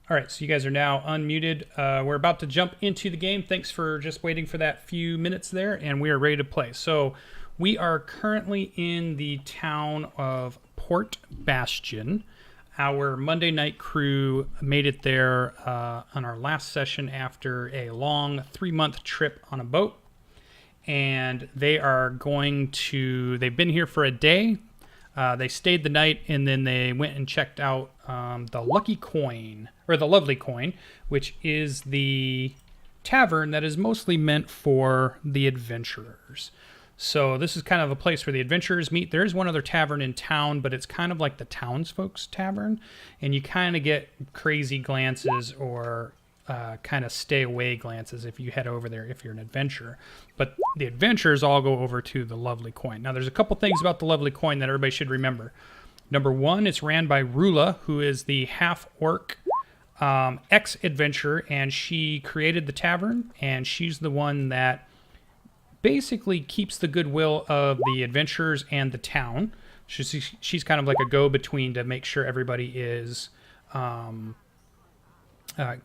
All right, so you guys are now unmuted. We're about to jump into the game. Thanks for just waiting for that few minutes there, and we are ready to play. So we are currently in the town of Port Bastion. Our Monday night crew made it there on our last session after a long 3-month trip on a boat. And they've been here for a day. They stayed the night, and then they went and checked out the Lucky Coin, or the Lovely Coin, which is the tavern that is mostly meant for the adventurers. So this is kind of a place where the adventurers meet. There is one other tavern in town, but it's kind of like the townsfolk's tavern, and you kind of get crazy glances or kind of stay away glances if you head over there if you're an adventurer. But the adventurers all go over to the Lovely Coin. Now there's a couple things about the Lovely Coin that everybody should remember. Number one, it's ran by Rula, who is the half-orc ex-adventurer, and she created the tavern, and she's the one that basically keeps the goodwill of the adventurers and the town. She's kind of like a go-between to make sure everybody is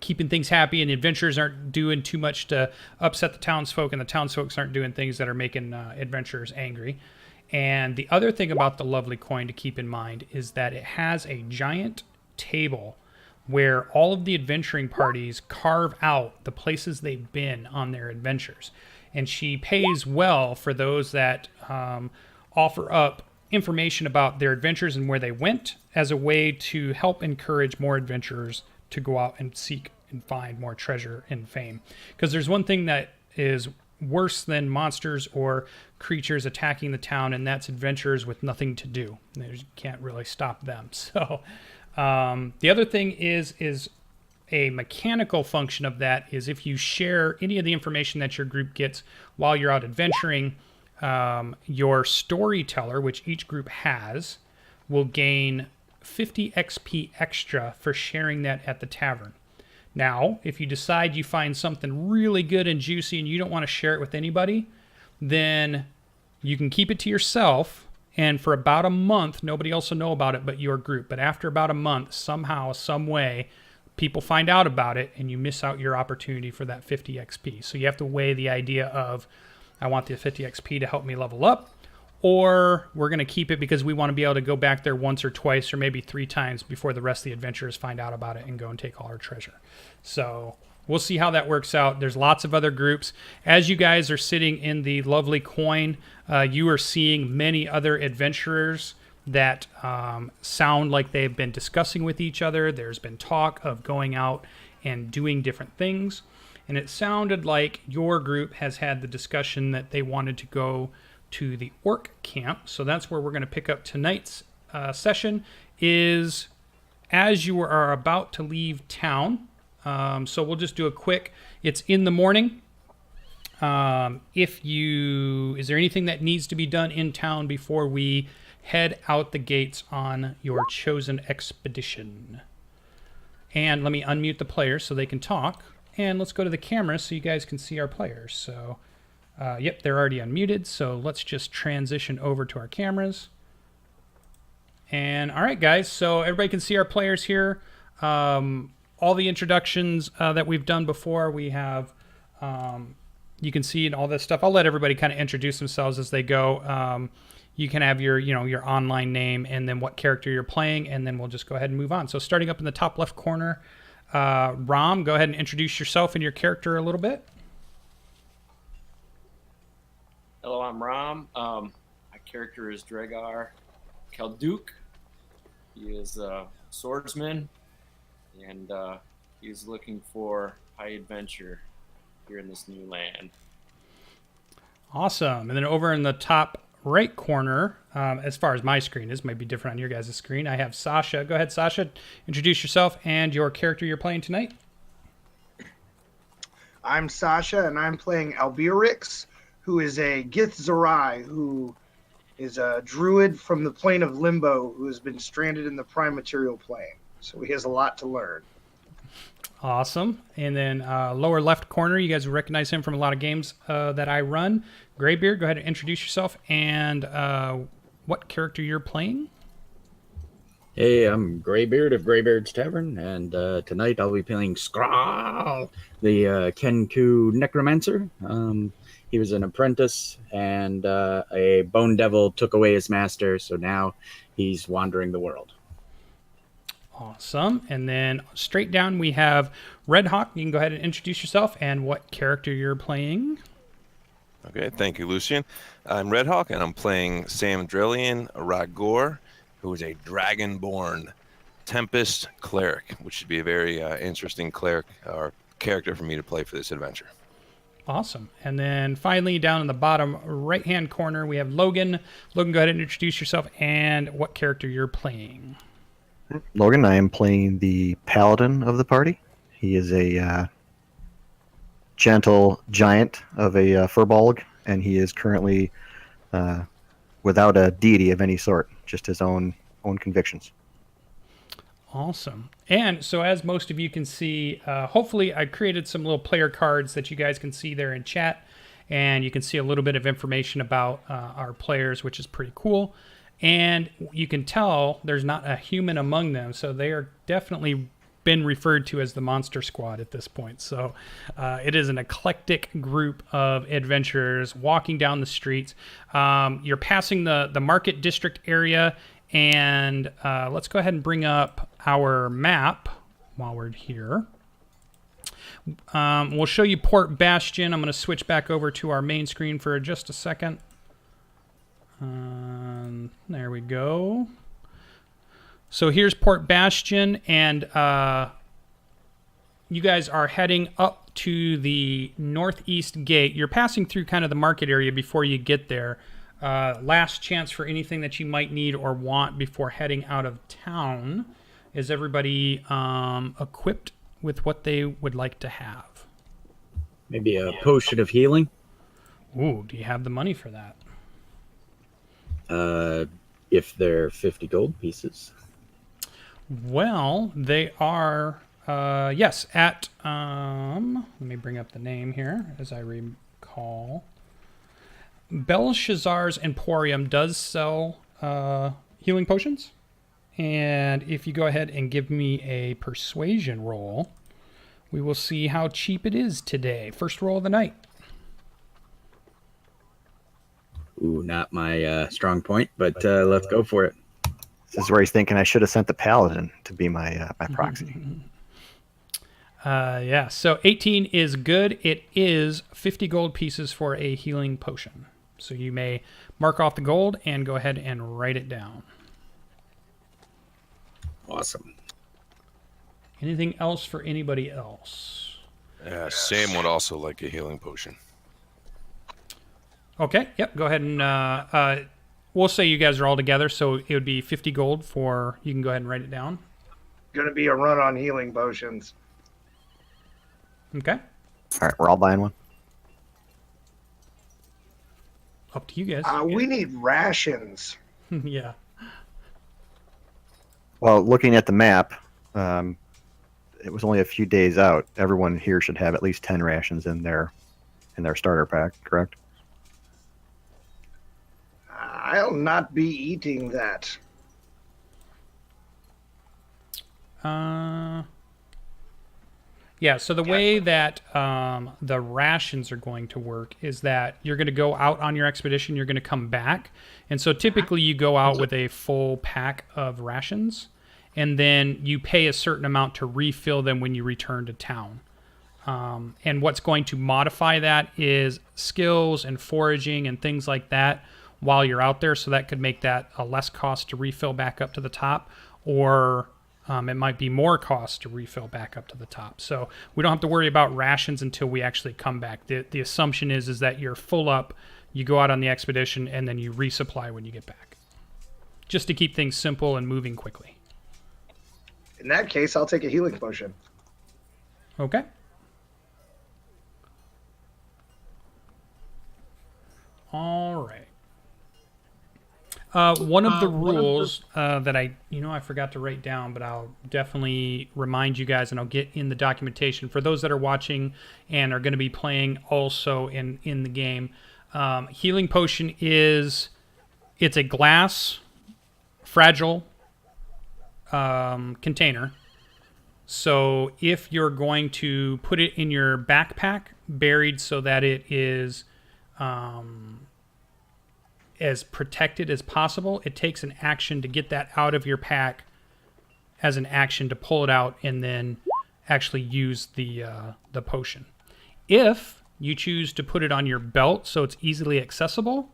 keeping things happy, and the adventurers aren't doing too much to upset the townsfolk, and the townsfolk aren't doing things that are making adventurers angry. And the other thing about the Lovely Coin to keep in mind is that it has a giant table where all of the adventuring parties carve out the places they've been on their adventures. And she pays well for those that offer up information about their adventures and where they went as a way to help encourage more adventurers to go out and seek and find more treasure and fame. Because there's one thing that is worse than monsters or creatures attacking the town, and that's adventurers with nothing to do. You can't really stop them. So the other thing is a mechanical function of that is if you share any of the information that your group gets while you're out adventuring, your Storyteller, which each group has, will gain 50 XP extra for sharing that at the tavern. Now, if you decide you find something really good and juicy and you don't want to share it with anybody, then you can keep it to yourself, and for about a month, nobody else will know about it but your group. But after about a month, somehow, some way, people find out about it, and you miss out your opportunity for that 50 XP. So you have to weigh the idea of, I want the 50 XP to help me level up, or we're going to keep it because we want to be able to go back there once or twice or maybe 3 times before the rest of the adventurers find out about it and go and take all our treasure. So we'll see how that works out. There's lots of other groups. As you guys are sitting in the Lovely Coin, you are seeing many other adventurers that sound like they've been discussing with each other. There's been talk of going out and doing different things. And it sounded like your group has had the discussion that they wanted to go to the orc camp. So that's where we're going to pick up tonight's session, is as you are about to leave town. So we'll just do a quick, it's in the morning. Is there anything that needs to be done in town before we head out the gates on your chosen expedition? And let me unmute the players so they can talk. And let's go to the camera so you guys can see our players. So, yep, they're already unmuted. So let's just transition over to our cameras. And all right, guys, so everybody can see our players here. All the introductions that we've done before, we have, you can see and all this stuff. I'll let everybody kind of introduce themselves as they go. You can have your online name and then what character you're playing, and then we'll just go ahead and move on. So starting up in the top left corner, Ram, go ahead and introduce yourself and your character a little bit. Hello, I'm Ram. My character is Dregar Khalduk. He is a swordsman, and he's looking for high adventure here in this new land. Awesome. And then over in the top right corner, as far as my screen is, might be different on your guys' screen, I have Sasha. Go ahead, Sasha. Introduce yourself and your character you're playing tonight. I'm Sasha, and I'm playing Albirix, who is a Githzerai, who is a druid from the plane of Limbo who has been stranded in the prime material plane. So he has a lot to learn. Awesome. And then lower left corner, you guys will recognize him from a lot of games that I run. Graybeard, go ahead and introduce yourself and what character you're playing. Hey, I'm Greybeard of Greybeard's Tavern, and tonight I'll be playing Skral, the Kenku Necromancer. He was an apprentice, and a bone devil took away his master, so now he's wandering the world. Awesome. And then straight down we have Red Hawk. You can go ahead and introduce yourself and what character you're playing. Okay, thank you, Lucien. I'm Red Hawk, and I'm playing Sam Drellian Ragor, who is a dragonborn Tempest cleric, which should be a very interesting cleric or character for me to play for this adventure. Awesome. And then finally, down in the bottom right-hand corner, we have Logan. Logan, go ahead and introduce yourself and what character you're playing. Logan, I am playing the paladin of the party. He is a gentle giant of a furbolg, and he is currently without a deity of any sort, just his own convictions. Awesome. And so as most of you can see, hopefully I created some little player cards that you guys can see there in chat, and you can see a little bit of information about our players, which is pretty cool. And you can tell there's not a human among them, so they are definitely been referred to as the Monster Squad at this point. So it is an eclectic group of adventurers walking down the streets. You're passing the market district area, and let's go ahead and bring up our map while we're here. We'll show you Port Bastion. I'm going to switch back over to our main screen for just a second. There we go. So here's Port Bastion, and you guys are heading up to the northeast gate. You're passing through kind of the market area before you get there. Last chance for anything that you might need or want before heading out of town. Is everybody equipped with what they would like to have? Maybe a potion of healing? Ooh, do you have the money for that? If they're 50 gold pieces. Well, they are, yes, at, let me bring up the name here as I recall. Belshazzar's Emporium does sell healing potions. And if you go ahead and give me a persuasion roll, we will see how cheap it is today. First roll of the night. Ooh, not my strong point, but let's go for it. This is where he's thinking I should have sent the paladin to be my proxy. Yeah, so 18 is good. It is 50 gold pieces for a healing potion. So you may mark off the gold and go ahead and write it down. Awesome. Anything else for anybody else? Sam would also like a healing potion. Okay, yep, go ahead and we'll say you guys are all together, so it would be 50 gold for, you can go ahead and write it down. Going to be a run on healing potions. Okay. All right, we're all buying one. Up to you guys. We need rations. Yeah. Well, looking at the map, it was only a few days out. Everyone here should have at least 10 rations in their starter pack, correct? I'll not be eating that. Yeah, so the way that the rations are going to work is that you're going to go out on your expedition, you're going to come back. And so typically you go out with a full pack of rations, and then you pay a certain amount to refill them when you return to town. And what's going to modify that is skills and foraging and things like that while you're out there. So that could make that a less cost to refill back up to the top, or it might be more cost to refill back up to the top. So we don't have to worry about rations until we actually come back. The assumption is that you're full up, you go out on the expedition, and then you resupply when you get back. Just to keep things simple and moving quickly. In that case, I'll take a healing potion. Okay. All right. One of the rules that I forgot to write down, but I'll definitely remind you guys, and I'll get in the documentation for those that are watching and are going to be playing also in the game. Healing potion it's a glass, fragile container. So if you're going to put it in your backpack, buried so that it is as protected as possible, it takes an action to get that out of your pack as an action to pull it out and then actually use the potion. If you choose to put it on your belt so it's easily accessible,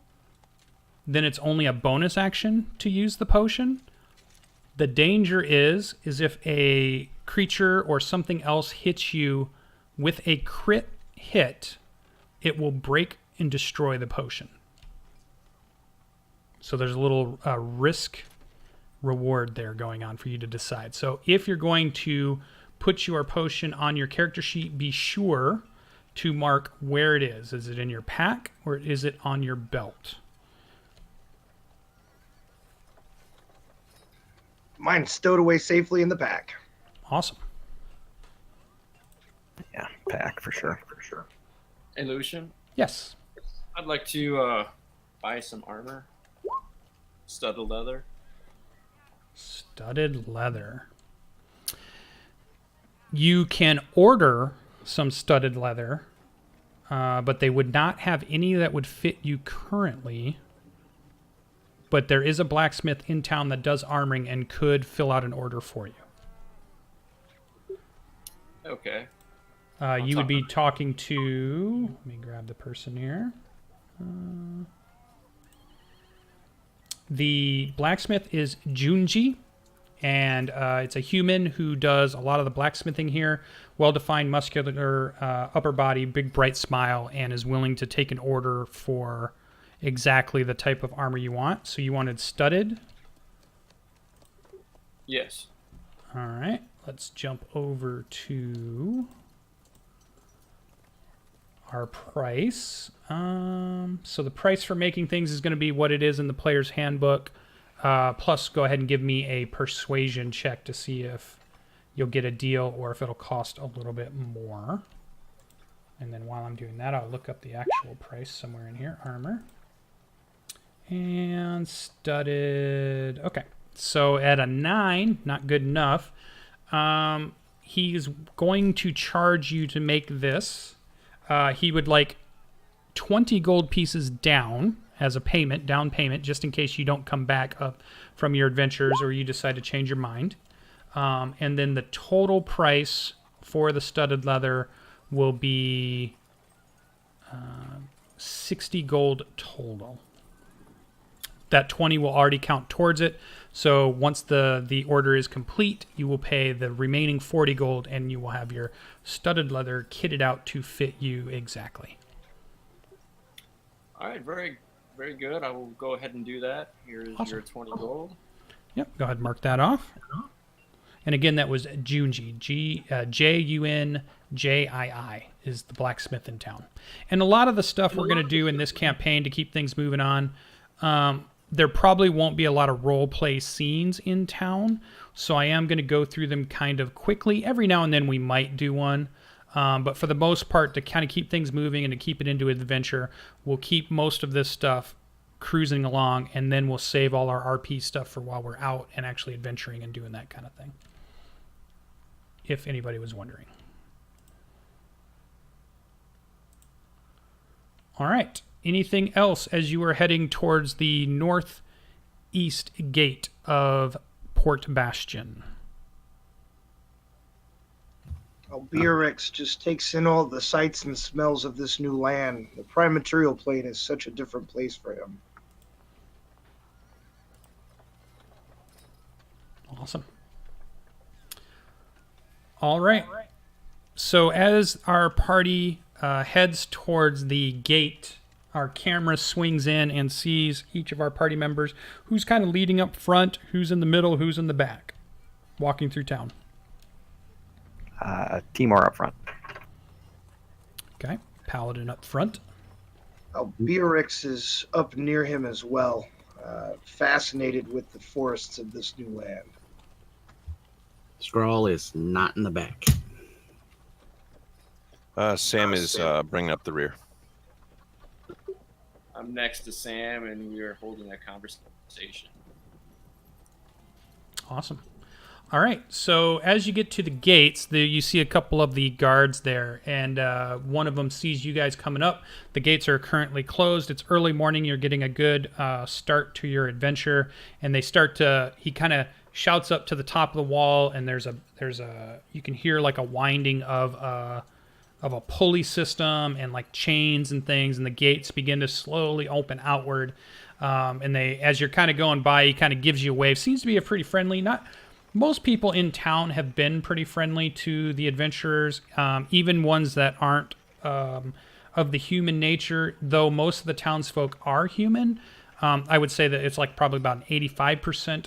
then it's only a bonus action to use the potion. The danger is if a creature or something else hits you with a crit hit, it will break and destroy the potion. So there's a little risk reward there going on for you to decide. So if you're going to put your potion on your character sheet, be sure to mark where it is. Is it in your pack or is it on your belt? Mine's stowed away safely in the pack. Awesome. Yeah, pack for sure. Hey, Lucian, Yes. I'd like to buy some armor. Studded leather. Studded leather. You can order some studded leather, but they would not have any that would fit you currently. But there is a blacksmith in town that does armoring and could fill out an order for you. Okay. You would be talking to... Let me grab the person here. The blacksmith is Junji, and it's a human who does a lot of the blacksmithing here. Well-defined, muscular upper body, big bright smile, and is willing to take an order for exactly the type of armor you want. So you wanted studded. Yes. All right, let's jump over to our price. So the price for making things is going to be what it is in the player's handbook. Plus, go ahead and give me a persuasion check to see if you'll get a deal or if it'll cost a little bit more. And then while I'm doing that, I'll look up the actual price somewhere in here. Armor. And studded. Okay. So at a 9, not good enough. He's going to charge you to make this. He would like 20 gold pieces down as a payment, down payment, just in case you don't come back up from your adventures or you decide to change your mind. And then the total price for the studded leather will be 60 gold total. That 20 will already count towards it. So once the order is complete, you will pay the remaining 40 gold and you will have your studded leather kitted out to fit you exactly. All right, very, very good. I will go ahead and do that. Here's Awesome. your 20 gold. Yep, go ahead and mark that off. And again, that was Junji. Junjii is the blacksmith in town. And a lot of the stuff we're going to do in this campaign to keep things moving on, there probably won't be a lot of role play scenes in town, so I am going to go through them kind of quickly. Every now and then we might do one, but for the most part, to kind of keep things moving and to keep it into adventure, we'll keep most of this stuff cruising along, and then we'll save all our RP stuff for while we're out and actually adventuring and doing that kind of thing, if anybody was wondering. All right. Anything else as you are heading towards the northeast gate of Port Bastion? Albirix just takes in all the sights and smells of this new land. The prime material plane is such a different place for him. Awesome. All right. So as our party heads towards the gate, our camera swings in and sees each of our party members, who's kind of leading up front, who's in the middle, who's in the back, walking through town. Timor up front. Okay. Paladin up front. Albirix is up near him as well, fascinated with the forests of this new land. Scrawl is not in the back. Sam is bringing up the rear. I'm next to Sam, and we are holding a conversation. Awesome. All right. So as you get to the gates, you see a couple of the guards there, and one of them sees you guys coming up. The gates are currently closed. It's early morning. You're getting a good start to your adventure, and they start to. He kind of shouts up to the top of the wall, and there's a you can hear like a winding of a pulley system and like chains and things, and the gates begin to slowly open outward. And as you're kind of going by, he kind of gives you a wave. Seems to be a pretty friendly. Most people in town have been pretty friendly to the adventurers, even ones that aren't of the human nature, though most of the townsfolk are human. I would say that it's like probably about an 85%.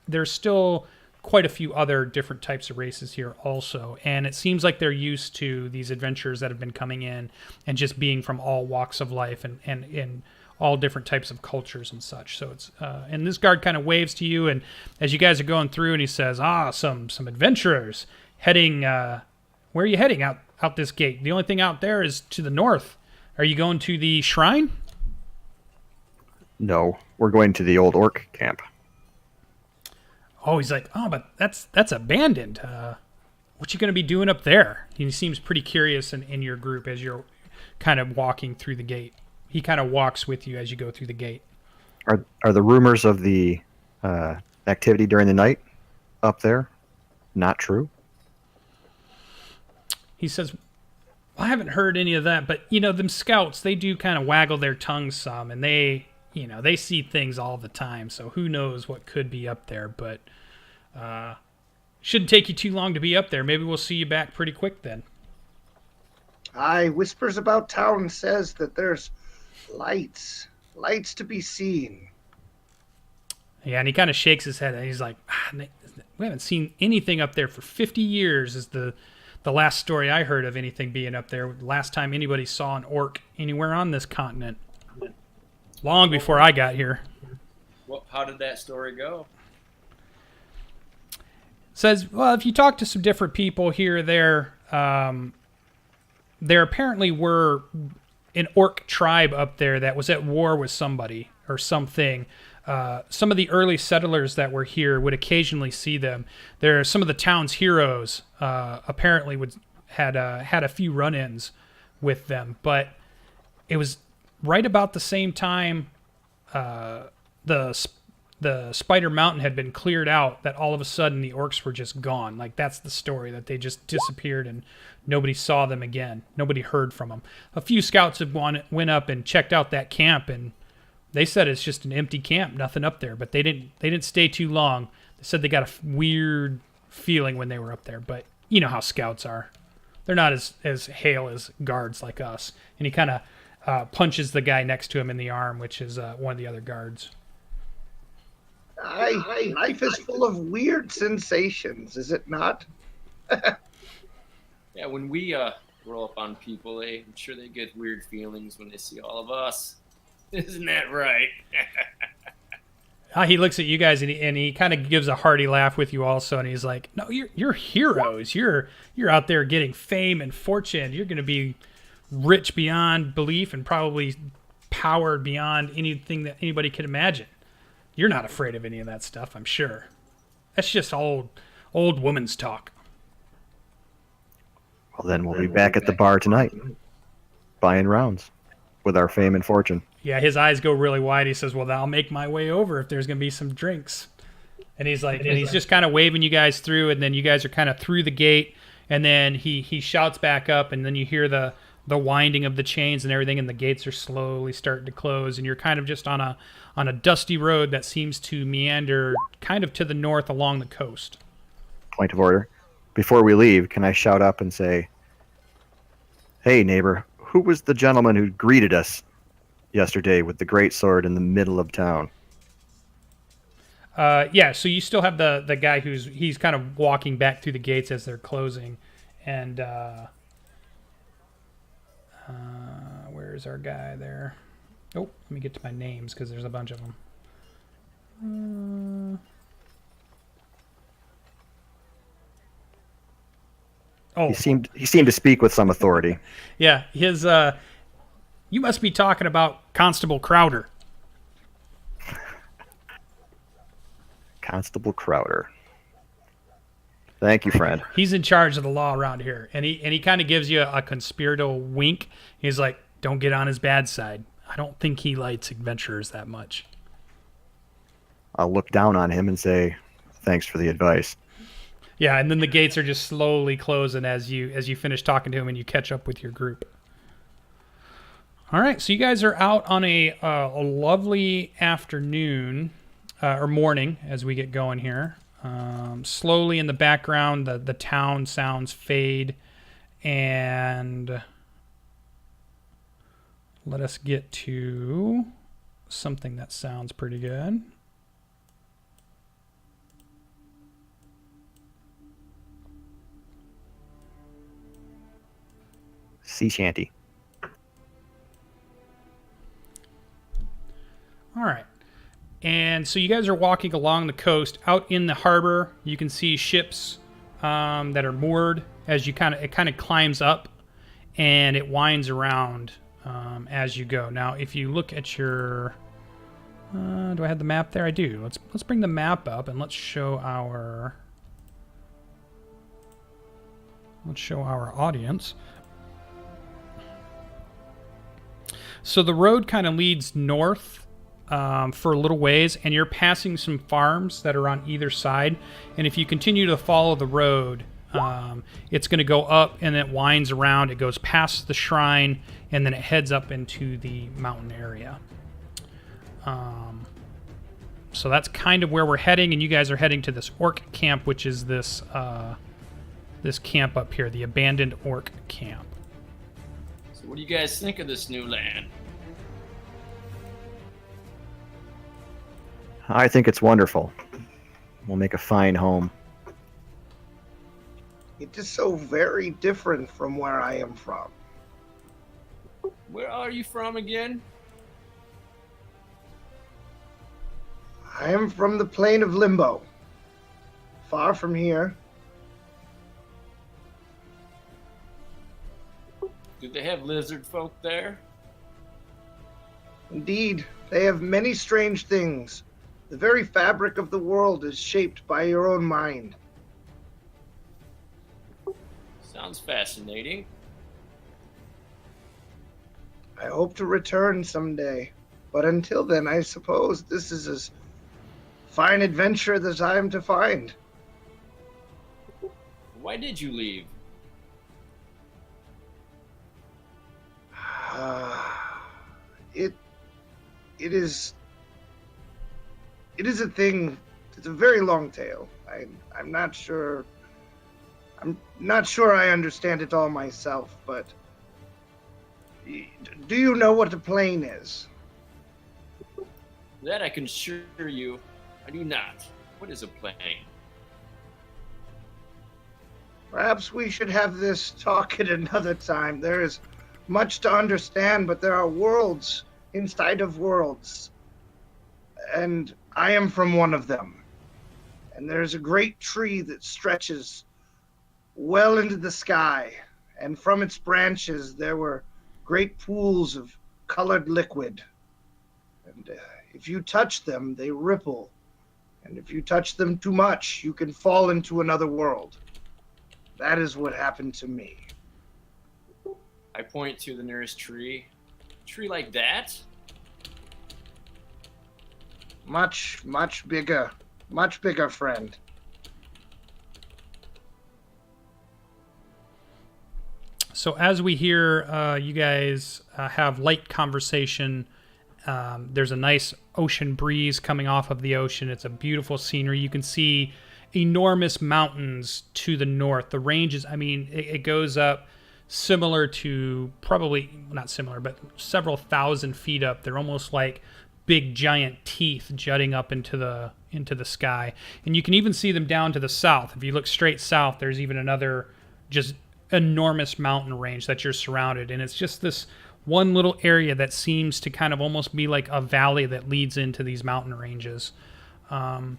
There's still quite a few other different types of races here also, and it seems like they're used to these adventurers that have been coming in and just being from all walks of life and all different types of cultures and such. So it's and this guard kind of waves to you, and as you guys are going through, and he says, some adventurers heading where are you heading? Out this gate. The only thing out there is to the north. Are you going to the shrine? No, we're going to the old orc camp. Oh, he's like, but that's abandoned. What you going to be doing up there? He seems pretty curious in your group as you're kind of walking through the gate. He kind of walks with you as you go through the gate. Are the rumors of the activity during the night up there not true? He says, I haven't heard any of that, but them scouts, they do kind of waggle their tongues some, and they see things all the time, so who knows what could be up there, but shouldn't take you too long to be up there. Maybe we'll see you back pretty quick then. Aye, whispers about town says that there's lights to be seen. Yeah, and he kind of shakes his head, and he's like, we haven't seen anything up there for 50 years is the last story I heard of anything being up there. Last time anybody saw an orc anywhere on this continent. Long before I got here. Well, how did that story go? Says, well, if you talk to some different people here or there apparently were an orc tribe up there that was at war with somebody or something. Some of the early settlers that were here would occasionally see them. There are some of the town's heroes apparently had a few run-ins with them, but it was right about the same time the Spider Mountain had been cleared out that all of a sudden the orcs were just gone. Like, that's the story, that they just disappeared and nobody saw them again. Nobody heard from them. A few scouts went up and checked out that camp, and they said it's just an empty camp, nothing up there. But they didn't stay too long. They said they got a weird feeling when they were up there, but you know how scouts are. They're not as hale as guards like us. And he kind of punches the guy next to him in the arm, which is one of the other guards. Life is full of weird sensations, is it not? Yeah, when we roll up on people, I'm sure they get weird feelings when they see all of us. Isn't that right? He looks at you guys and he kind of gives a hearty laugh with you also, and he's like, "No, you're heroes. You're out there getting fame and fortune. You're going to be rich beyond belief and probably powered beyond anything that anybody could imagine. You're not afraid of any of that stuff, I'm sure. That's just old woman's talk." Well, then we'll be back at the bar tonight, buying rounds with our fame and fortune. Yeah, his eyes go really wide. He says, "Well, I'll make my way over if there's going to be some drinks." And he's like, and he's just kind of waving you guys through, and then you guys are kind of through the gate, and then he shouts back up, and then you hear the winding of the chains and everything, and the gates are slowly starting to close, and you're kind of just on a dusty road that seems to meander kind of to the north along the coast. Point of order. Before we leave, can I shout up and say, "Hey, neighbor, who was the gentleman who greeted us yesterday with the great sword in the middle of town?" Yeah, so you still have the guy he's kind of walking back through the gates as they're closing, and where's our guy there? Oh, let me get to my names because there's a bunch of them. He seemed to speak with some authority. Yeah, his you must be talking about Constable Crowder. Constable Crowder. Thank you, friend. He's in charge of the law around here, and he kind of gives you a conspiratorial wink. He's like, "Don't get on his bad side." I don't think he likes adventurers that much. I'll look down on him and say, thanks for the advice. Yeah, and then the gates are just slowly closing as you finish talking to him and you catch up with your group. All right, so you guys are out on a lovely afternoon or morning as we get going here. Slowly in the background, the town sounds fade, and let us get to something that sounds pretty good. Sea shanty. All right. And so you guys are walking along the coast. Out in the harbor, you can see ships that are moored as it kind of climbs up, and it winds around as you go. Now, if you look at your, do I have the map there? I do. Let's bring the map up and let's show our audience. So the road kind of leads north for a little ways, and you're passing some farms that are on either side. And if you continue to follow the road, it's going to go up and it winds around. It goes past the shrine, and then it heads up into the mountain area. So that's kind of where we're heading, and you guys are heading to this orc camp, which is this camp up here, the abandoned orc camp. So what do you guys think of this new land? I think it's wonderful. We'll make a fine home. It is so very different from where I am from. Where are you from again? I am from the plane of Limbo. Far from here. Do they have lizard folk there? Indeed, they have many strange things. The very fabric of the world is shaped by your own mind. Sounds fascinating. I hope to return someday, but until then, I suppose this is as fine adventure as I am to find. Why did you leave? It is a thing. It's a very long tale. I'm not sure. I'm not sure I understand it all myself, but do you know what a plane is? That I can assure you, I do not. What is a plane? Perhaps we should have this talk at another time. There is much to understand, but there are worlds inside of worlds. And I am from one of them. And there's a great tree that stretches well into the sky. And from its branches, there were great pools of colored liquid. And if you touch them, they ripple. And if you touch them too much, you can fall into another world. That is what happened to me. I point to the nearest tree. Tree like that? Much bigger, friend. So as we hear you guys have light conversation, there's a nice ocean breeze coming off of the ocean. It's a beautiful scenery. You can see enormous mountains to the north. The ranges, I mean, it goes up similar to, probably not similar, but several thousand feet up. They're almost like big giant teeth jutting up into the sky. And you can even see them down to the south. If you look straight south, there's even another just enormous mountain range that you're surrounded. And it's just this one little area that seems to kind of almost be like a valley that leads into these mountain ranges. To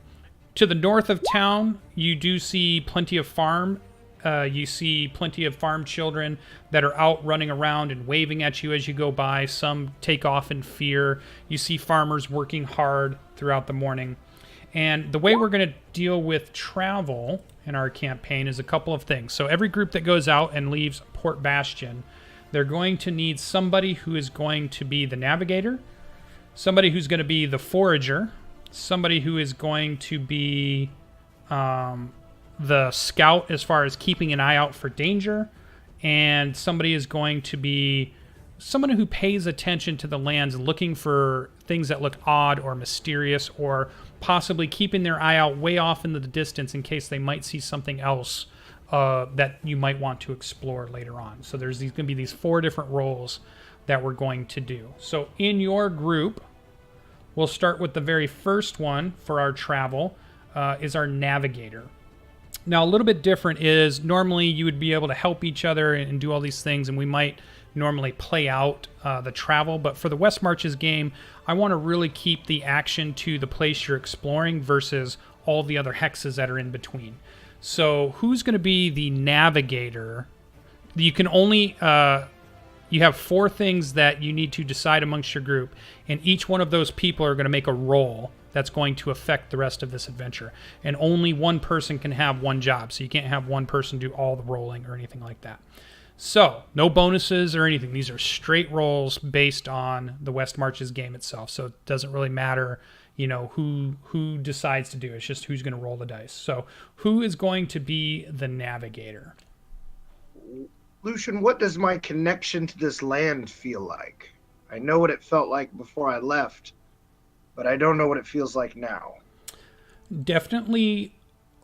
the north of town, you do see plenty of farm. You see plenty of farm children that are out running around and waving at you as you go by. Some take off in fear. You see farmers working hard throughout the morning. And the way we're going to deal with travel in our campaign is a couple of things. So every group that goes out and leaves Port Bastion, they're going to need somebody who is going to be the navigator, somebody who's going to be the forager, somebody who is going to be the scout as far as keeping an eye out for danger, and somebody is going to be someone who pays attention to the lands, looking for things that look odd or mysterious, or possibly keeping their eye out way off into the distance in case they might see something else that you might want to explore later on. So there's going to be these 4 different roles that we're going to do. So in your group, we'll start with the very first one for our travel, is our navigator. Now, a little bit different is normally you would be able to help each other and do all these things, and we might normally play out the travel. But for the West Marches game, I want to really keep the action to the place you're exploring versus all the other hexes that are in between. So who's going to be the navigator? You can only... you have 4 things that you need to decide amongst your group, and each one of those people are going to make a roll that's going to affect the rest of this adventure. And only one person can have one job, so you can't have one person do all the rolling or anything like that. So, no bonuses or anything. These are straight rolls based on the West Marches game itself, so it doesn't really matter, you know, who decides to do it. It's just who's going to roll the dice. So, who is going to be the navigator? Lucian, what does my connection to this land feel like? I know what it felt like before I left, but I don't know what it feels like now. Definitely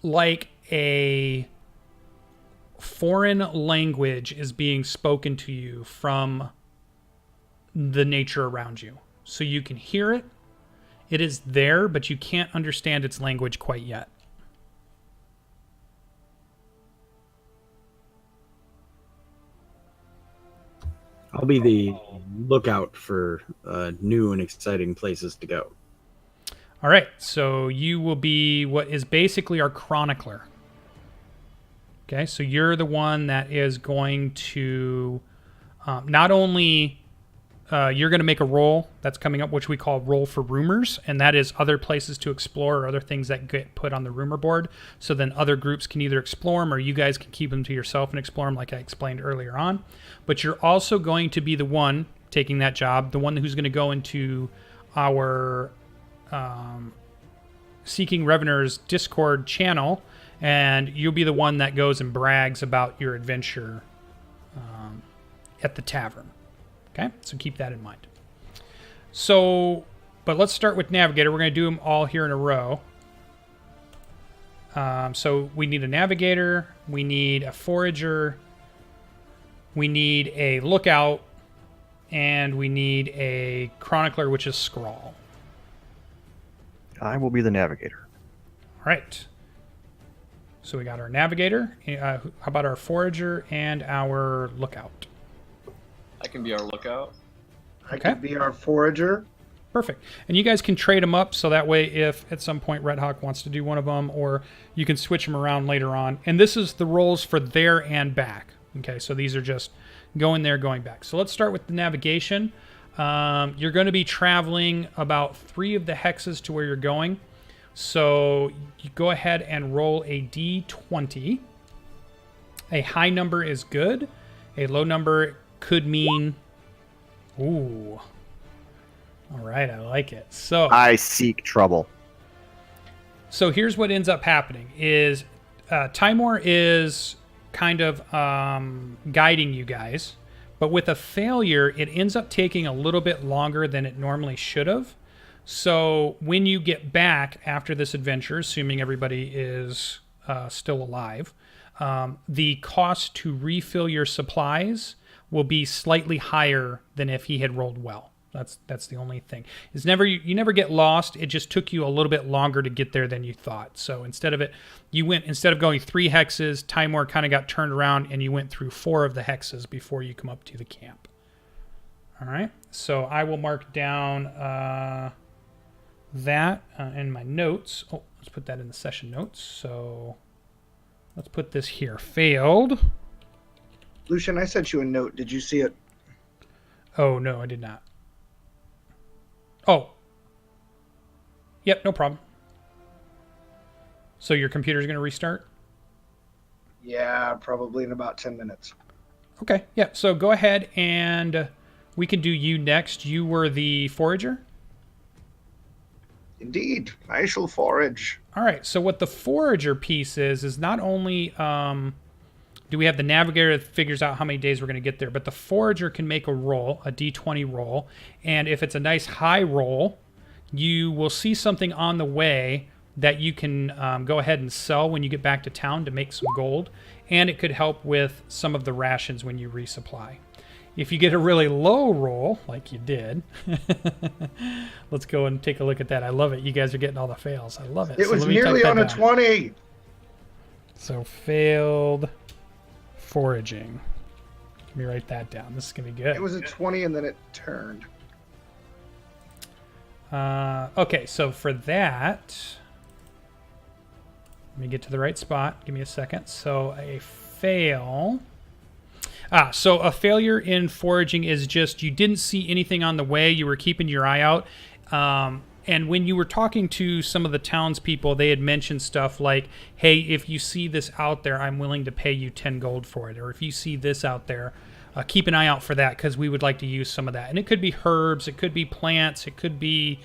like a foreign language is being spoken to you from the nature around you. So you can hear it. It is there, but you can't understand its language quite yet. I'll be the lookout for new and exciting places to go. All right, so you will be what is basically our chronicler. Okay, so you're the one that is going to not only you're going to make a roll that's coming up, which we call roll for rumors, and that is other places to explore or other things that get put on the rumor board. So then other groups can either explore them or you guys can keep them to yourself and explore them, like I explained earlier on. But you're also going to be the one taking that job, the one who's going to go into our Seeking Revenar's Discord channel, and you'll be the one that goes and brags about your adventure at the tavern. Okay, so keep that in mind. So, but let's start with Navigator. We're going to do them all here in a row. So we need a Navigator, we need a Forager, we need a Lookout, and we need a Chronicler, which is Scrawl. I will be the navigator. All right. So we got our Navigator. How about our Forager and our Lookout? I can be our lookout. I could be our forager. Perfect. And you guys can trade them up, so that way if at some point Red Hawk wants to do one of them, or you can switch them around later on. And this is the rolls for there and back. Okay, so these are just going there, going back. So let's start with the navigation. You're going to be traveling about 3 of the hexes to where you're going. So you go ahead and roll a d20. A high number is good. A low number could mean... Ooh. All right, I like it. So I seek trouble. So here's what ends up happening is Timor is kind of guiding you guys, but with a failure, it ends up taking a little bit longer than it normally should have. So when you get back after this adventure, assuming everybody is still alive, the cost to refill your supplies will be slightly higher than if he had rolled well. That's the only thing. It's never you never get lost. It just took you a little bit longer to get there than you thought. So instead of going 3 hexes, Timor kind of got turned around and you went through 4 of the hexes before you come up to the camp. All right. So I will mark down that in my notes. Oh, let's put that in the session notes. So let's put this here. Failed. Lucian, I sent you a note. Did you see it? Oh, no, I did not. Oh. Yep, no problem. So your computer's going to restart? Yeah, probably in about 10 minutes. Okay, yeah. So go ahead and we can do you next. You were the forager? Indeed, I shall forage. All right, so what the forager piece is not only do we have the navigator that figures out how many days we're going to get there, but the forager can make a roll, a d20 roll, and if it's a nice high roll, you will see something on the way that you can go ahead and sell when you get back to town to make some gold, and it could help with some of the rations when you resupply. If you get a really low roll, like you did, let's go and take a look at that. I love it. You guys are getting all the fails. I love it. It was nearly on a 20. So failed foraging. Let me write that down. This is going to be good. It was a 20 and then it turned. Okay, so for that, let me get to the right spot. Give me a second. So a fail. So a failure in foraging is just you didn't see anything on the way. You were keeping your eye out. And when you were talking to some of the townspeople, they had mentioned stuff like, hey, if you see this out there, I'm willing to pay you 10 gold for it. Or if you see this out there, keep an eye out for that because we would like to use some of that. And it could be herbs, it could be plants, it could be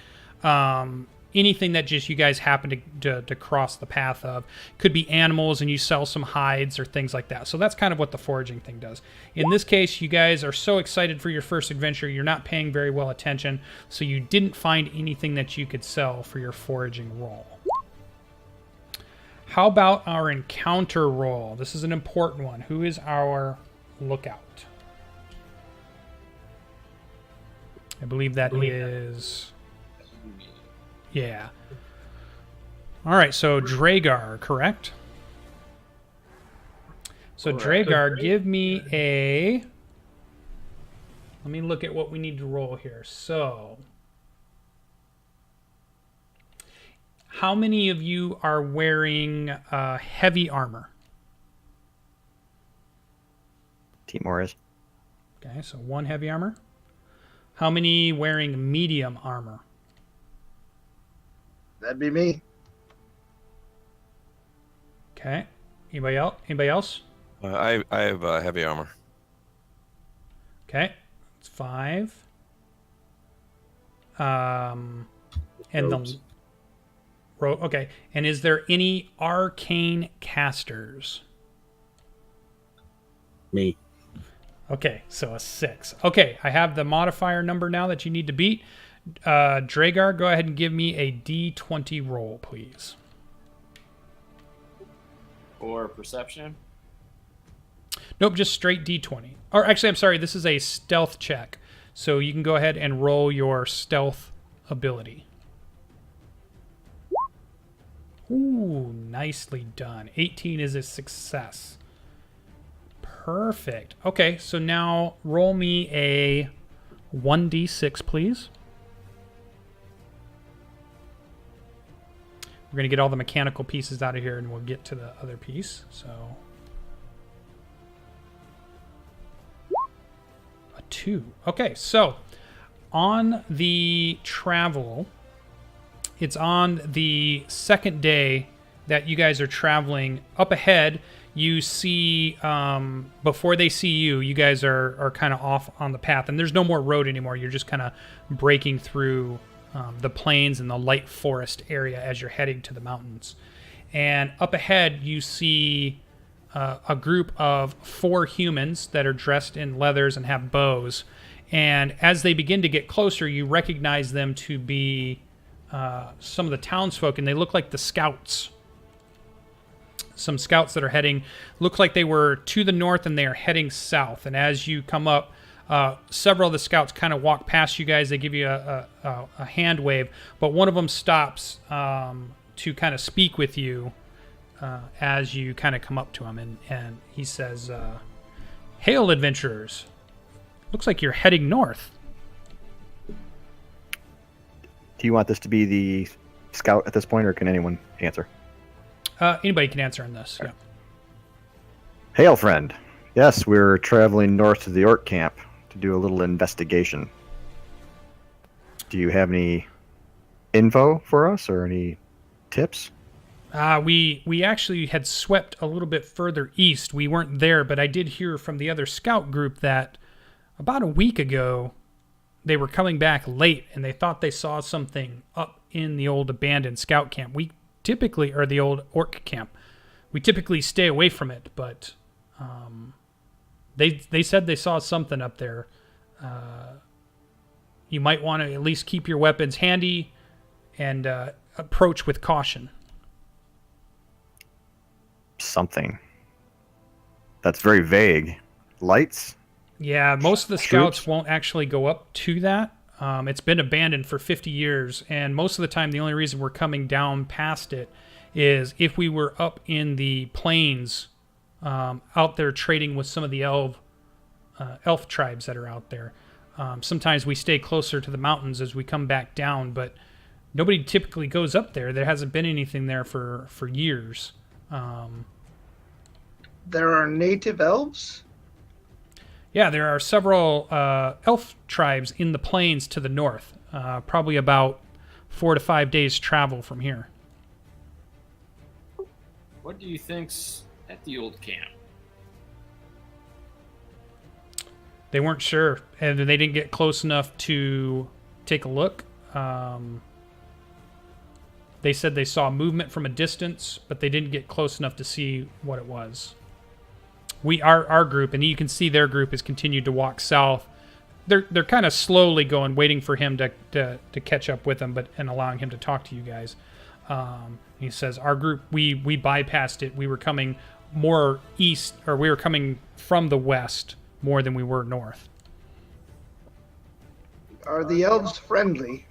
anything that just you guys happen to cross the path of. Could be animals and you sell some hides or things like that. So that's kind of what the foraging thing does. In this case, you guys are so excited for your first adventure, you're not paying very well attention, so you didn't find anything that you could sell for your foraging roll. How about our encounter roll? This is an important one. Who is our lookout? I believe that is... Yeah. All right, so Dragar, correct? So Dragar, give me a... Let me look at what we need to roll here. So, how many of you are wearing heavy armor? Timor is. Okay, so 1 heavy armor. How many wearing medium armor? That'd be me. Okay. Anybody else? Anybody else? I have heavy armor. Okay. It's 5. And the okay. And is there any arcane casters? Me. Okay, so a 6. Okay, I have the modifier number now that you need to beat. Dragar, go ahead and give me a D20 roll, please. Or perception? Nope, just straight D20. Or actually, I'm sorry, this is a stealth check. So you can go ahead and roll your stealth ability. Ooh, nicely done. 18 is a success. Perfect. Okay, so now roll me a 1d6, please. We're going to get all the mechanical pieces out of here and we'll get to the other piece. So a 2. Okay, so on the travel, it's on the second day that you guys are traveling. Up ahead, you see, before they see you, you guys are kind of off on the path. And there's no more road anymore. You're just kind of breaking through the plains and the light forest area as you're heading to the mountains. And up ahead, you see a group of 4 humans that are dressed in leathers and have bows. And as they begin to get closer, you recognize them to be some of the townsfolk, and they look like the scouts. Some scouts that are heading, look like they were to the north and they are heading south. And as you come up, several of the scouts kind of walk past you guys. They give you a hand wave, but one of them stops to kind of speak with you as you kind of come up to him. And he says, "Hail, adventurers. Looks like you're heading north." Do you want this to be the scout at this point, or can anyone answer? Anybody can answer on this. Yeah. Hail, friend. Yes, we're traveling north to the orc camp to do a little investigation. Do you have any info for us or any tips? We actually had swept a little bit further east. We weren't there, but I did hear from the other scout group that about a week ago they were coming back late and they thought they saw something up in the old abandoned scout camp. We typically, or the old orc camp, we typically stay away from it, but they said they saw something up there. You might want to at least keep your weapons handy and approach with caution. Something. That's very vague. Lights? Yeah, most of the scouts Troops? won't actually go up to that. It's been abandoned for 50 years, and most of the time the only reason we're coming down past it is if we were up in the plains out there trading with some of the elf tribes that are out there. Sometimes we stay closer to the mountains as we come back down, but nobody typically goes up there. There hasn't been anything there for years. There are native elves? Yeah, there are several elf tribes in the plains to the north, probably about 4 to 5 days travel from here. What do you think's at the old camp? They weren't sure, and they didn't get close enough to take a look. They said they saw movement from a distance, but they didn't get close enough to see what it was. Our group, and you can see their group, has continued to walk south. They're kind of slowly going, waiting for him to catch up with them, and allowing him to talk to you guys. He says, our group, we bypassed it. We were coming more east, or we were coming from the west more than we were north. Are the elves friendly?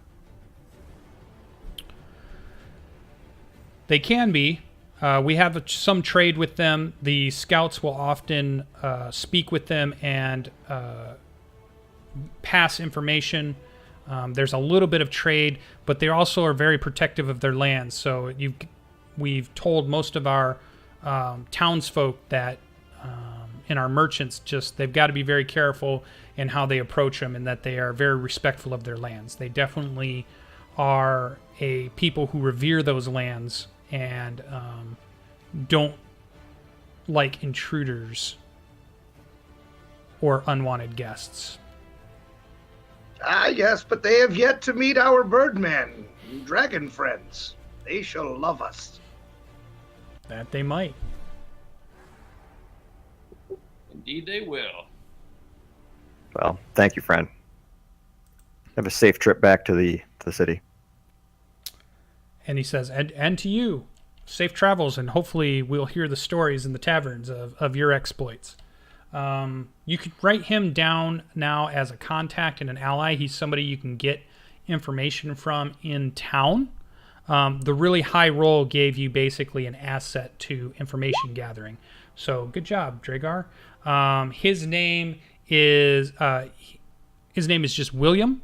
They can be. We have some trade with them. The scouts will often speak with them and pass information. There's a little bit of trade, but they also are very protective of their land. So we've told most of our townsfolk that, and our merchants, they've got to be very careful in how they approach them, and that they are very respectful of their lands. They definitely are a people who revere those lands and don't like intruders or unwanted guests. Ah, yes, but they have yet to meet our birdmen, dragon friends. They shall love us. That they might. Indeed they will. Well, thank you, friend. Have a safe trip back to the city. And he says, and to you, safe travels, and hopefully we'll hear the stories in the taverns of your exploits. You could write him down now as a contact and an ally. He's somebody you can get information from in town. The really high roll gave you basically an asset to information gathering. So good job, Dragar. His name is just William,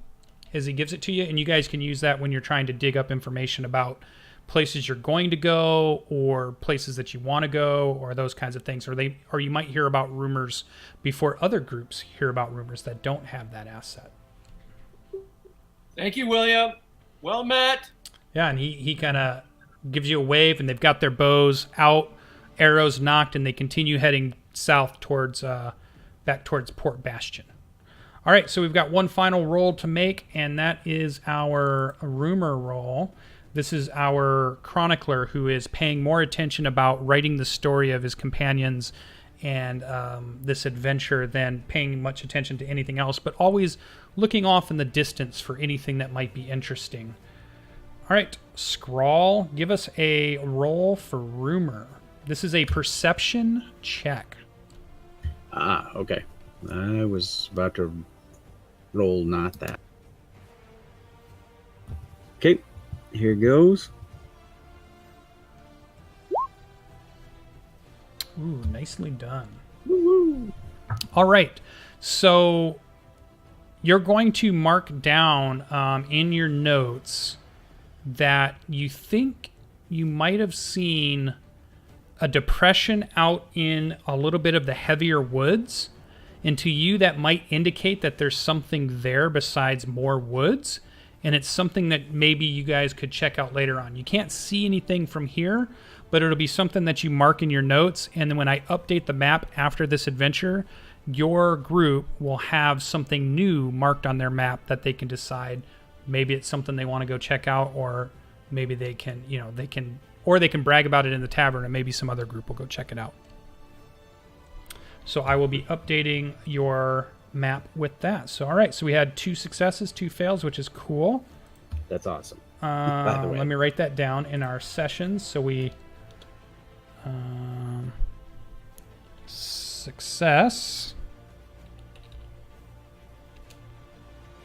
as he gives it to you, and you guys can use that when you're trying to dig up information about places you're going to go or places that you want to go or those kinds of things, or you might hear about rumors before other groups hear about rumors that don't have that asset. Thank you, William. Well met. Yeah, and he kind of gives you a wave, and they've got their bows out, arrows knocked, and they continue heading south towards back towards Port Bastion. All right, so we've got one final roll to make, and that is our rumor roll. This is our chronicler who is paying more attention about writing the story of his companions and this adventure than paying much attention to anything else, but always looking off in the distance for anything that might be interesting. All right, Scrawl, give us a roll for rumor. This is a perception check. Ah, okay. I was about to roll not that. Okay, here goes. Ooh, nicely done. Woo-woo. All right, so you're going to mark down in your notes that you think you might have seen a depression out in a little bit of the heavier woods, and to you that might indicate that there's something there besides more woods, and it's something that maybe you guys could check out later on. You can't see anything from here, but it'll be something that you mark in your notes, and then when I update the map after this adventure, your group will have something new marked on their map that they can decide maybe it's something they want to go check out, or maybe they can, they can brag about it in the tavern, and maybe some other group will go check it out. So I will be updating your map with that. So all right, so we had 2 successes, 2 fails, which is cool. That's awesome. By the way. Let me write that down in our sessions. So we success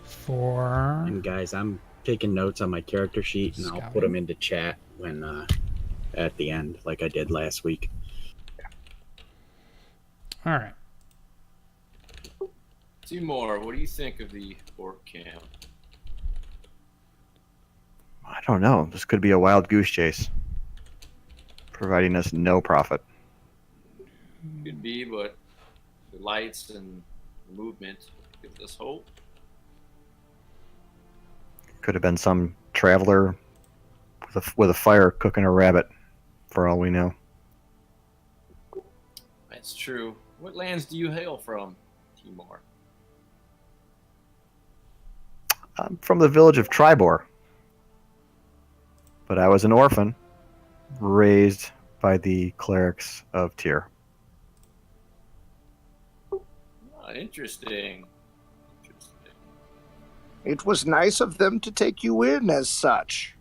for. And guys, I'm taking notes on my character sheet, and I'll put them into chat when at the end, like I did last week. All right. Timor, what do you think of the orc camp? I don't know. This could be a wild goose chase, providing us no profit. Could be, but the lights and the movement gives us hope. Could have been some traveler with a fire cooking a rabbit, for all we know. That's true. What lands do you hail from, Timor? I'm from the village of Tribor, but I was an orphan, raised by the clerics of Tyr. Oh, interesting. It was nice of them to take you in as such.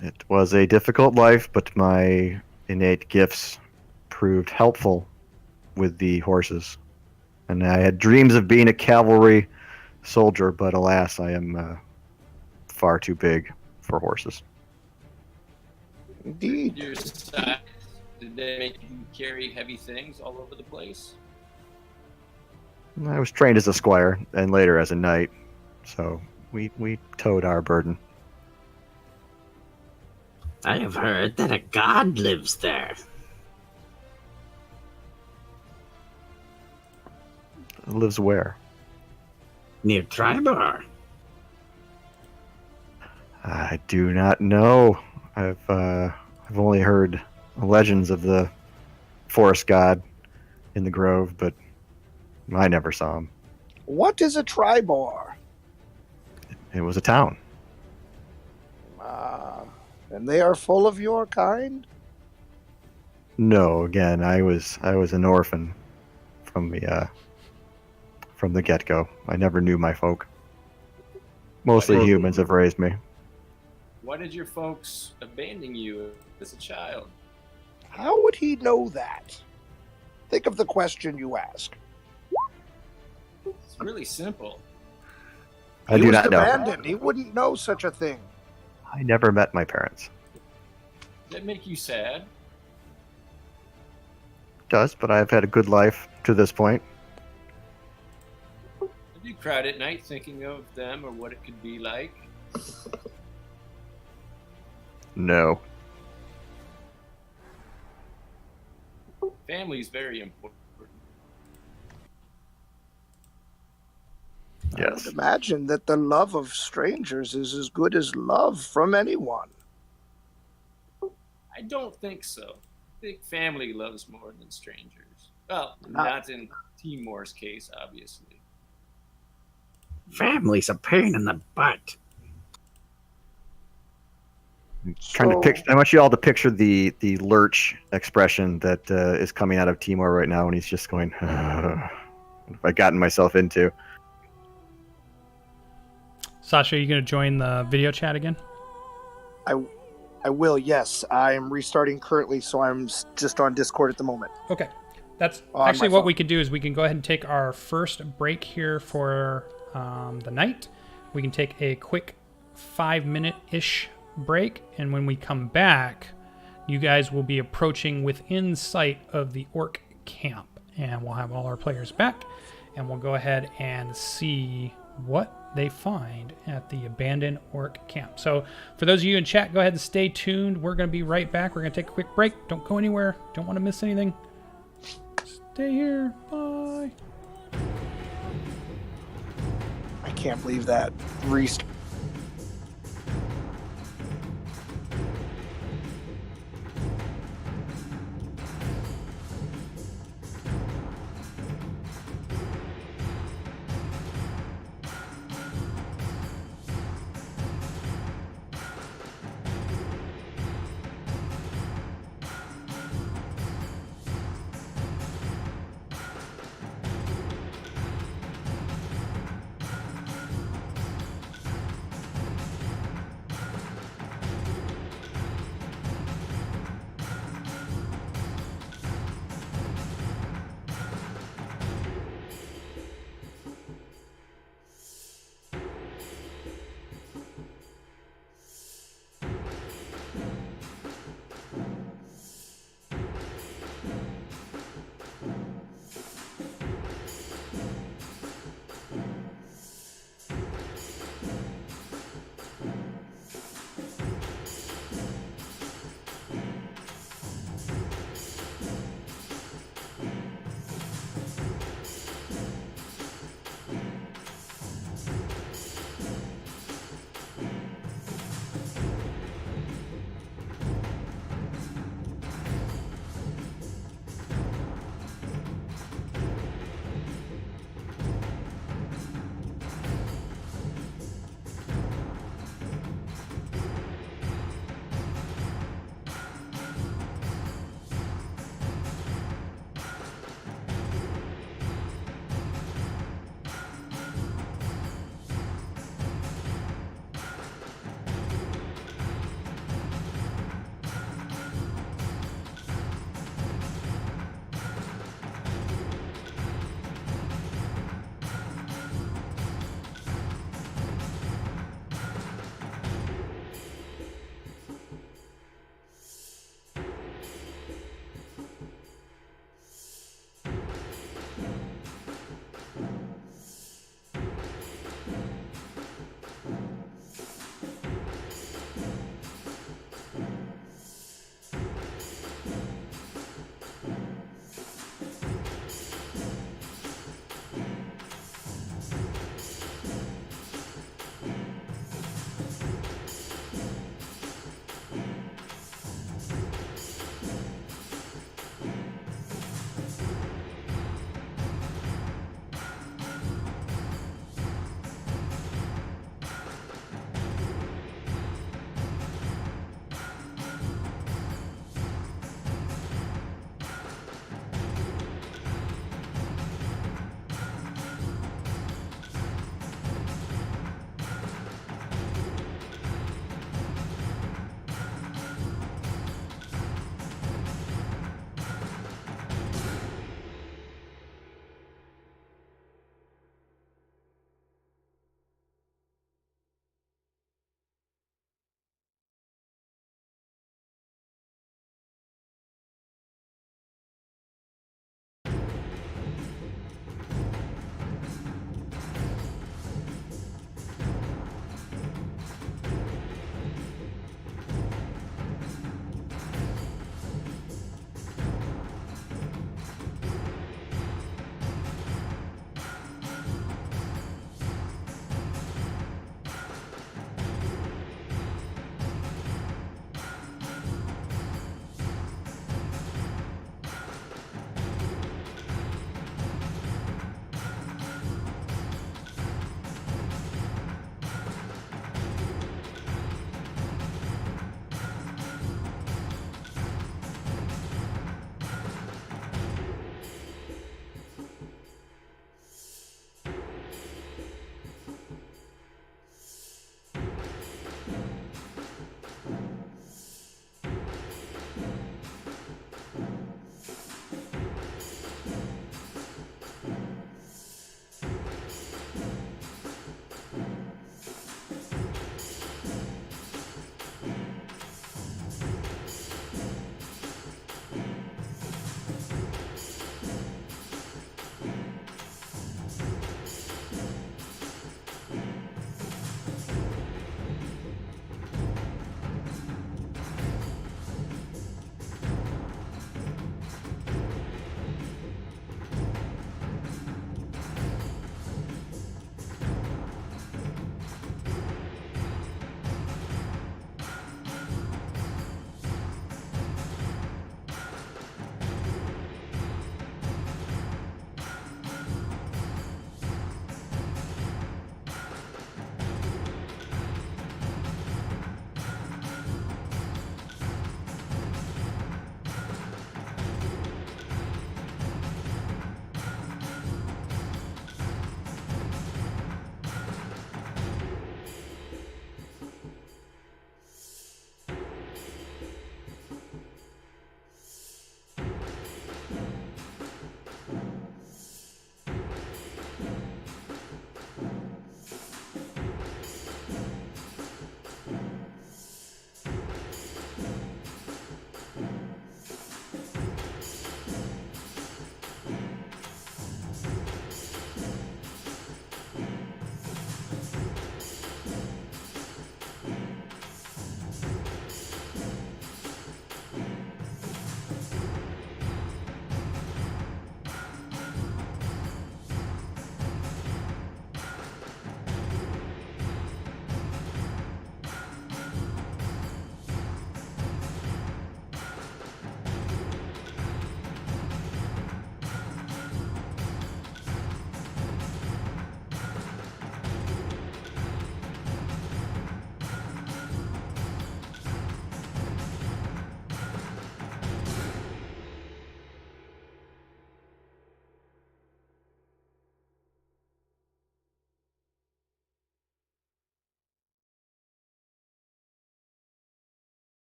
It was a difficult life, but my innate gifts proved helpful with the horses. And I had dreams of being a cavalry soldier, but alas, I am far too big for horses. Indeed. Your size, did they make you carry heavy things all over the place? I was trained as a squire and later as a knight, so we towed our burden. I have heard that a god lives there. Lives where? Near Tribor. I do not know. I've only heard legends of the forest god in the grove, but I never saw him. What is a tribor? It was a town. And they are full of your kind? No, again, I was an orphan from the get-go. I never knew my folk. Mostly humans have raised me. Why did your folks abandon you as a child? How would he know that? Think of the question you ask. It's really simple. I do not He was know. abandoned. He wouldn't know such a thing. I never met my parents. Does that make you sad? It does, but I've had a good life to this point. Have you cried at night thinking of them or what it could be like? No. Family is very important. I Yes. would imagine that the love of strangers is as good as love from anyone. I don't think so. I think family loves more than strangers. Well, not in Timor's case, obviously. Family's a pain in the butt. Trying to picture. I want you all to picture the lurch expression that is coming out of Timor right now, when he's just going, "What have I gotten myself into?" Sasha, are you going to join the video chat again? I will, yes. I am restarting currently, so I'm just on Discord at the moment. Okay. That's On actually my what phone. we can do is we can go ahead and take our first break here for the night. We can take a quick 5-minute-ish break, and when we come back, you guys will be approaching within sight of the orc camp, and we'll have all our players back, and we'll go ahead and see what they find at the abandoned orc camp. So for those of you in chat, go ahead and stay tuned. We're going to be right back. We're going to take a quick break. Don't go anywhere. Don't want to miss anything. Stay here. Bye. I can't believe that. Rest.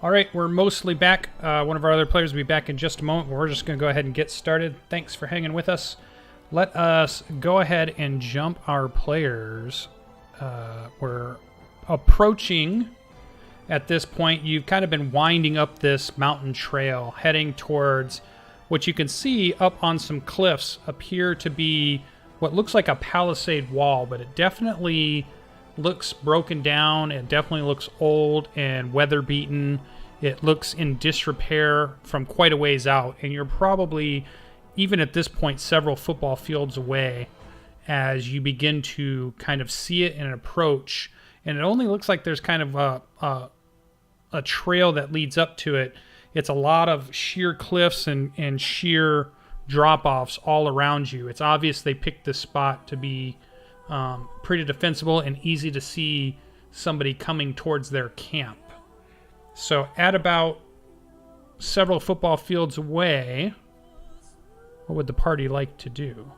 All right, we're mostly back. One of our other players will be back in just a moment. We're just going to go ahead and get started. Thanks for hanging with us. Let us go ahead and jump our players. We're approaching, at this point, you've kind of been winding up this mountain trail, heading towards what you can see up on some cliffs appear to be what looks like a palisade wall, but it definitely looks broken down. It definitely looks old and weather beaten. It looks in disrepair from quite a ways out, and you're probably, even at this point, several football fields away as you begin to kind of see it and approach. And it only looks like there's kind of a trail that leads up to it. It's a lot of sheer cliffs and sheer drop-offs all around you. It's obvious they picked this spot to be pretty defensible and easy to see somebody coming towards their camp. So at about several football fields away, what would the party like to do?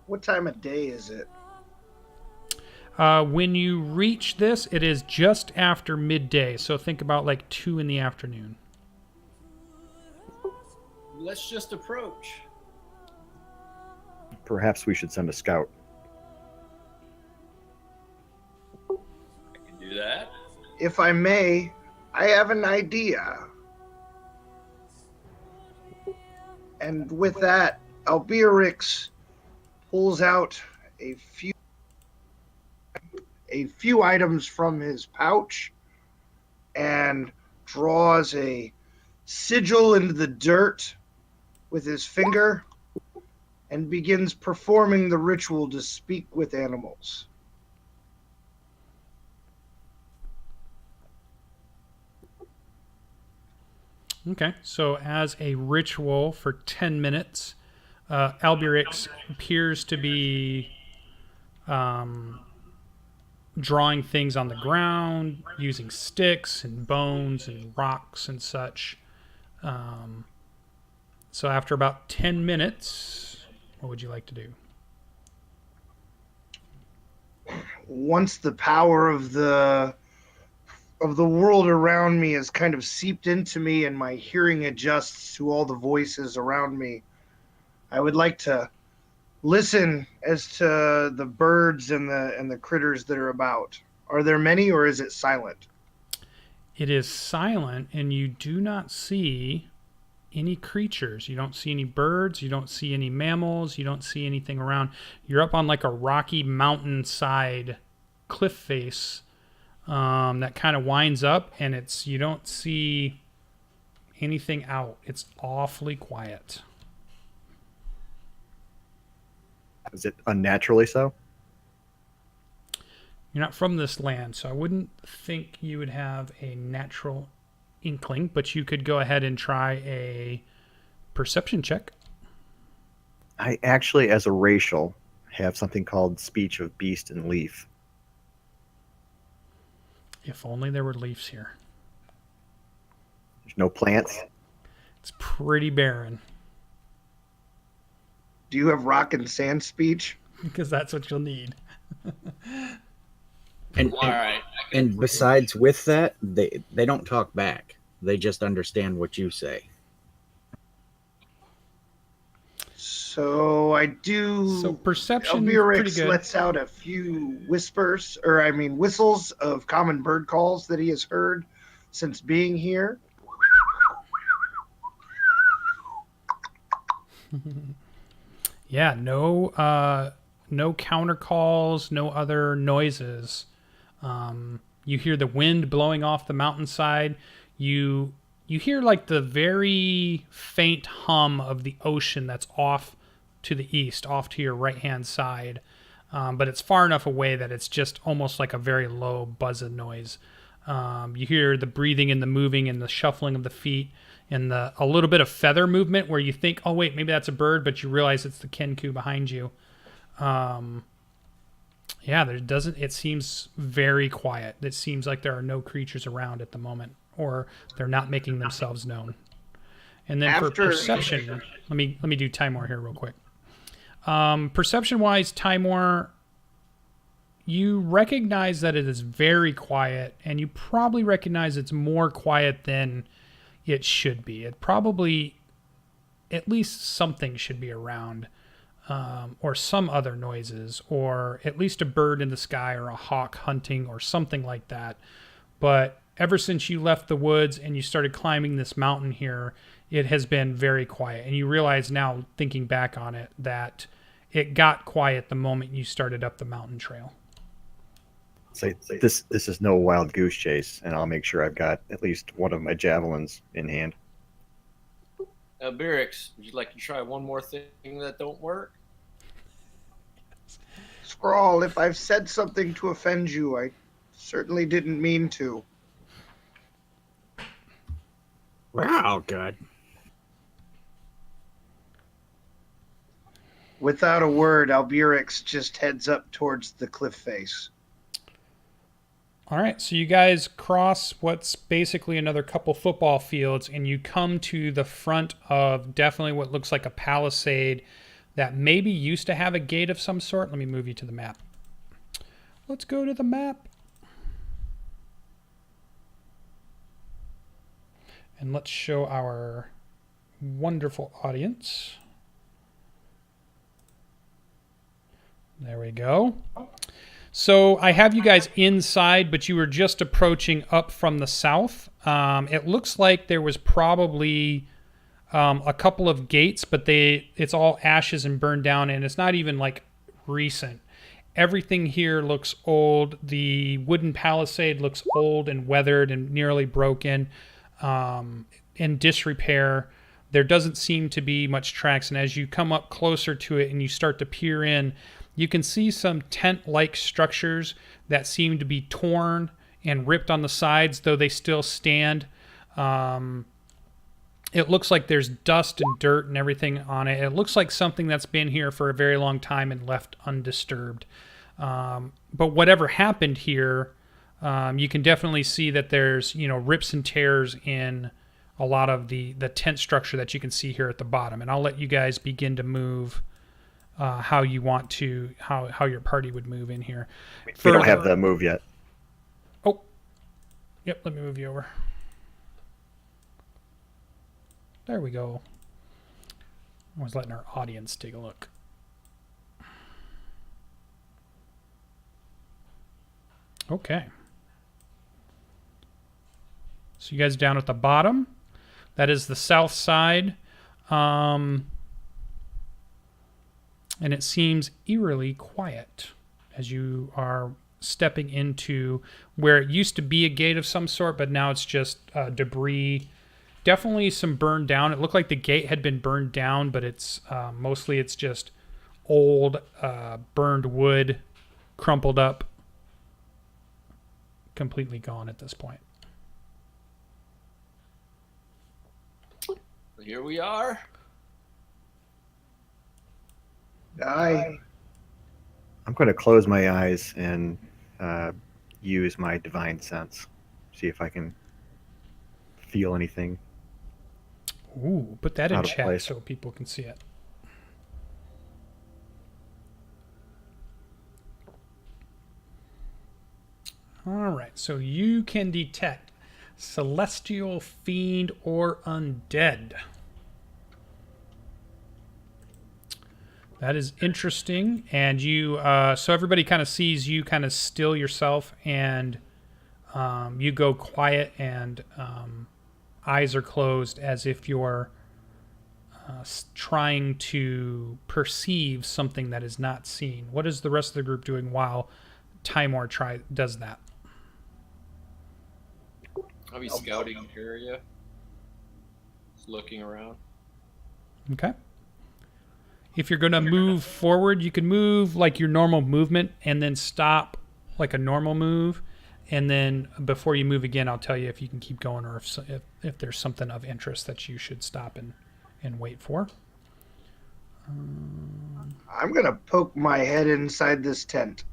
What time of day is it? When you reach this, it is just after midday. So think about like 2 in the afternoon. Let's just approach. Perhaps we should send a scout. I can do that. If I may, I have an idea. And with that, Albirix pulls out a few items from his pouch and draws a sigil into the dirt with his finger and begins performing the ritual to speak with animals. Okay, so as a ritual for 10 minutes, Albirix appears to be drawing things on the ground, using sticks and bones and rocks and such. So after about 10 minutes, what would you like to do? Once the power of the world around me has kind of seeped into me and my hearing adjusts to all the voices around me, I would like to listen as to the birds and the critters that are about. Are there many, or is it silent? It is silent, and you do not see any creatures. You don't see any birds. You don't see any mammals. You don't see anything around. You're up on like a rocky mountainside cliff face that kind of winds up, and you don't see anything out. It's awfully quiet. Is it unnaturally so? You're not from this land, so I wouldn't think you would have a natural inkling, but you could go ahead and try a perception check. I actually, as a racial, have something called speech of beast and leaf. If only there were leaves here. There's no plants. It's pretty barren. Do you have rock and sand speech? Because that's what you'll need. And, All right. and besides with that, they don't talk back. They just understand what you say. So I do. So perception, pretty Albirix good. lets out a few whistles of common bird calls that he has heard since being here. Yeah, no counter calls, no other noises. You hear the wind blowing off the mountainside. You hear like the very faint hum of the ocean that's off to the east, off to your right-hand side. But it's far enough away that it's just almost like a very low buzzing noise. You hear the breathing and the moving and the shuffling of the feet and a little bit of feather movement where you think, oh, wait, maybe that's a bird, but you realize it's the Kenku behind you. It seems very quiet. It seems like there are no creatures around at the moment, or they're not making themselves known. And then for perception, let me do Timor here real quick. Perception-wise, Timor, you recognize that it is very quiet, and you probably recognize it's more quiet than it should be. It probably, at least something should be around, or some other noises, or at least a bird in the sky or a hawk hunting or something like that. But ever since you left the woods and you started climbing this mountain here, it has been very quiet. And you realize now, thinking back on it, that it got quiet the moment you started up the mountain trail. Say this is no wild goose chase, and I'll make sure I've got at least one of my javelins in hand. Albirix, would you like to try one more thing that don't work? Scrawl, if I've said something to offend you, I certainly didn't mean to. We're all good. Without a word, Albirix just heads up towards the cliff face. All right, so you guys cross what's basically another couple football fields, and you come to the front of definitely what looks like a palisade that maybe used to have a gate of some sort. Let me move you to the map. Let's go to the map. And let's show our wonderful audience. There we go. So I have you guys inside, but you were just approaching up from the south. It looks like there was probably a couple of gates, but it's all ashes and burned down, and it's not even like recent. Everything here looks old. The wooden palisade looks old and weathered and nearly broken, in disrepair. There doesn't seem to be much tracks, and as you come up closer to it and you start to peer in, you can see some tent-like structures that seem to be torn and ripped on the sides, though they still stand. It looks like there's dust and dirt and everything on it. It looks like something that's been here for a very long time and left undisturbed. But whatever happened here, you can definitely see that there's, rips and tears in a lot of the tent structure that you can see here at the bottom. And I'll let you guys begin to move how you want to, how your party would move in here. We don't have the move yet. Oh, yep. Let me move you over. There we go. I was letting our audience take a look. Okay. So you guys down at the bottom. That is the south side. And it seems eerily quiet as you are stepping into where it used to be a gate of some sort, but now it's just debris. Definitely some burned down. It looked like the gate had been burned down, but it's mostly it's just old burned wood, crumpled up, completely gone at this point. Here we are. I'm going to close my eyes and use my divine sense. See if I can feel anything. Ooh, put that in Out of chat place. so people can see it. All right, so you can detect celestial, fiend, or undead. That is interesting, and you so everybody kind of sees you kind of still yourself, and you go quiet, and eyes are closed as if you're trying to perceive something that is not seen. What is the rest of the group doing while Timor does that? I'll be scouting the area, just looking around. Okay. If you're going to move forward, you can move like your normal movement and then stop like a normal move. And then before you move again, I'll tell you if you can keep going or if there's something of interest that you should stop and wait for. going to poke my head inside this tent.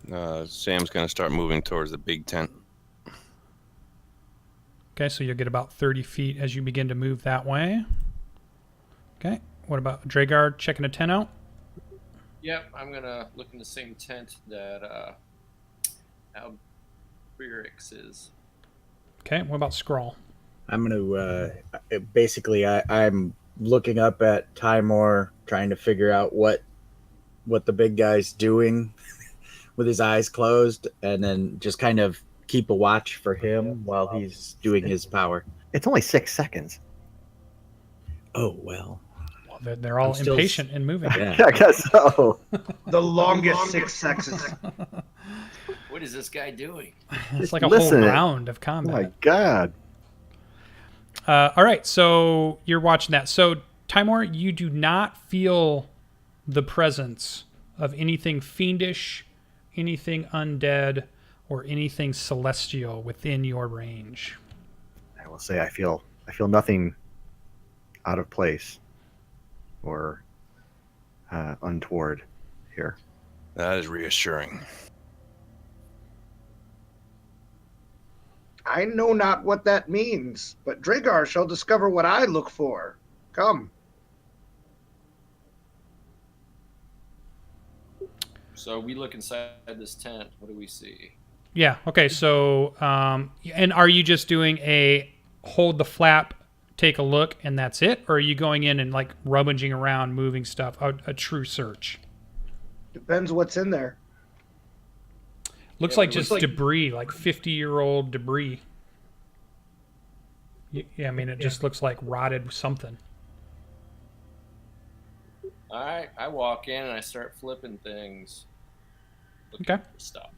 Sam's going to start moving towards the big tent. Okay, so you'll get about 30 feet as you begin to move that way. Okay, what about Dragar checking a tent out? Yep, I'm gonna look in the same tent that Albirix is. Okay, what about Skrull? I'm going to basically I'm looking up at Timor, trying to figure out what the big guy's doing with his eyes closed, and then just kind of keep a watch for him while he's doing his power. It's only 6 seconds. Oh, well. Well, they're all I'm still impatient and moving. Yeah. I guess so. The longest 6 seconds. What is this guy doing? It's like a Listen. whole round of Oh combat. my god. All right, so you're watching that. So, Timor, you do not feel the presence of anything fiendish, anything undead, or anything celestial within your range. I will say I feel nothing out of place or untoward here. That is reassuring. I know not what that means, but Dragar shall discover what I look for. Come. So we look inside this tent. What do we see? Yeah. Okay. So, and are you just doing a hold the flap, take a look, and that's it, or are you going in and like rummaging around, moving stuff? A true search. Depends what's in there. Looks Yeah, like but it just looks like- debris, like 50-year-old debris. Yeah, I mean, it just looks like rotted something. All right, I walk in and I start flipping things. Looking Okay. for stuff.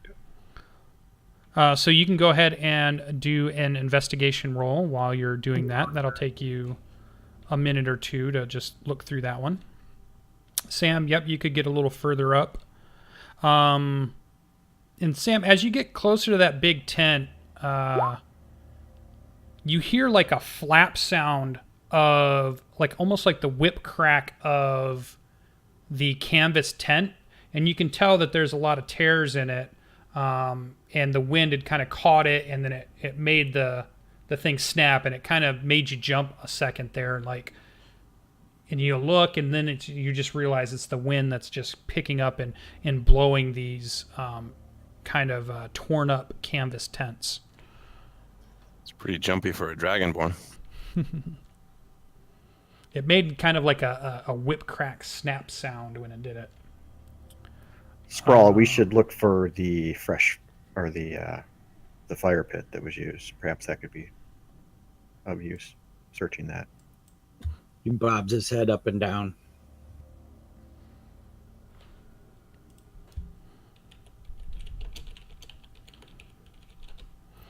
So you can go ahead and do an investigation roll while you're doing that. That'll take you a minute or two to just look through that one. Sam, yep, you could get a little further up. And Sam, as you get closer to that big tent, you hear like a flap sound of like almost like the whip crack of the canvas tent, and you can tell that there's a lot of tears in it. And the wind had kind of caught it, and then it made the thing snap, and it kind of made you jump a second there, and you look, and then you just realize it's the wind that's just picking up and blowing these kind of torn up canvas tents. It's pretty jumpy for a dragonborn. It made kind of like a whip crack snap sound when it did it. Scrawl, we should look for the fresh, or the fire pit that was used. Perhaps that could be of use, searching that. He bobs his head up and down.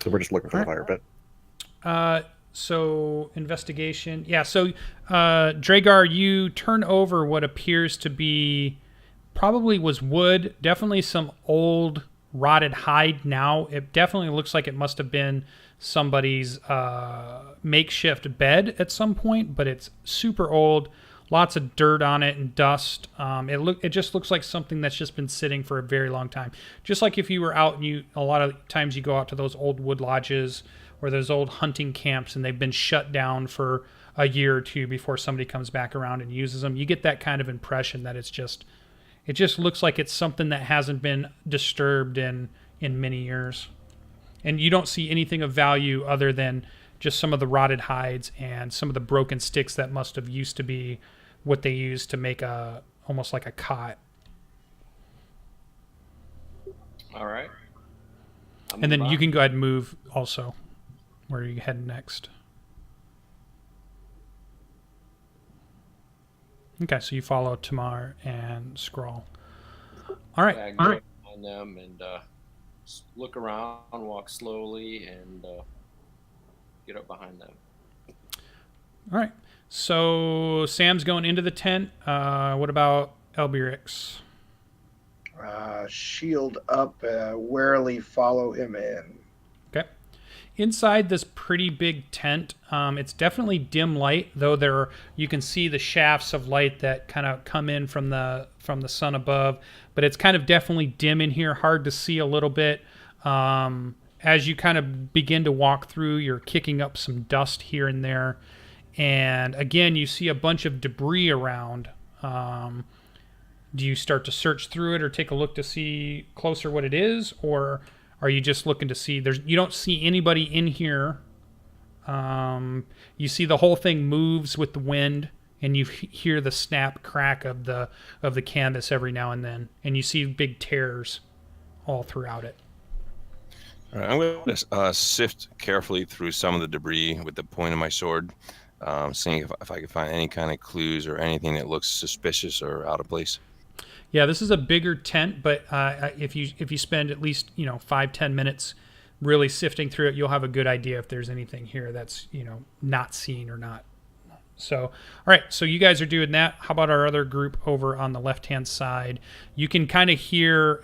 So we're just looking for the fire pit. So investigation. Yeah, so Dragar, you turn over what appears to be probably was wood, definitely some old rotted hide now. It definitely looks like it must have been somebody's makeshift bed at some point, but it's super old. Lots of dirt on it and dust. It just looks like something that's just been sitting for a very long time. Just like if you were out and a lot of times you go out to those old wood lodges or those old hunting camps and they've been shut down for a year or two before somebody comes back around and uses them. You get that kind of impression that it just looks like it's something that hasn't been disturbed in many years. And you don't see anything of value other than just some of the rotted hides and some of the broken sticks that must have used to be what they used to make almost like a cot. All right. And then you can go ahead and move also. Where are you heading next? Okay, so you follow Tamar and Scrawl. All right. Yeah, I go behind them and look around, walk slowly, and get up behind them. All right. So Sam's going into the tent. What about Elbirix? Shield up, warily follow him in. Okay. Inside this pretty big tent, it's definitely dim light, though you can see the shafts of light that kind of come in from the sun above, but it's kind of definitely dim in here, hard to see a little bit. As you kind of begin to walk through, you're kicking up some dust here and there, and again, you see a bunch of debris around. Do you start to search through it or take a look to see closer what it is, or are you just looking to see? You don't see anybody in here. You see the whole thing moves with the wind, and you hear the snap crack of the canvas every now and then, and you see big tears all throughout it. All right, I'm going to sift carefully through some of the debris with the point of my sword, seeing if I can find any kind of clues or anything that looks suspicious or out of place. Yeah, this is a bigger tent, but if you spend at least 5-10 minutes really sifting through it, you'll have a good idea if there's anything here that's not seen or not. So, all right, so you guys are doing that. How about our other group over on the left-hand side? You can kind of hear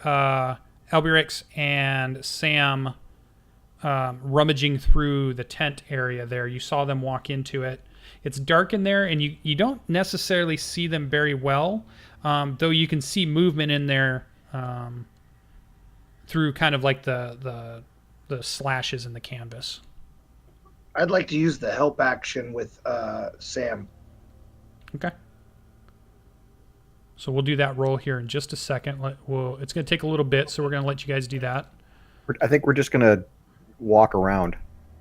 Elbirix and Sam rummaging through the tent area there. You saw them walk into it. It's dark in there, and you don't necessarily see them very well, though you can see movement in there through kind of like the slashes in the canvas. I'd like to use the help action with Sam. Okay. So we'll do that roll here in just a second. It's going to take a little bit, so we're going to let you guys do that. I think we're just gonna walk around.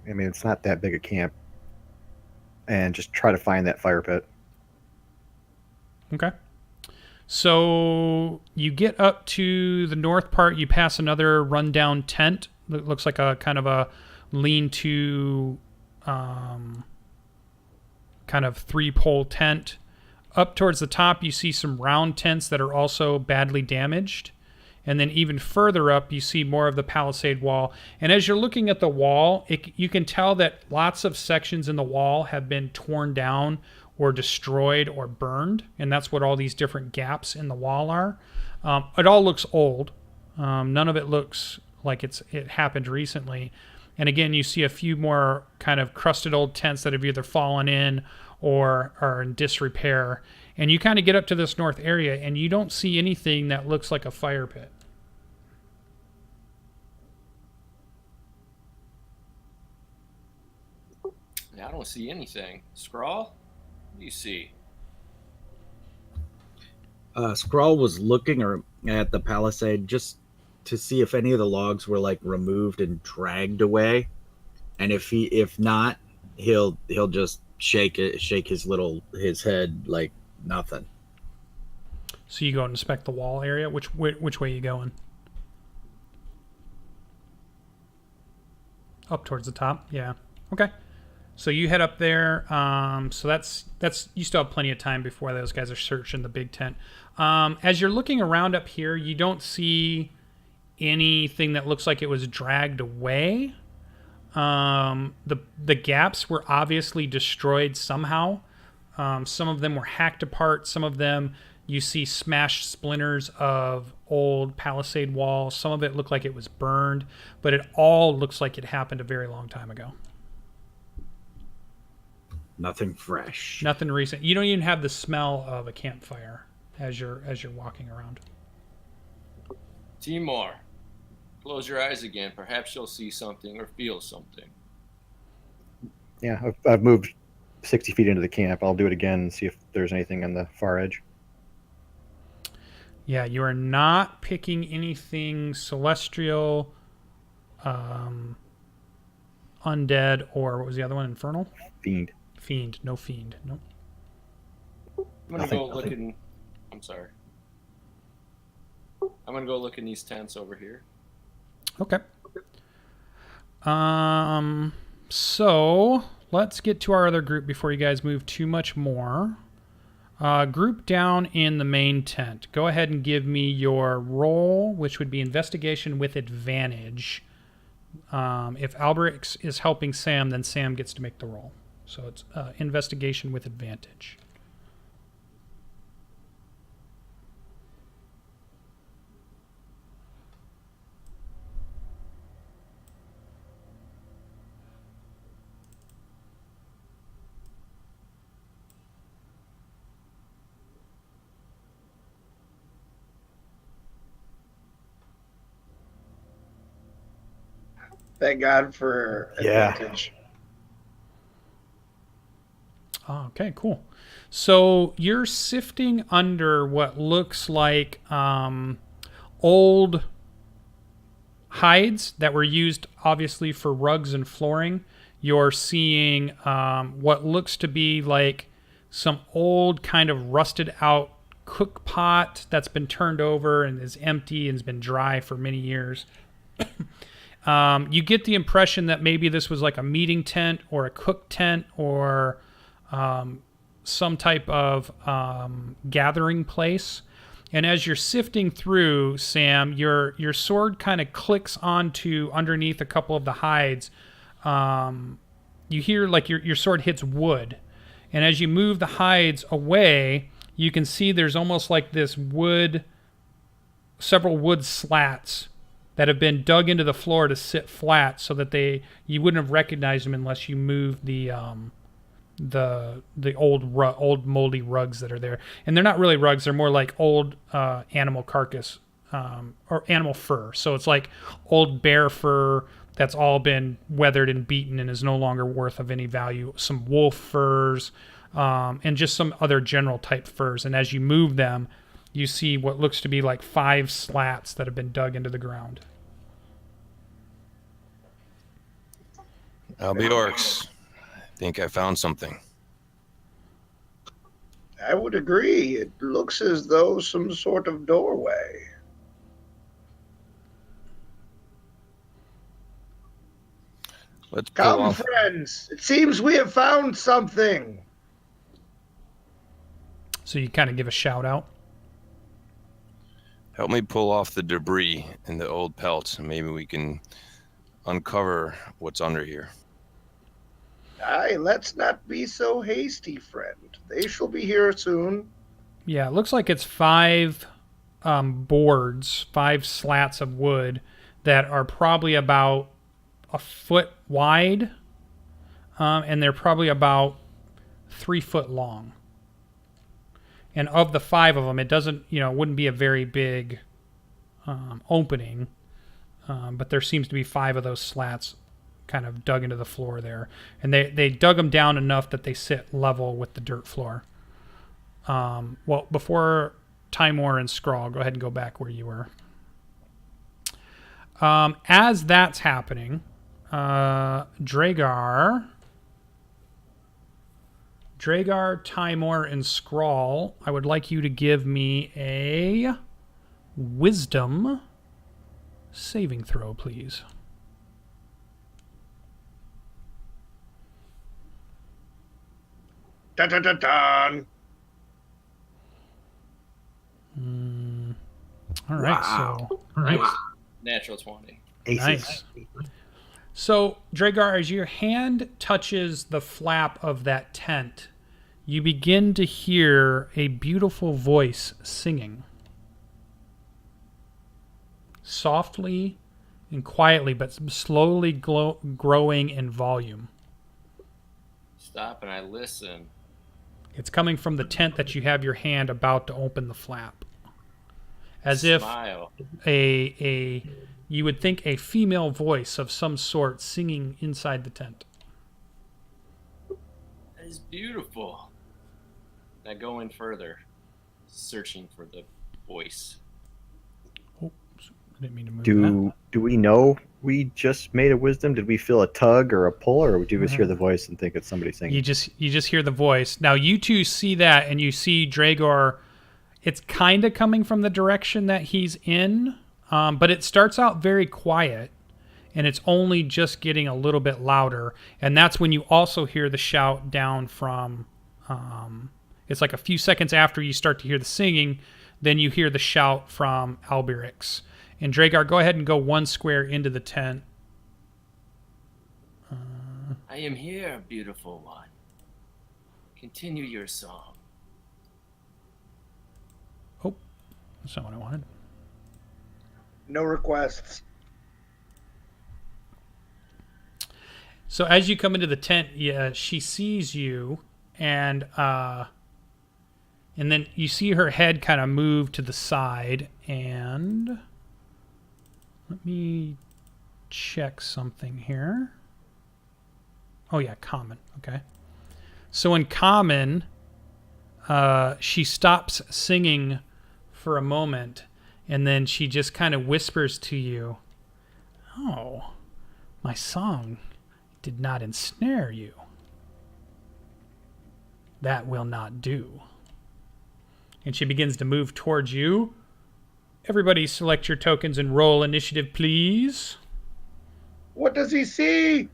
I mean, it's not that big a camp, and just try to find that fire pit. Okay. So you get up to the north part. You pass another rundown tent that looks like a kind of a lean-to, kind of 3-pole tent. Up towards the top, you see some round tents that are also badly damaged. And then even further up, you see more of the palisade wall. And as you're looking at the wall, you can tell that lots of sections in the wall have been torn down or destroyed or burned. And that's what all these different gaps in the wall are. It all looks old. None of it looks like it happened recently. And again, you see a few more kind of crusted old tents that have either fallen in or are in disrepair. And you kind of get up to this north area, and you don't see anything that looks like a fire pit. I don't see anything. Scrawl? What do you see? Skrull was looking at the palisade just to see if any of the logs were like removed and dragged away, and if not, he'll just shake his head like nothing. So you go and inspect the wall area. Which way are you going? Up towards the top. Yeah. Okay. So you head up there. So that's you still have plenty of time before those guys are searching the big tent. As you're looking around up here, you don't see anything that looks like it was dragged away. The gaps were obviously destroyed somehow. Some of them were hacked apart. Some of them you see smashed splinters of old palisade wall. Some of it looked like it was burned, but it all looks like it happened a very long time ago. Nothing fresh. Nothing recent. You don't even have the smell of a campfire as you're walking around. Timor, close your eyes again. Perhaps you'll see something or feel something. Yeah, I've moved 60 feet into the camp. I'll do it again and see if there's anything on the far edge. Yeah, you are not picking anything celestial, undead, or what was the other one? Infernal? Fiend. Fiend. No fiend. Nope. I'm gonna go look in. I'm sorry. I'm gonna go look in these tents over here. Okay. So let's get to our other group before you guys move too much more. Group down in the main tent. Go ahead and give me your roll, which would be investigation with advantage. If Alberix is helping Sam, then Sam gets to make the roll. So it's investigation with advantage. Thank God for advantage. Okay, cool. So you're sifting under what looks like old hides that were used, obviously, for rugs and flooring. You're seeing what looks to be like some old kind of rusted out cook pot that's been turned over and is empty and has been dry for many years. You get the impression that maybe this was like a meeting tent or a cook tent or some type of gathering place. And as you're sifting through, Sam, your sword kind of clicks onto underneath a couple of the hides. You hear like your sword hits wood. And as you move the hides away, you can see there's almost like this wood, several wood slats that have been dug into the floor to sit flat so that you wouldn't have recognized them unless you moved the old moldy rugs that are there. And they're not really rugs, they're more like old animal carcass or animal fur. So it's like old bear fur that's all been weathered and beaten and is no longer worth of any value. Some wolf furs and just some other general type furs. And as you move them, you see what looks to be like 5 slats that have been dug into the ground. I'll be orcs. I think I found something. I would agree. It looks as though some sort of doorway. Let's pull Come, off. friends. It seems we have found something. So you kind of give a shout out. Help me pull off the debris and the old pelts, and maybe we can uncover what's under here. Aye, let's not be so hasty, friend. They shall be here soon. Yeah, it looks like it's 5 boards, 5 slats of wood that are probably about a foot wide, and they're probably about 3 foot long. And of the 5 of them, it doesn't, wouldn't be a very big opening, but there seems to be 5 of those slats kind of dug into the floor there. And they dug them down enough that they sit level with the dirt floor. Well, before Timor and Skrull, go ahead and go back where you were. As that's happening, Dragar, Timor, and Skrull, I would like you to give me a wisdom saving throw, please. Dun, dun, dun, dun. All right, so Natural 20. Aces. nice. So, Dragar, as your hand touches the flap of that tent, you begin to hear a beautiful voice singing. Softly and quietly, but slowly growing in volume. Stop and I listen. It's coming from the tent that you have your hand about to open the flap. As if Smile. you would think a female voice of some sort singing inside the tent. That is beautiful. Now go in further, searching for the voice. Oh, I didn't mean to move that. Do we know we just made a wisdom? Did we feel a tug or a pull, or did we just hear the voice and think it's somebody singing? You just hear the voice. Now you two see that, and you see Dragar. It's kind of coming from the direction that he's in, but it starts out very quiet, and it's only just getting a little bit louder. And that's when you also hear the shout down from. It's like a few seconds after you start to hear the singing, then you hear the shout from Albirix. And Dragar, go ahead and go 1 square into the tent. I am here, beautiful one. Continue your song. Oh, that's not what I wanted. No requests. So as you come into the tent, she sees you, and then you see her head kind of move to the side, and let me check something here. Oh yeah, common. Okay. So in common, she stops singing for a moment, and then she just kind of whispers to you, "Oh, my song did not ensnare you. That will not do." And she begins to move towards you. Everybody select your tokens and roll initiative, please. What does he see?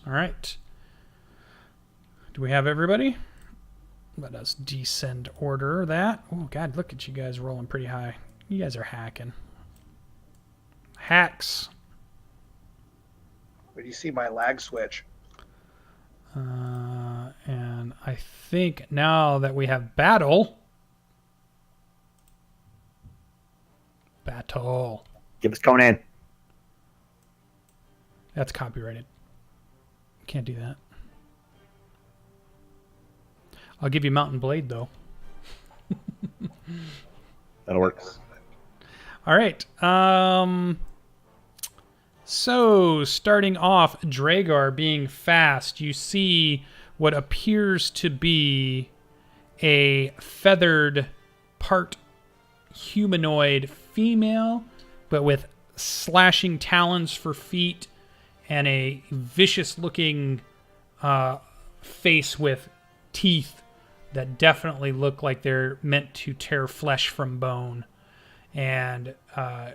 All right. Do we have everybody? Let us descend order that. Oh, God, look at you guys rolling pretty high. You guys are hacking. Hacks. Where do you see my lag switch? And I think now that we have battle, battle. Give us Conan. That's copyrighted. Can't do that. I'll give you Mountain Blade, though. That'll work. All right. So, starting off, Dragar being fast, you see what appears to be a feathered, part humanoid female, but with slashing talons for feet and a vicious-looking face with teeth that definitely look like they're meant to tear flesh from bone. And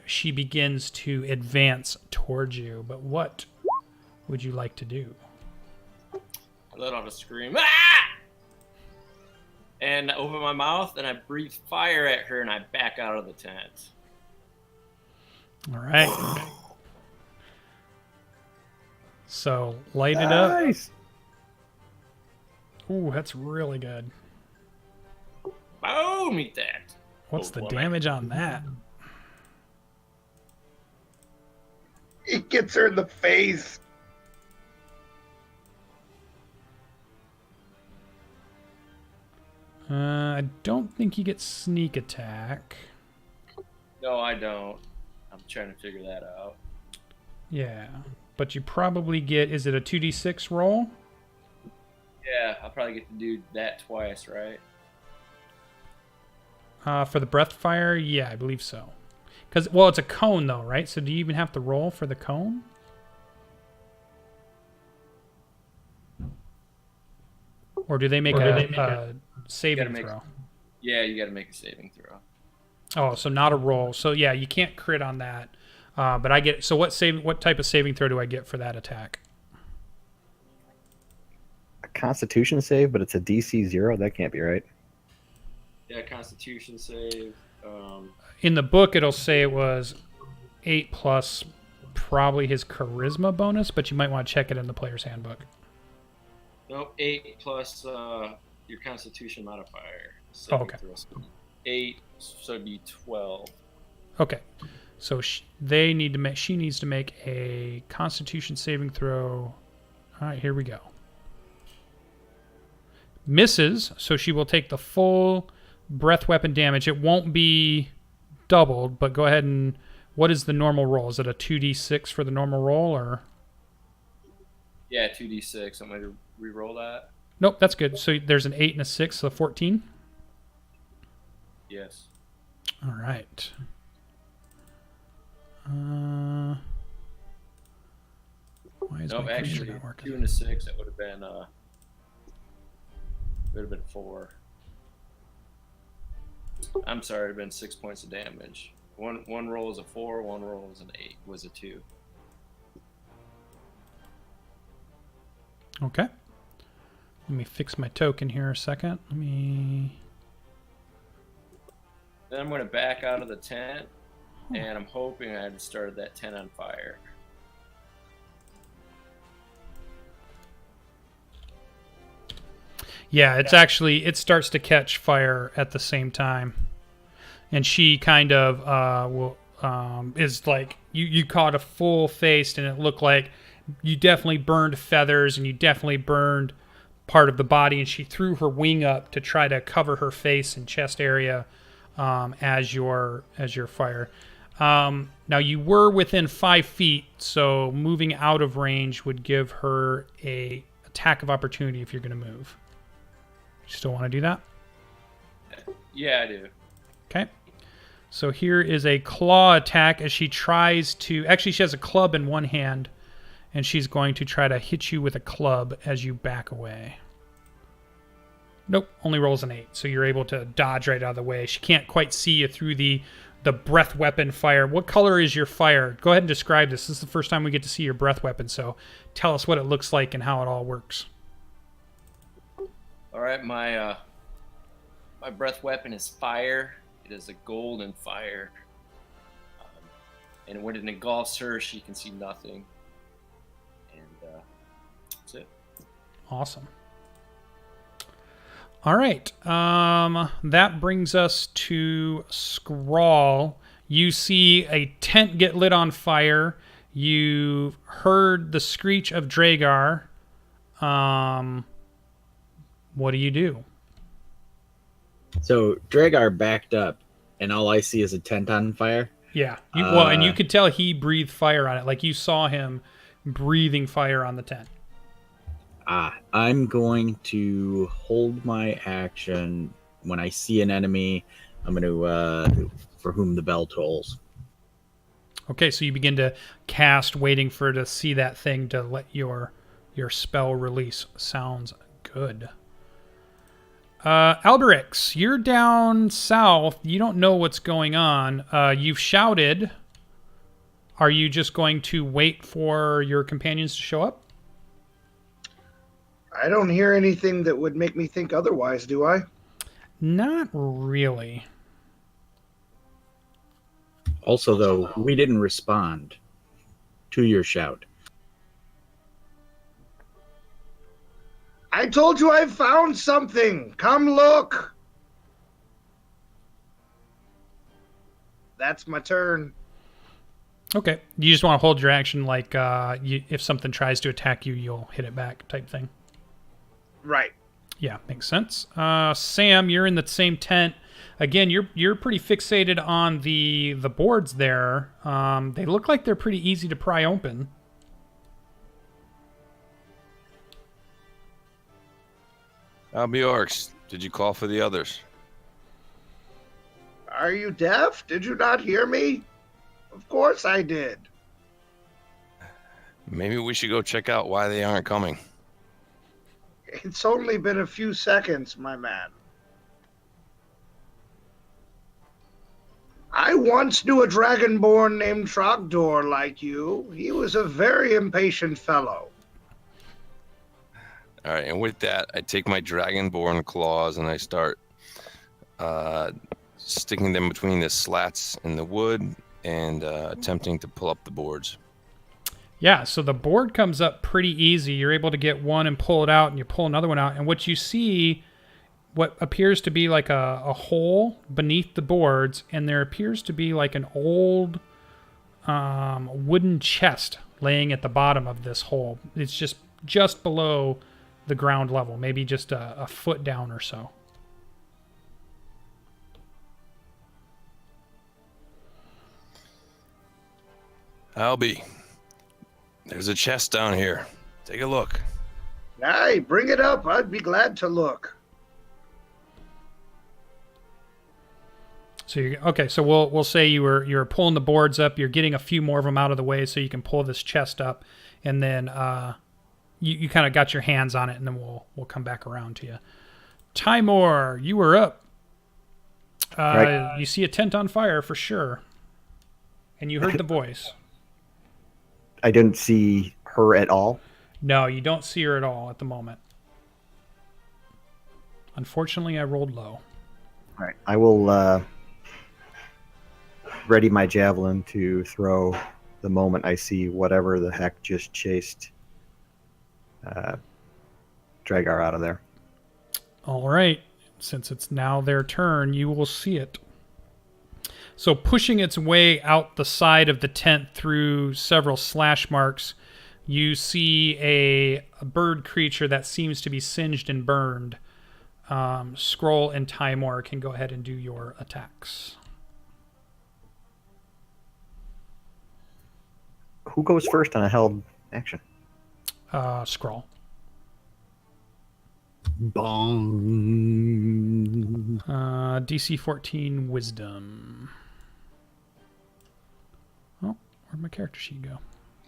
she begins to advance towards you. But what would you like to do? I let out a scream. Ah! And I open my mouth and I breathe fire at her and I back out of the tent. All right. So light it up. Nice. Ooh, that's really good. Boom! Eat that. What's the woman. damage on that? It gets her in the face. I don't think you get sneak attack. No, I don't. I'm trying to figure that out. Yeah, but you probably get, is it a 2d6 roll? Yeah, I'll probably get to do that twice, right? For the breath fire, yeah, I believe so. Because, well, it's a cone though, right? So do you even have to roll for the cone? Or do they make a saving throw? Yeah, you got to make a saving throw. Oh, so not a roll. So yeah, you can't crit on that. But I get. So what type of saving throw do I get for that attack? A Constitution save, but it's a DC 0. That can't be right. Yeah, Constitution save. In the book, it'll say it was 8 plus probably his charisma bonus, but you might want to check it in the player's handbook. Nope, 8 plus your Constitution modifier. Oh, okay. 8, so it'd be 12. Okay, so she needs to make a Constitution saving throw. All right, here we go. Misses, so she will take the full breath weapon damage. It won't be doubled, but go ahead and... What is the normal roll? Is it a 2d6 for the normal roll, or...? Yeah, 2d6. I'm going to re-roll that. Nope, that's good. So there's an 8 and a 6, so 14? Yes. All right. Why is Nope, my creature actually, not working? 2 and a 6, that would have been 4. I'm sorry, it would have been 6 points of damage. One roll is a 4, one roll is an 8, was a 2. Okay. Let me fix my token here a second. Then I'm going to back out of the tent, and I'm hoping I had started that tent on fire. Yeah, it's actually, it starts to catch fire at the same time. And she kind of is like, you caught a full face, and it looked like you definitely burned feathers, and you definitely burned part of the body, and she threw her wing up to try to cover her face and chest area as your fire. Now you were within 5 feet, so moving out of range would give her a attack of opportunity if you're going to move. You still want to do that? Yeah, I do. Okay. So here is a claw attack as she tries to... Actually, she has a club in one hand, and she's going to try to hit you with a club as you back away. Nope, only rolls an 8, so you're able to dodge right out of the way. She can't quite see you through the breath weapon fire. What color is your fire? Go ahead and describe this. This is the first time we get to see your breath weapon, so tell us what it looks like and how it all works. All right, my breath weapon is fire. It is a golden fire. And when it engulfs her, she can see nothing. And that's it. Awesome. All right. That brings us to Scrawl. You see a tent get lit on fire. You heard the screech of Dragar. What do you do? So Dragar backed up, and all I see is a tent on fire. Yeah. Well, and you could tell he breathed fire on it. Like you saw him breathing fire on the tent. I'm going to hold my action. When I see an enemy, I'm going to, for whom the bell tolls. Okay, so you begin to cast, waiting for to see that thing to let your spell release. Sounds good. Alberix, you're down south. You don't know what's going on. You've shouted. Are you just going to wait for your companions to show up? I don't hear anything that would make me think otherwise, do I? Not really. Also, though, we didn't respond to your shout. I told you I found something. Come look. That's my turn. Okay. You just want to hold your action like if something tries to attack you, you'll hit it back type thing. Right. Yeah, makes sense. Sam, you're in the same tent. Again, you're pretty fixated on the boards there. They look like they're pretty easy to pry open. Albiorix, did you call for the others? Are you deaf? Did you not hear me? Of course I did. Maybe we should go check out why they aren't coming. It's only been a few seconds, my man. I once knew a dragonborn named Trogdor like you. He was a very impatient fellow. All right, and with that, I take my dragonborn claws and I start sticking them between the slats in the wood and attempting to pull up the boards. Yeah, so the board comes up pretty easy. You're able to get one and pull it out, and you pull another one out. And what you see, what appears to be like a hole beneath the boards, and there appears to be like an old wooden chest laying at the bottom of this hole. It's just below the ground level, maybe just a foot down or so. Albie, there's a chest down here. Take a look. Aye, bring it up. I'd be glad to look. So so we'll say you're pulling the boards up. You're getting a few more of them out of the way so you can pull this chest up, and then you kind of got your hands on it, and then we'll come back around to you. Timor, you were up. Right. You see a tent on fire for sure, and you heard the voice. I didn't see her at all. No, you don't see her at all at the moment. Unfortunately, I rolled low. All right. I will ready my javelin to throw the moment I see whatever the heck just chased Dragar out of there. All right. Since it's now their turn, you will see it. So pushing its way out the side of the tent through several slash marks, you see a bird creature that seems to be singed and burned. Scroll and Timor can go ahead and do your attacks. Who goes first on a held action? Scroll. Bong. DC 14 Wisdom. Oh, where'd my character sheet go?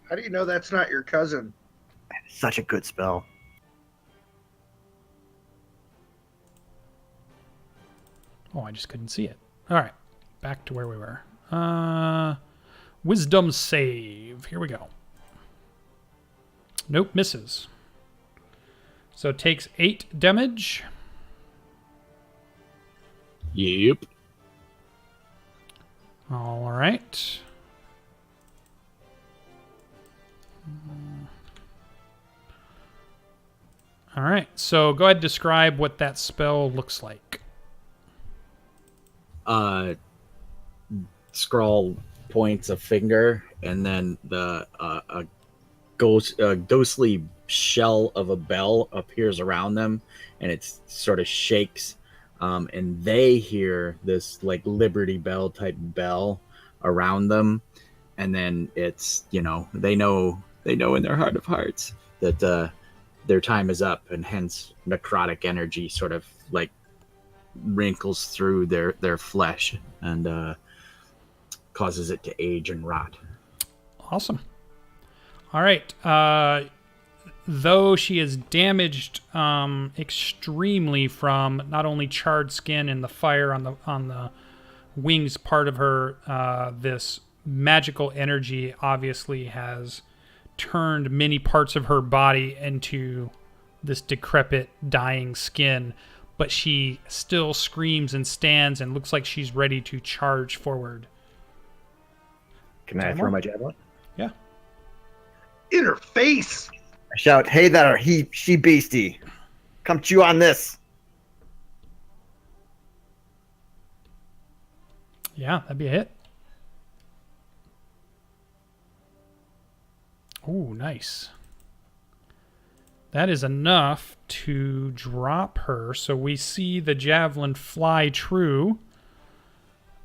How do you know that's not your cousin? Such a good spell. Oh, I just couldn't see it. All right, back to where we were. Wisdom save. Here we go. Nope, misses. So it takes 8 damage. Yep. All right. All right, so go ahead and describe what that spell looks like. Scrawl points a finger, and then a ghostly shell of a bell appears around them, and it sort of shakes, and they hear this like Liberty Bell type bell around them, and then it's they know in their heart of hearts that their time is up, and hence necrotic energy sort of like wrinkles through their flesh and causes it to age and rot. Awesome. All right. Though she is damaged extremely from not only charred skin and the fire on the wings part of her, this magical energy obviously has turned many parts of her body into this decrepit, dying skin. But she still screams and stands and looks like she's ready to charge forward. Can I throw my javelin? Yeah. In her face. I shout, "Hey there, she beastie. Come chew on this." Yeah, that'd be a hit. Ooh, nice. That is enough to drop her. So we see the javelin fly true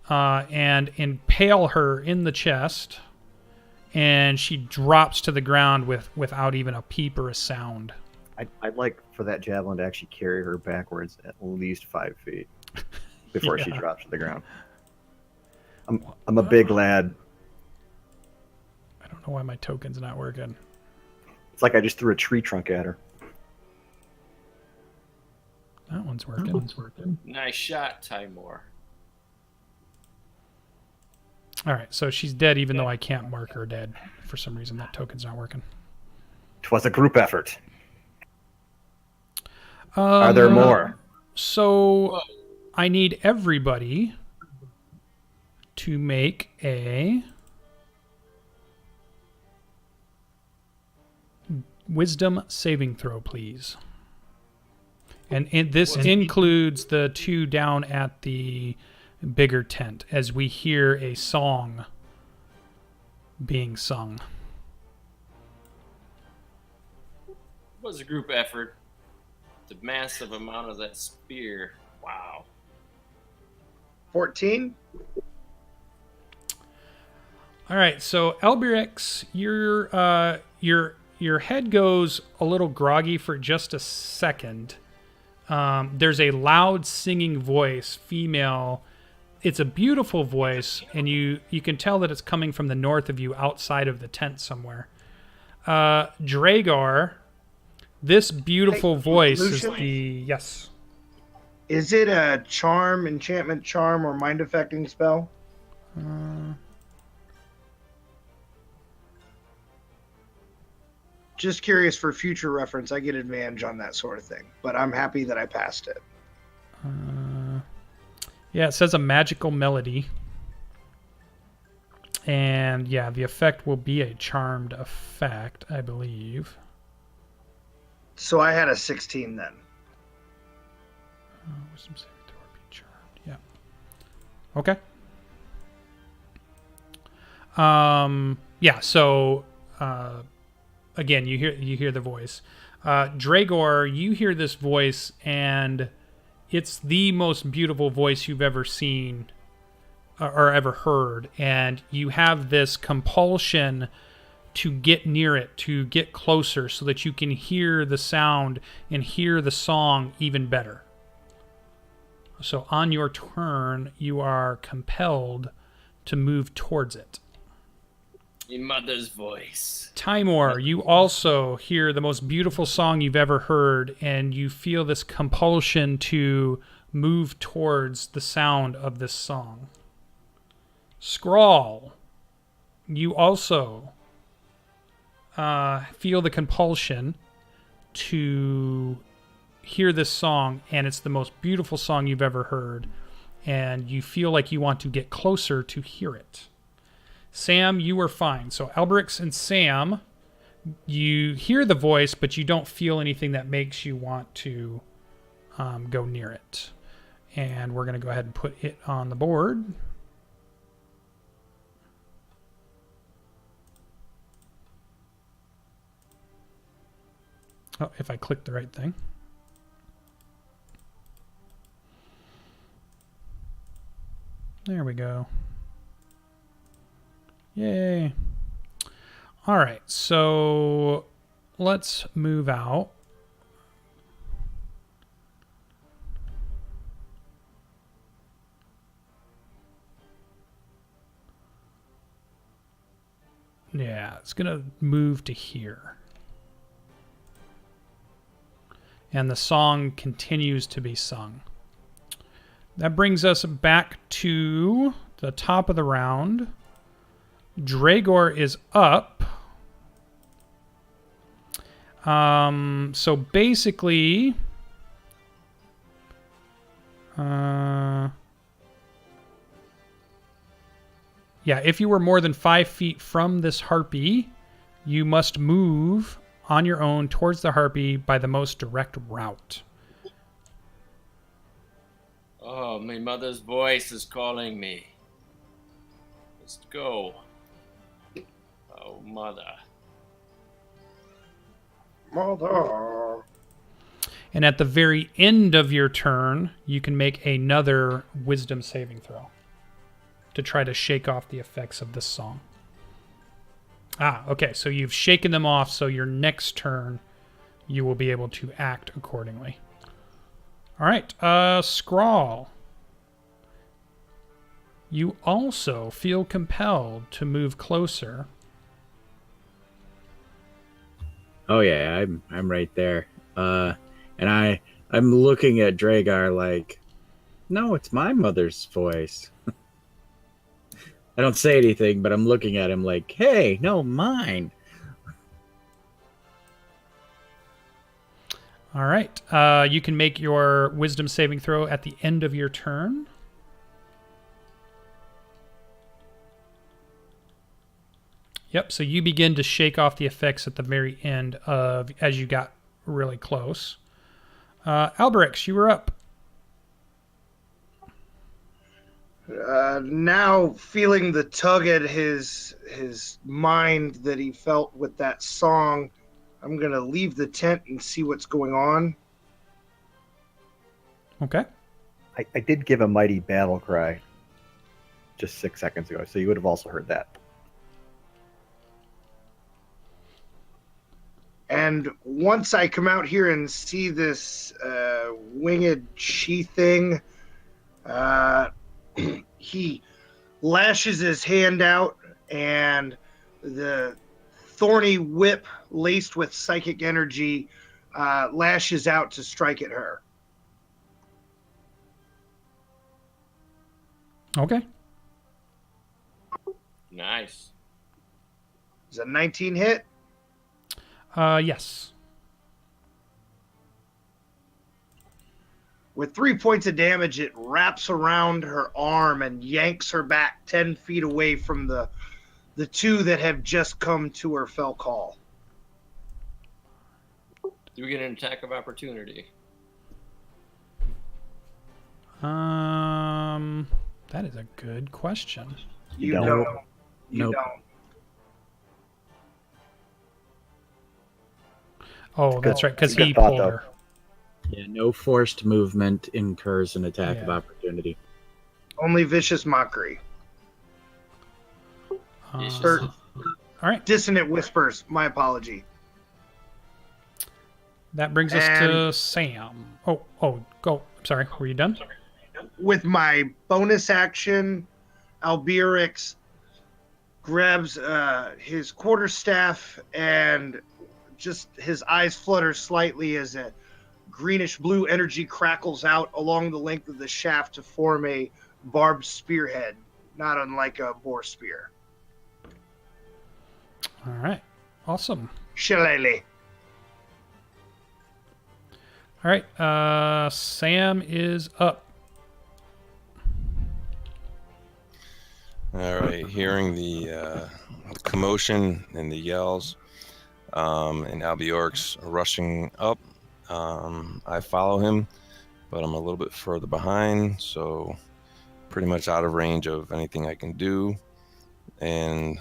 and impale her in the chest. And she drops to the ground without even a peep or a sound. I'd like for that javelin to actually carry her backwards at least 5 feet before she drops to the ground. I'm a big lad. I don't know why my token's not working. It's like I just threw a tree trunk at her. That one's working. Nice shot, Timor. All right, so she's dead even though I can't mark her dead. For some reason, that token's not working. 'Twas a group effort. Are there more? So I need everybody to make a wisdom saving throw, please. And this includes the two down at the bigger tent as we hear a song being sung. It was a group effort. The massive amount of that spear. Wow. 14. All right, so Elberix, your head goes a little groggy for just a second. There's a loud singing voice, female. It's a beautiful voice, and you can tell that it's coming from the north of you, outside of the tent somewhere. Dragar, this beautiful voice Lucian? is the yes. Is it a charm, enchantment charm, or mind affecting spell? Just curious for future reference. I get advantage on that sort of thing, but I'm happy that I passed it. Yeah, it says a magical melody. And yeah, the effect will be a charmed effect, I believe. So I had a 16 then. Wisdom saving throw or be charmed. Yeah. Okay. Yeah. So again, you hear the voice. Dragor, you hear this voice, and it's the most beautiful voice you've ever seen or ever heard, and you have this compulsion to get near it, to get closer, so that you can hear the sound and hear the song even better. So on your turn, you are compelled to move towards it. Your mother's voice. Timor, you also hear the most beautiful song you've ever heard, and you feel this compulsion to move towards the sound of this song. Scrawl, you also feel the compulsion to hear this song, and it's the most beautiful song you've ever heard, and you feel like you want to get closer to hear it. Sam, you are fine. So Alberix and Sam, you hear the voice, but you don't feel anything that makes you want to go near it. And we're going to go ahead and put it on the board. Oh, if I click the right thing. There we go. Yay. All right, so let's move out. Yeah, it's going to move to here. And the song continues to be sung. That brings us back to the top of the round. Dragor is up. So basically, yeah, if you were more than 5 feet from this harpy, you must move on your own towards the harpy by the most direct route. Oh, my mother's voice is calling me. Let's go. Oh, mother. Mother. And at the very end of your turn, you can make another wisdom saving throw to try to shake off the effects of this song. Ah, okay, so you've shaken them off, so your next turn you will be able to act accordingly. All right, Scrawl. You also feel compelled to move closer. Oh yeah, I'm right there. And I'm looking at Dragar like, no, it's my mother's voice. I don't say anything, but I'm looking at him like, hey, no, mine. All right, you can make your wisdom saving throw at the end of your turn. Yep, so you begin to shake off the effects at the very end of as you got really close. Alberix, you were up. Now feeling the tug at his mind that he felt with that song, I'm going to leave the tent and see what's going on. Okay. I did give a mighty battle cry just 6 seconds ago, so you would have also heard that. And once I come out here and see this winged she thing, he lashes his hand out, and the thorny whip laced with psychic energy lashes out to strike at her. Okay. Nice. Is a 19 hit? Yes. With 3 points of damage, it wraps around her arm and yanks her back 10 feet away from the two that have just come to her fell call. Do we get an attack of opportunity? That is a good question. You don't? don't. You Nope. don't. Oh, that's right, because Good he thought, pulled though. her. Yeah, no forced movement incurs an attack of Yeah. opportunity. Only vicious mockery. Yes, Or All right, dissonant whispers. My apology. that brings us to And- Sam. Oh, go. Sorry, were you done? With my bonus action, Albirix grabs his quarterstaff, and just his eyes flutter slightly as a greenish blue energy crackles out along the length of the shaft to form a barbed spearhead, not unlike a boar spear. All right, awesome. Shillelagh. All right, Sam is up. All right, hearing the commotion and the yells, and Albiorix rushing up, I follow him, but I'm a little bit further behind, so pretty much out of range of anything I can do. And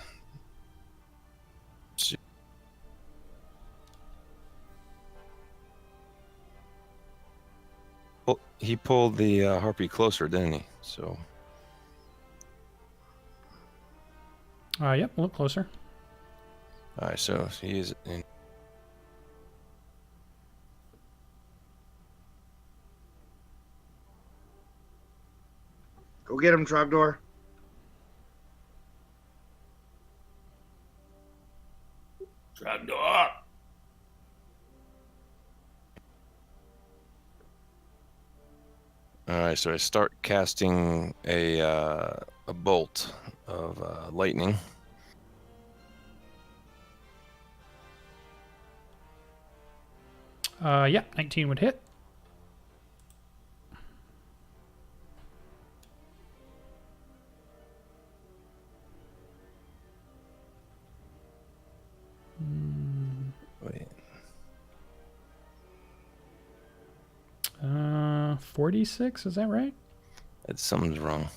Well, he pulled the harpy closer, didn't he? So Yep, a little closer. all right, so he is in. Go get him, Trogdor. Trapdoor. All right, so I start casting a bolt of lightning. Yeah, 19 would hit. Wait, 46, is that right? something's wrong.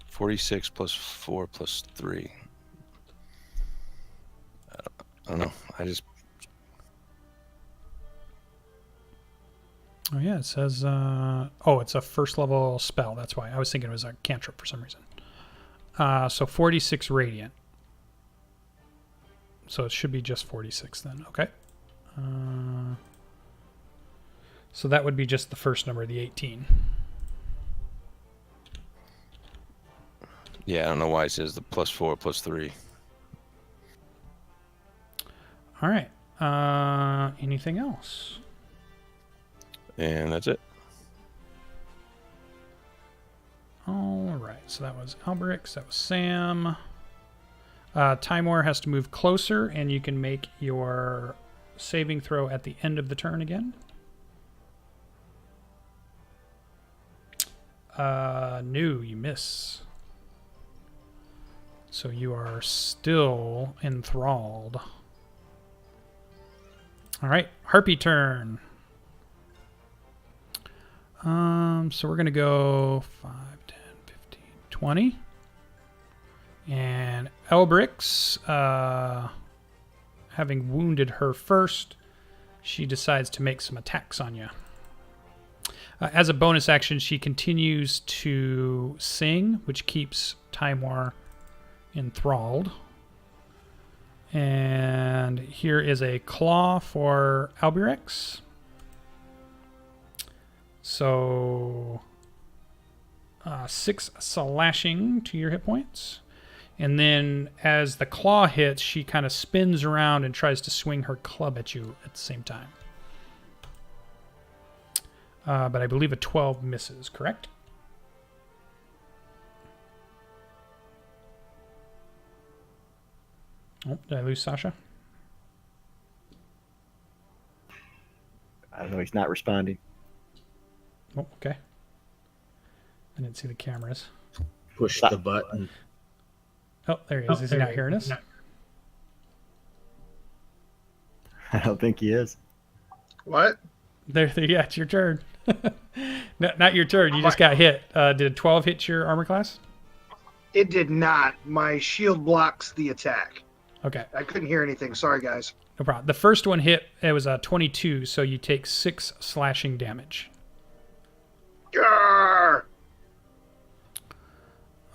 46 plus 4 plus 3. I don't know. I just Oh yeah, it says it's a first level spell. That's why I was thinking it was a cantrip for some reason. So 46 radiant. So it should be just 46 then. Okay. So that would be just the first number, the 18. I don't know why it says the plus 4 plus 3. All right. Anything else? And that's it. All right. So that was Alberix. That was Sam. Timor has to move closer, and you can make your saving throw at the end of the turn again. No, you miss. So you are still enthralled. All right, Harpy turn. So we're going to go 5, 10, 15, 20. And Elbrix, having wounded her first, she decides to make some attacks on you. As a bonus action, she continues to sing, which keeps Timor enthralled. And here is a claw for Alberix. So 6 slashing to your hit points. And then as the claw hits, she kind of spins around and tries to swing her club at you at the same time. But I believe a 12 misses, correct? Oh, did I lose Sasha? I don't know. He's not responding. Oh, okay. I didn't see the cameras. Push the button. Oh, there he is. Is he not hearing us? I don't think he is. What? There, yeah, it's your turn. No, not your turn. You just got hit. Did 12 hit your armor class? It did not. My shield blocks the attack. Okay, I couldn't hear anything. Sorry, guys. no problem. The first one hit, it was a 22, so you take 6 slashing damage. Grr!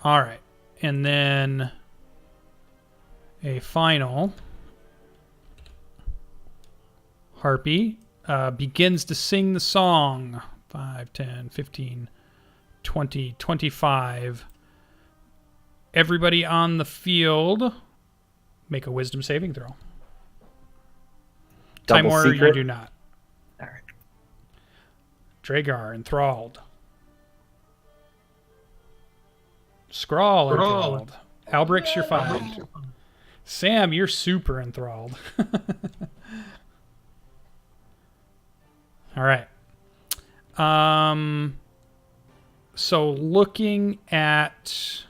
All right. And then a final. Harpy begins to sing the song. 5, 10, 15, 20, 25. Everybody on the field, make a wisdom saving throw. Double Timor, you secret? do not. All right. Dragar, enthralled. Scrawl, enthralled. Albrix, you're fine. Sam, you're super enthralled. All right. So looking at,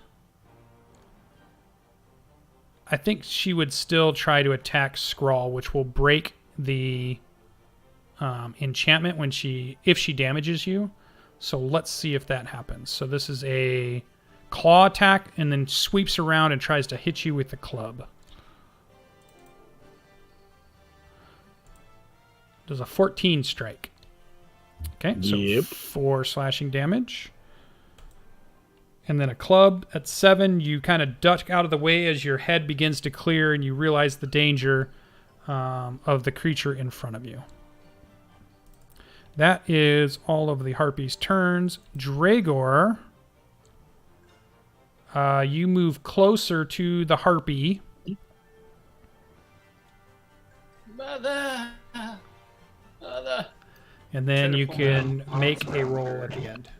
I think she would still try to attack Scrawl, which will break the enchantment if she damages you. So let's see if that happens. So this is a claw attack and then sweeps around and tries to hit you with the club. Does a 14 strike. Okay, so 4 slashing damage. And then a club at 7. You kind of duck out of the way as your head begins to clear and you realize the danger of the creature in front of you. That is all of the Harpy's turns. Dragor, you move closer to the Harpy. Mother! And then you can make a roll at the end.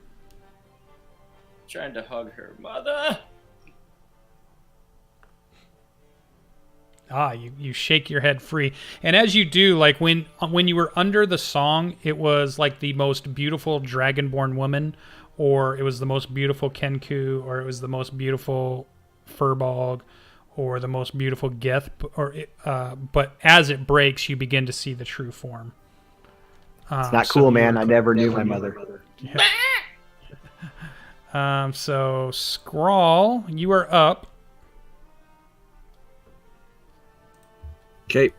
Trying to hug her. Mother! You shake your head free. And as you do, like when you were under the song, it was like the most beautiful dragonborn woman, or it was the most beautiful Kenku, or it was the most beautiful Furbolg, or the most beautiful Gith, but as it breaks, you begin to see the true form. It's not cool, man. I never knew my mother. Yeah. So Scrawl, you are up. Okay.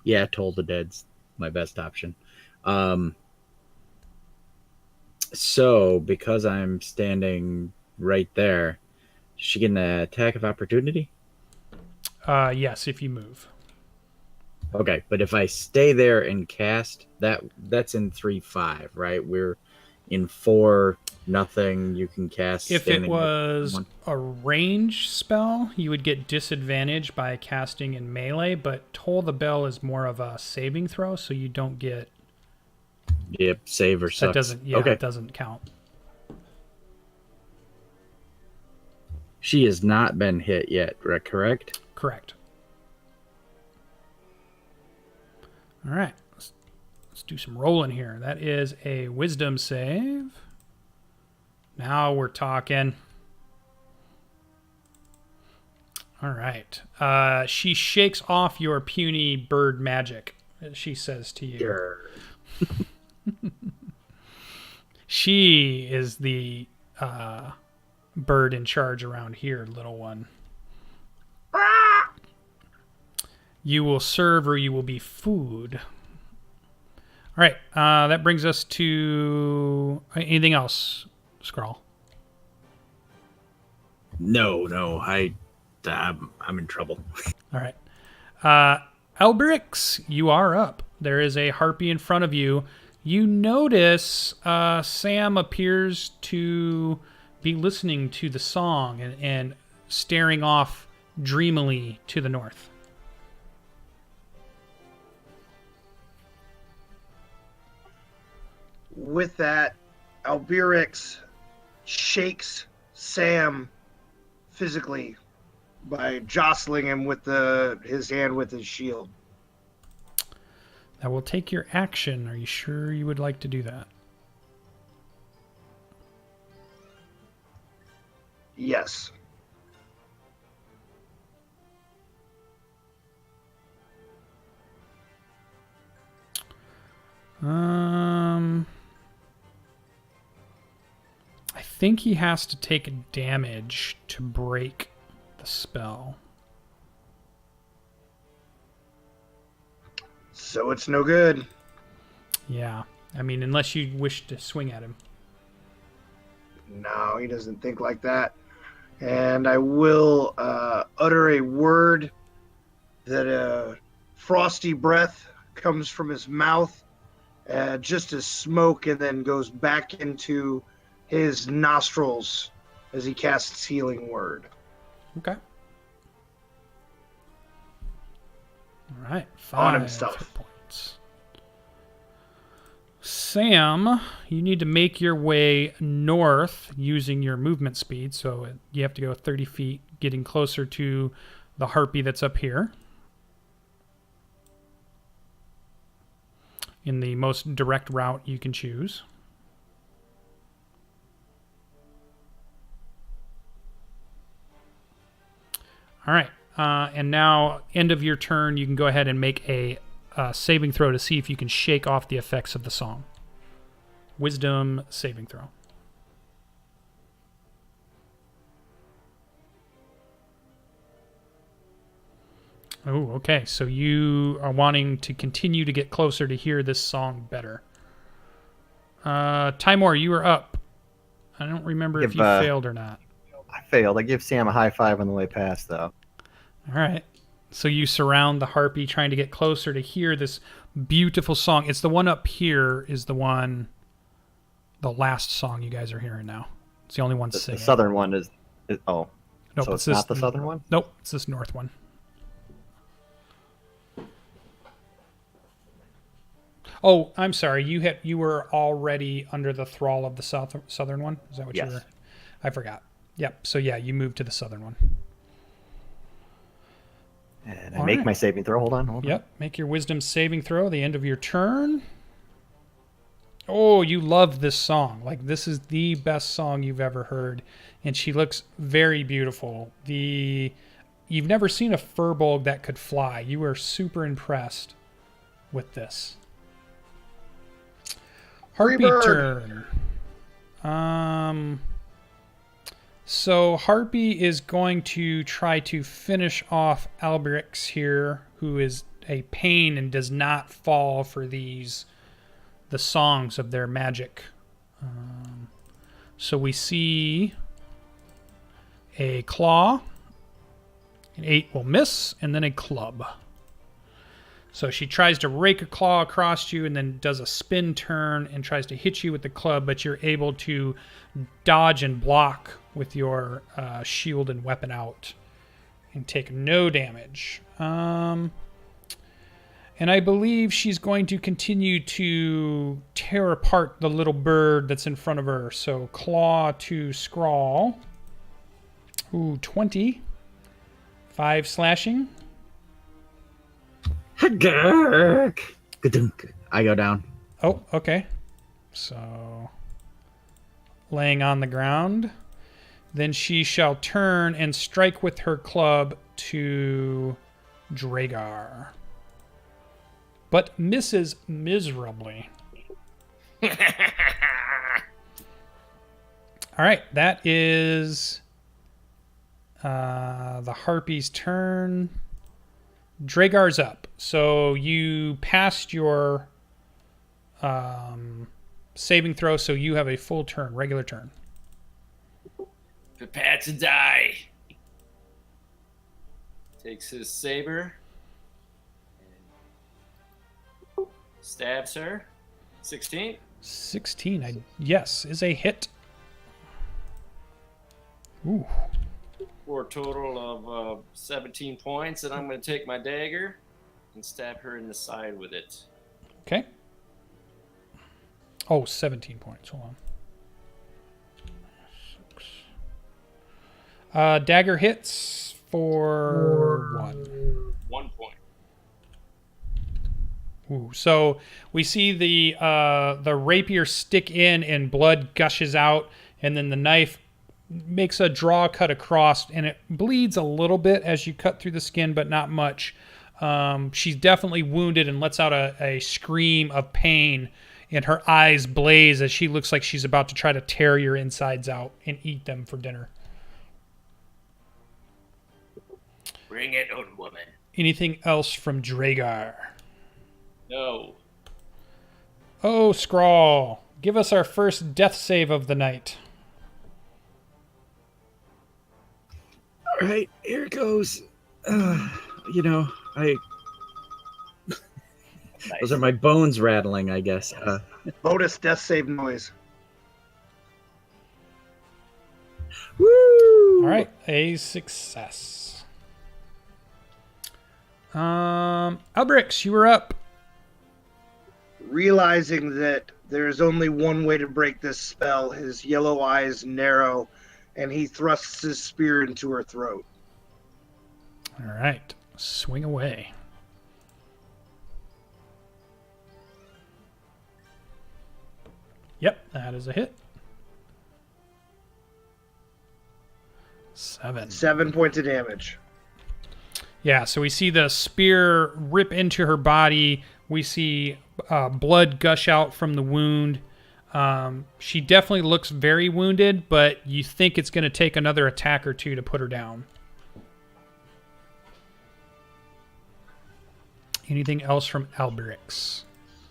Yeah, Toll the Dead's my best option. So because I'm standing right there, does she get an attack of opportunity? Yes, if you move. Okay, but if I stay there and cast, that's in 3-5, right? We're in 4, nothing. You can cast. If it was a range spell, you would get disadvantage by casting in melee, but Toll the Bell is more of a saving throw, so you don't get. Yep, save or sucks. That doesn't. Yeah, okay. It doesn't count. She has not been hit yet, correct? Correct. All right, let's do some rolling here. That is a wisdom save. Now we're talking. All right. She shakes off your puny bird magic, she says to you. Sure. She is the bird in charge around here, little one. You will serve or you will be food. All right. That brings us to anything else, Scrawl? No. I'm in trouble. All right. Elbrix, you are up. There is a harpy in front of you. You notice Sam appears to be listening to the song and staring off dreamily to the north. With that, Albirix shakes Sam physically by jostling him with his hand with his shield. That will take your action. Are you sure you would like to do that? Yes. I think he has to take damage to break the spell. So it's no good. Yeah. I mean, unless you wish to swing at him. No, he doesn't think like that. And I will utter a word that a frosty breath comes from his mouth, just as smoke, and then goes back into his nostrils as he casts Healing Word. Okay. All right. 5 On himself. hit points. Sam, you need to make your way north using your movement speed. So you have to go 30 feet, getting closer to the harpy that's up here. In the most direct route you can choose. All right. And now, end of your turn, you can go ahead and make a saving throw to see if you can shake off the effects of the song. Wisdom saving throw. Oh, okay. So you are wanting to continue to get closer to hear this song better. Timor, you are up. I don't remember if you failed or not. I failed. I give Sam a high five on the way past, though. All right. So you surround the harpy, trying to get closer to hear this beautiful song. It's the one up here is the last song you guys are hearing now. It's the only one singing. The southern one is oh. Nope, so it's not the southern one? Nope, it's this north one. Oh, I'm sorry. You were already under the thrall of the southern one? Is that what you were? I forgot. Yep. So yeah, you moved to the southern one. And I make my saving throw. Hold on. Yep. Make your wisdom saving throw. The end of your turn. Oh, you love this song. Like, this is the best song you've ever heard. And she looks very beautiful. You've never seen a furbolg that could fly. You were super impressed with this. Harpy turn. So Harpy is going to try to finish off Alberix here, who is a pain and does not fall for the songs of their magic. So we see a claw, an 8 will miss, and then a club. So she tries to rake a claw across you and then does a spin turn and tries to hit you with the club, but you're able to dodge and block with your shield and weapon out and take no damage. And I believe she's going to continue to tear apart the little bird that's in front of her. So claw to scrawl. Ooh, 20. 5 slashing. I go down. Oh, okay. So, laying on the ground. Then she shall turn and strike with her club to Dragar. But misses miserably. All right, that is the Harpy's turn. Dragar's up. So you passed your saving throw, so you have a full turn, regular turn. Prepare to die. Takes his saber and stabs her. 16. 16, yes, is a hit. Ooh. For a total of 17 points, and I'm going to take my dagger and stab her in the side with it. Okay. Oh, 17 points. Hold on. Dagger hits for 1. 1 point. Ooh. So we see the rapier stick in and blood gushes out, and then the knife makes a draw cut across, and it bleeds a little bit as you cut through the skin, but not much. She's definitely wounded and lets out a scream of pain, and her eyes blaze as she looks like she's about to try to tear your insides out and eat them for dinner. Bring it on, woman. Anything else from Dragar? No. Oh, Scrawl, give us our first death save of the night. All right, here goes. Those are my bones rattling, I guess. Bonus death save noise. Woo! All right, a success. Alberix, you were up. Realizing that there's only one way to break this spell, his yellow eyes narrow, and he thrusts his spear into her throat. All right, swing away. Yep, that is a hit. 7. 7 points of damage. Yeah, so we see the spear rip into her body. We see blood gush out from the wound. She definitely looks very wounded, but you think it's going to take another attack or two to put her down. Anything else from Alberix?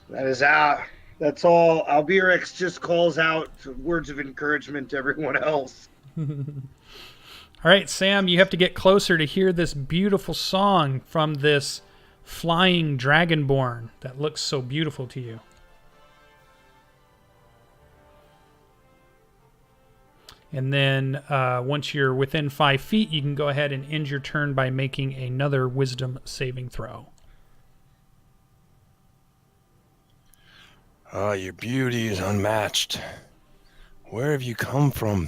That is out. That's all. Albirix just calls out words of encouragement to everyone else. All right, Sam, you have to get closer to hear this beautiful song from this flying dragonborn that looks so beautiful to you. And then once you're within 5 feet, you can go ahead and end your turn by making another wisdom saving throw. Your beauty is unmatched. Where have you come from,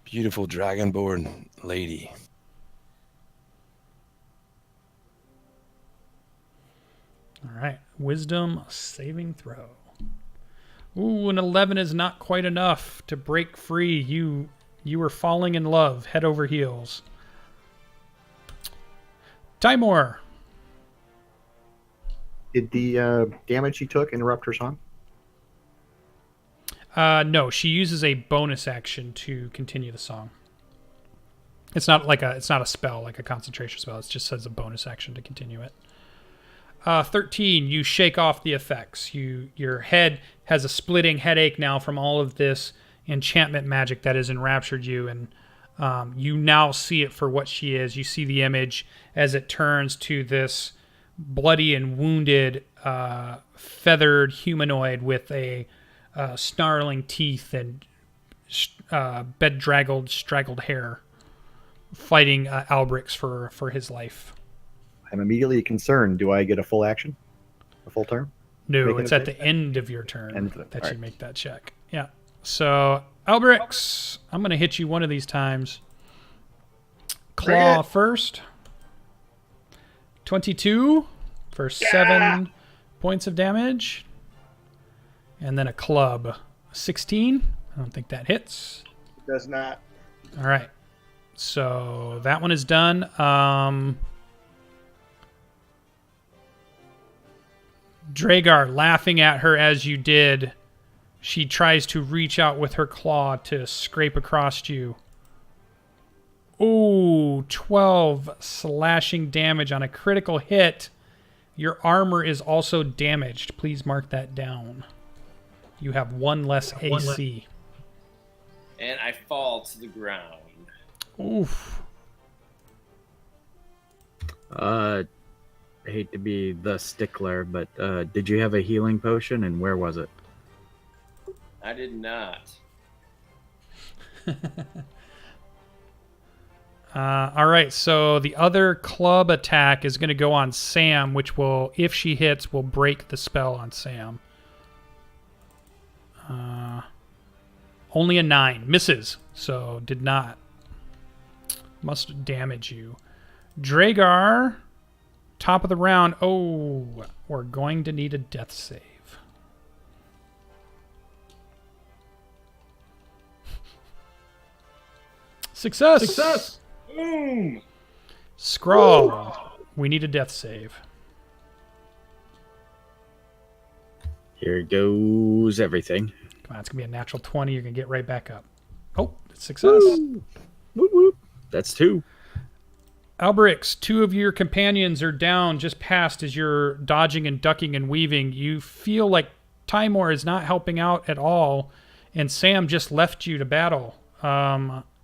beautiful dragonborn lady? All right, wisdom saving throw. Ooh, an 11 is not quite enough to break free. You are falling in love, head over heels. Timor. Did the damage he took interrupt her song? No, she uses a bonus action to continue the song. It's not a spell like a concentration spell. It just says a bonus action to continue it. 13, you shake off the effects. Your head has a splitting headache now from all of this enchantment magic that has enraptured you, and you now see it for what she is. You see the image as it turns to this bloody and wounded feathered humanoid with a snarling teeth and bedraggled, straggled hair, fighting Albrix for his life. I'm immediately concerned. Do I get a full action? A full turn? No, Making it's a at save? the end of your turn End of it. that All you right. make that check. Yeah. So, Albrix, I'm going to hit you one of these times. Claw first. 22 for 7 points of damage. And then a club. 16. I don't think that hits. Does not. All right. So that one is done. Dragar, laughing at her as you did, she tries to reach out with her claw to scrape across you. Ooh, 12 slashing damage on a critical hit. Your armor is also damaged. Please mark that down. You have 1 less AC. And I fall to the ground. Oof. I hate to be the stickler, but did you have a healing potion, and where was it? I did not. All right, so the other club attack is going to go on Sam, which will, if she hits, will break the spell on Sam. Only a 9. Misses, so did not. Must damage you. Dragar, top of the round. Oh, we're going to need a death save. Success! Boom! Scrawl. We need a death save. Here goes everything. Come on, it's going to be a natural 20. You're going to get right back up. Oh, success. Woo! Whoop, whoop. That's 2. Alberix, 2 of your companions are down just past as you're dodging and ducking and weaving. You feel like Timor is not helping out at all, and Sam just left you to battle.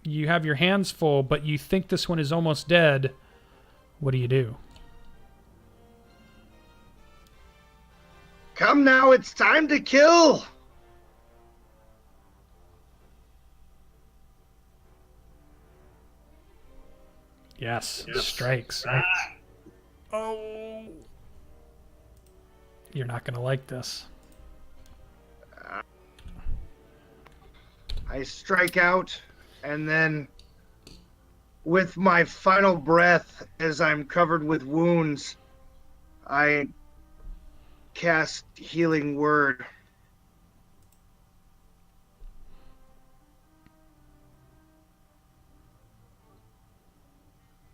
You have your hands full, but you think this one is almost dead. What do you do? Come now, it's time to kill. Yes. Strikes. Oh. You're not going to like this. I strike out, and then with my final breath, as I'm covered with wounds, I cast Healing Word.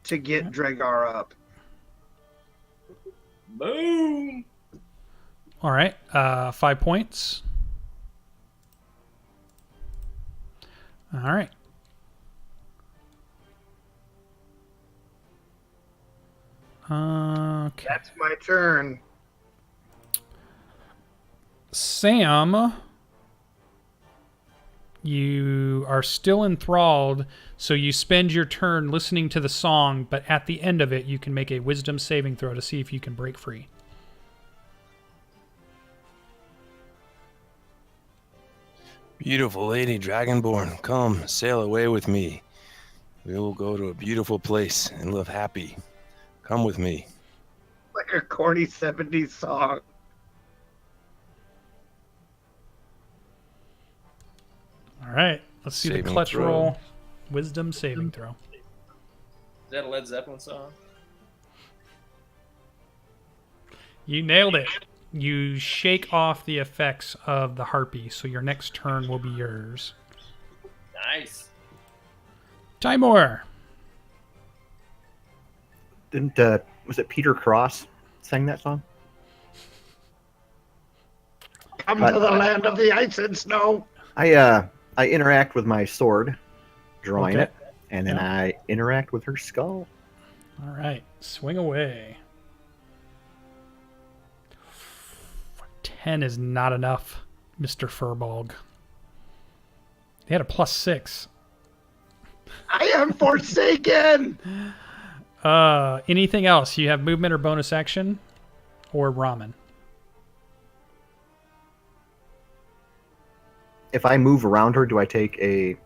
To get Dragar up. Boom! All right. 5 points. All right. Okay. That's my turn. Sam, you are still enthralled, so you spend your turn listening to the song, but at the end of it, you can make a wisdom saving throw to see if you can break free. Beautiful lady Dragonborn, come sail away with me. We will go to a beautiful place and live happy. Come with me. Like a corny 70s song. All right. Let's see the Saving clutch throw. roll. Wisdom saving throw. Is that a Led Zeppelin song? You nailed it. You shake off the effects of the harpy, so your next turn will be yours. Nice. Timor. Didn't was it Peter Cross sang that song? Come to the land of the ice and snow. I interact with my sword, drawing Okay. it, and then I interact with her skull. All right. Swing away. 10 is not enough, Mr. Furbolg. They had a +6. I am forsaken. Anything else? You have movement or bonus action? Or ramen? If I move around her, do I take a? If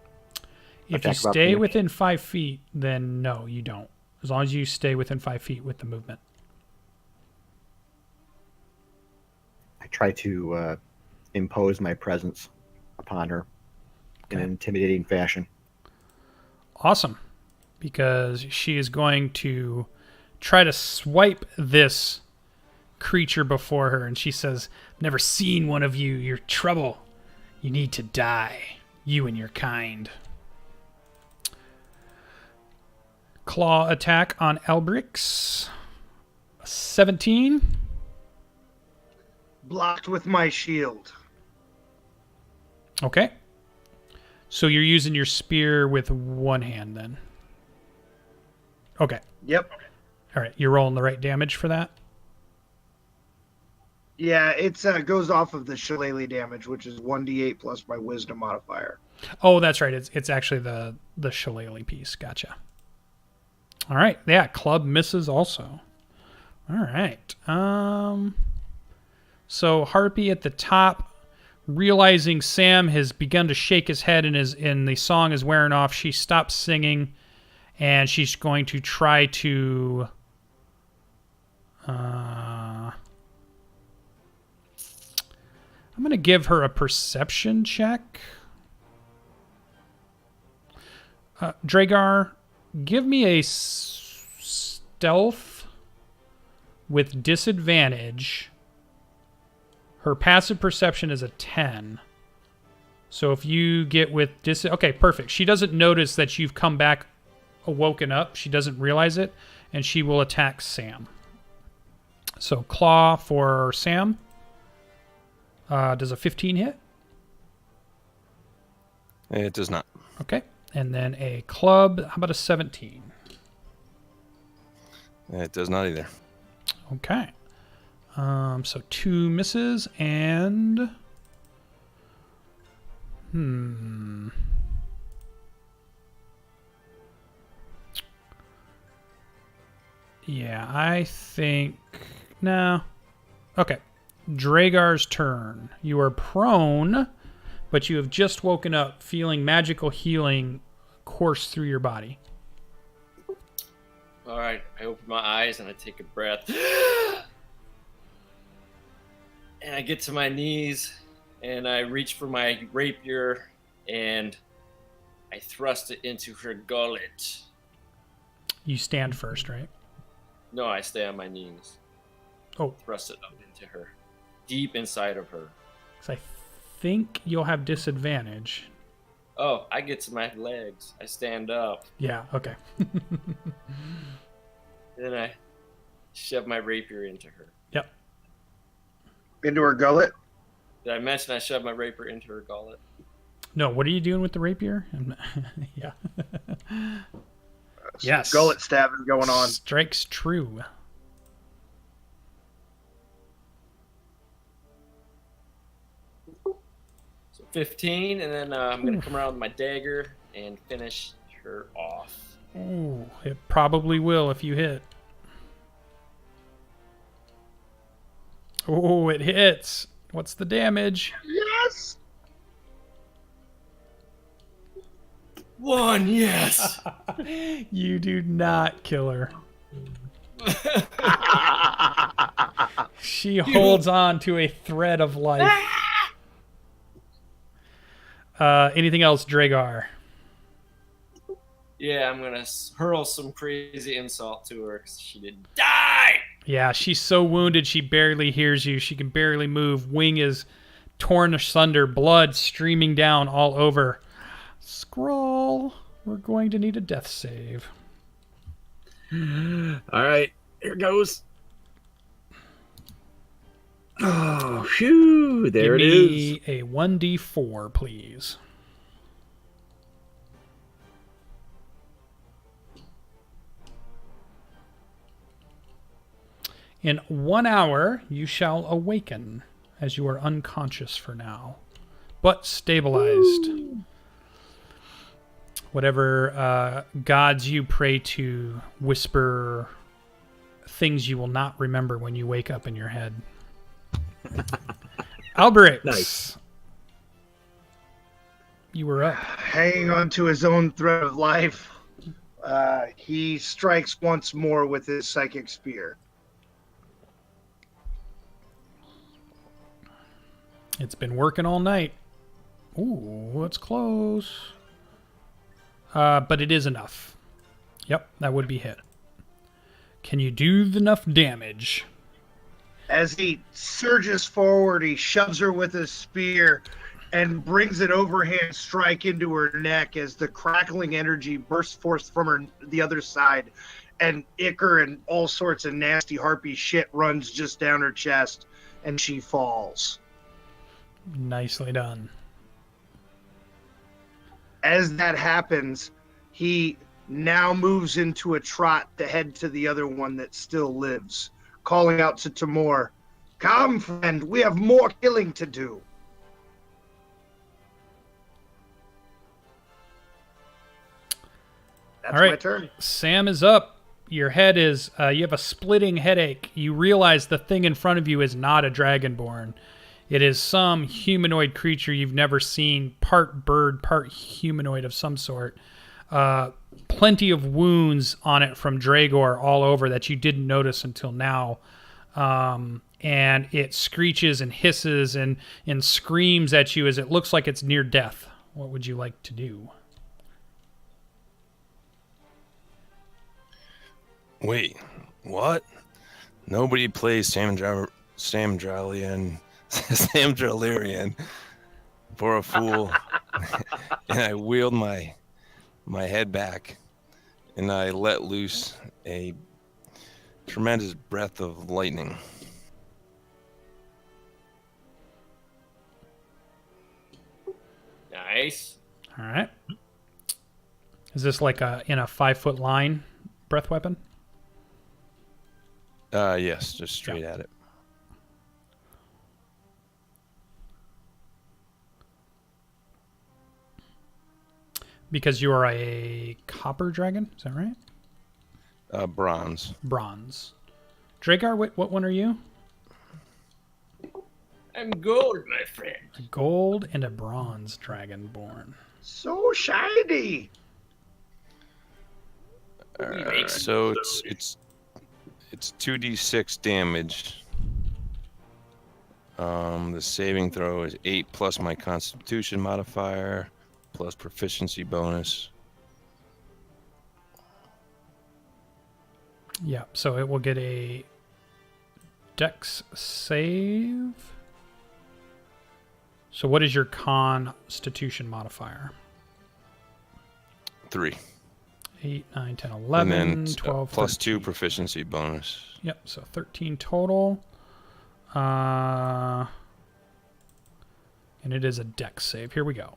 you Attack of stay opportunity? within 5 feet, then no, you don't. As long as you stay within 5 feet with the movement. I try to impose my presence upon her in an intimidating fashion. Awesome. Because she is going to try to swipe this creature before her. And she says, "I've never seen one of you. You're trouble. You need to die. You and your kind." Claw attack on Elbrix. 17. Blocked with my shield. Okay. So you're using your spear with one hand then. Okay. Yep. All right. You're rolling the right damage for that? Yeah, it goes off of the shillelagh damage, which is 1d8 plus my wisdom modifier. Oh, that's right. It's actually the shillelagh piece. Gotcha. All right. Yeah, club misses also. All right. So Harpy at the top, realizing Sam has begun to shake his head and the song is wearing off, she stops singing and she's going to try to I'm going to give her a perception check. Dragar, give me a stealth with disadvantage. Her passive perception is a 10. So if you get with okay, perfect. She doesn't notice that you've come back woken up. She doesn't realize it, and she will attack Sam. So claw for Sam. Does a 15 hit? It does not. Okay. And then a club. How about a 17? It does not either. Okay. So 2 misses and yeah, I think no. Okay. Dragar's turn. You are prone, but you have just woken up feeling magical healing course through your body. All right, I open my eyes and I take a breath. And I get to my knees and I reach for my rapier and I thrust it into her gullet. You stand first, right? No, I stay on my knees. Oh. Thrust it up into her. Deep inside of her. So I think you'll have disadvantage. Oh, I get to my legs. I stand up. Yeah, okay. Then I shove my rapier into her. Yep. Into her gullet. Did I mention I shoved my rapier into her gullet? No, what are you doing with the rapier? Yeah. Yes. Gullet stabbing going on. Strikes true. So 15, and then I'm going to come around with my dagger and finish her off. Ooh, it probably will if you hit. Oh, it hits. What's the damage? Yes. 1, yes. You do not kill her. She holds on to a thread of life. Anything else, Dragar? Yeah, I'm going to hurl some crazy insult to her because she didn't die. Yeah, she's so wounded she barely hears you. She can barely move. Wing is torn asunder, blood streaming down all over. Scroll, we're going to need a death save. All right, here goes. Oh, phew! There it is. Give me a 1d4, please. In 1 hour, you shall awaken, as you are unconscious for now, but stabilized. Ooh. Whatever gods you pray to whisper things you will not remember when you wake up in your head. Alberix. Nice. You were up. Hanging on to his own thread of life, he strikes once more with his psychic spear. It's been working all night. Ooh, that's close. But it is enough. Yep, that would be hit. Can you do enough damage? As he surges forward, he shoves her with his spear and brings an overhand strike into her neck as the crackling energy bursts forth from her the other side, and ichor and all sorts of nasty harpy shit runs just down her chest, and she falls. Nicely done. As that happens, he now moves into a trot to head to the other one that still lives, calling out to Timur, "Come, friend, we have more killing to do." That's all right, my turn. Sam is up. Your head is, you have a splitting headache. You realize the thing in front of you is not a dragonborn. It is some humanoid creature you've never seen, part bird, part humanoid of some sort. Plenty of wounds on it from Dragor all over that you didn't notice until now. And it screeches and hisses and screams at you as it looks like it's near death. What would you like to do? Wait, what? Nobody plays Sam Drellerian for a fool. And I wheeled my head back and I let loose a tremendous breath of lightning. Nice. All right. Is this like in a 5-foot line breath weapon? Yes, just straight at it. Because you are a copper dragon, is that right? Bronze. Bronze. Dragar, what one are you? I'm gold, my friend. A gold and a bronze dragonborn. So shiny. So it's 2d6 damage. The saving throw is 8 plus my Constitution modifier plus proficiency bonus. Yeah, so it will get a Dex save. So what is your Constitution modifier? 3. 8, 9, 10, 11, and then 12, plus 13. 2 proficiency bonus. Yep, so 13 total. And it is a Dex save. Here we go.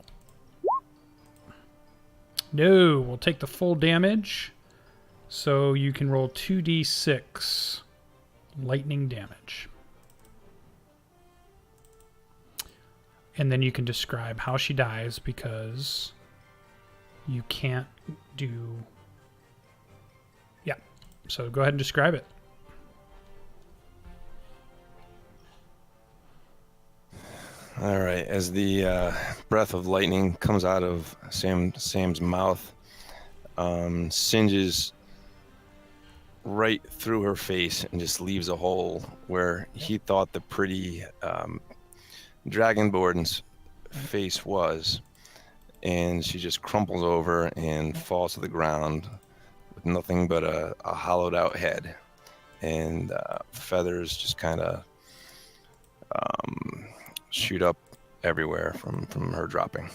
No, we'll take the full damage. So you can roll 2d6 lightning damage. And then you can describe how she dies because you can't do... Yeah, so go ahead and describe it. All right. As the breath of lightning comes out of Sam's mouth, singes right through her face and just leaves a hole where he thought the pretty Dragonborn's face was, and she just crumples over and falls to the ground with nothing but a hollowed out head, and feathers just kind of shoot up everywhere from her dropping.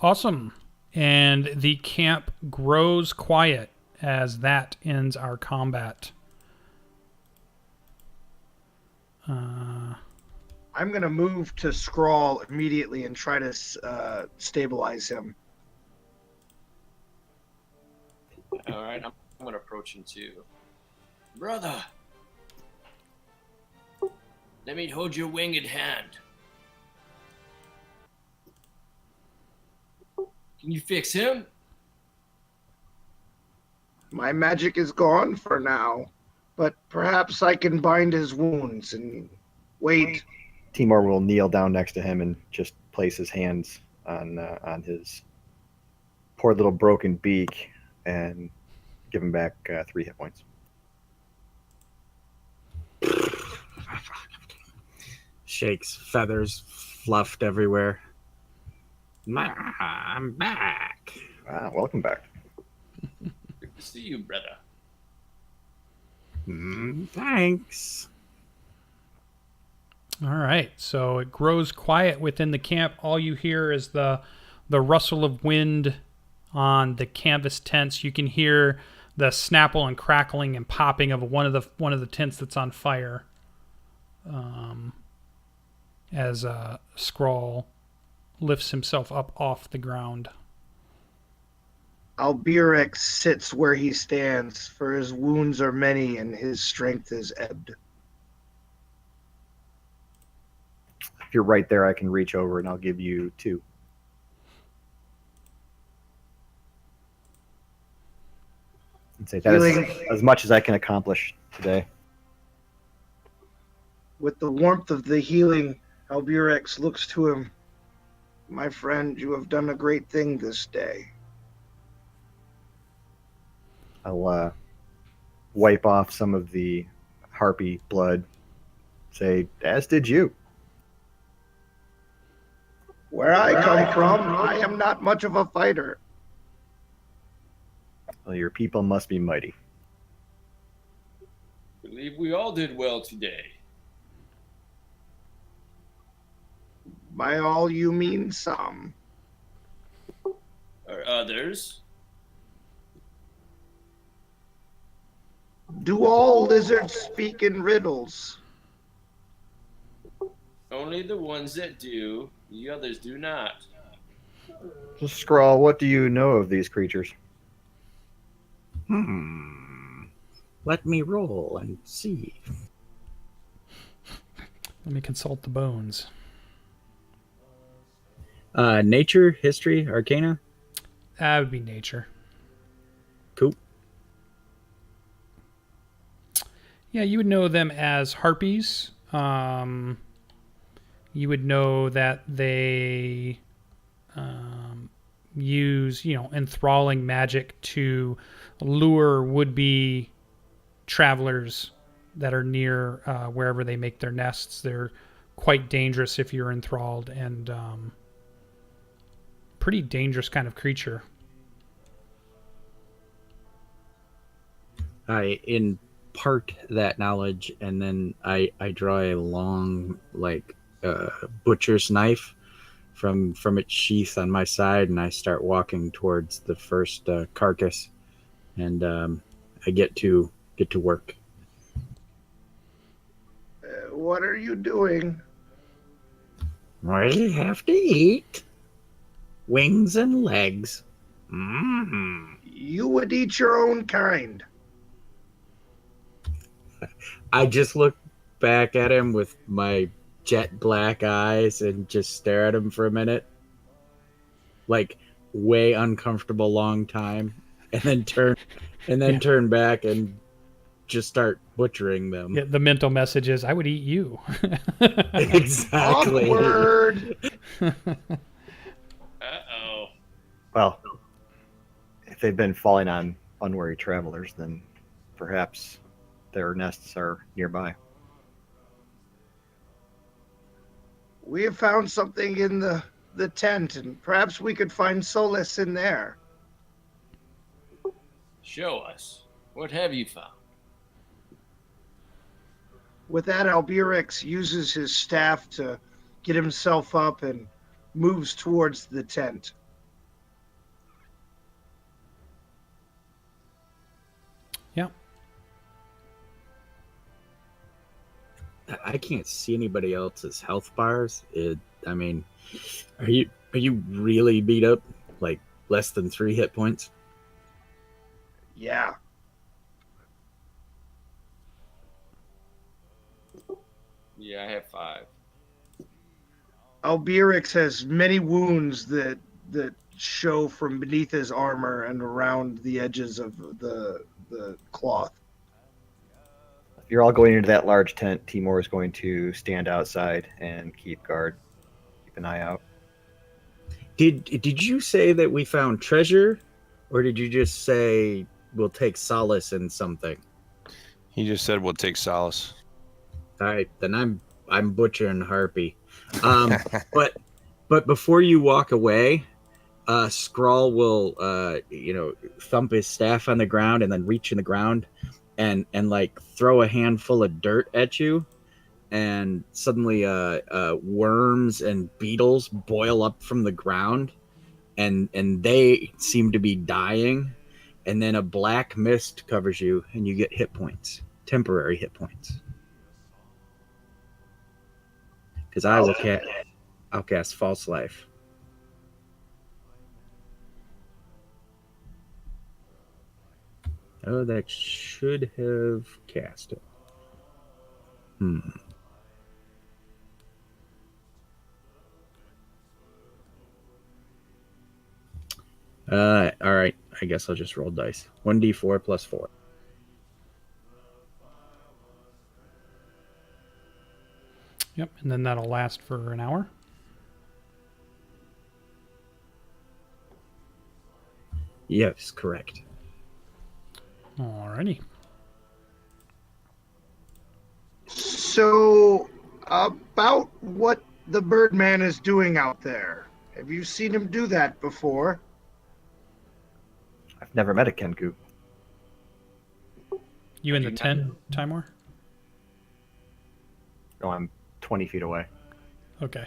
Awesome. And the camp grows quiet as that ends our combat. I'm going to move to Scrawl immediately and try to stabilize him. All right, I'm going to approach him too. Brother, let me hold your winged hand. Can you fix him? My magic is gone for now, but perhaps I can bind his wounds and wait. Timor will kneel down next to him and just place his hands on his poor little broken beak and give him back 3 hit points. Shakes, feathers fluffed everywhere. I'm back. Welcome back. Good to see you, brother. Thanks. All right, so it grows quiet within the camp. All you hear is the rustle of wind on the canvas tents. You can hear the snapple and crackling and popping of one of the tents that's on fire. As Skrull lifts himself up off the ground. Albirix sits where he stands, for his wounds are many and his strength is ebbed. If you're right there, I can reach over and I'll give you 2. And say that is as much as I can accomplish today. With the warmth of the healing, Albirix looks to him. My friend, you have done a great thing this day. I'll wipe off some of the harpy blood. Say, as did you. Where I come from, I am not much of a fighter. Well, your people must be mighty. Believe we all did well today. By all you mean some. Are others? Do all lizards speak in riddles? Only the ones that do, the others do not. Skrull, what do you know of these creatures? Let me roll and see. Let me consult the bones. Nature, history, arcana? That would be nature. Cool. Yeah, you would know them as harpies. You would know that they use, enthralling magic to lure would-be travelers that are near wherever they make their nests. They're quite dangerous if you're enthralled, and pretty dangerous kind of creature. I impart that knowledge, and then I draw a long, butcher's knife from its sheath on my side, and I start walking towards the first carcass, and I get to work. What are you doing? We have to eat. Wings and legs. Mm-hmm. You would eat your own kind. I just look back at him with my jet black eyes and just stare at him for a minute. Like, way uncomfortable long time. And then turn back and just start butchering them. Yeah, the mental message is, I would eat you. Exactly. Awkward. Uh-oh. Well, if they've been falling on unwary travelers, then perhaps their nests are nearby. We have found something in the tent, and perhaps we could find solace in there. Show us. What have you found? With that, Albirix uses his staff to get himself up and moves towards the tent. Yeah. I can't see anybody else's health bars. I mean, are you really beat up? Like less than 3 hit points? Yeah. Yeah, I have 5. Albirix has many wounds that show from beneath his armor and around the edges of the cloth. If you're all going into that large tent, Timur is going to stand outside and keep guard. Keep an eye out. Did you say that we found treasure, or did you just say we'll take solace in something? He just said we'll take solace. All right, then I'm butchering Harpy. But before you walk away, Skrull will thump his staff on the ground and then reach in the ground and like throw a handful of dirt at you, and suddenly worms and beetles boil up from the ground, and they seem to be dying, and then a black mist covers you and you get hit points, temporary hit points. Because I'll cast False Life. Oh, that should have cast it. All right. I guess I'll just roll dice. 1d4 plus 4. Yep, and then that'll last for an hour. Yes, correct. Alrighty. So, about what the Birdman is doing out there. Have you seen him do that before? I've never met a Kenku. You in the tent, Timur? No, I'm 20 feet away. Okay.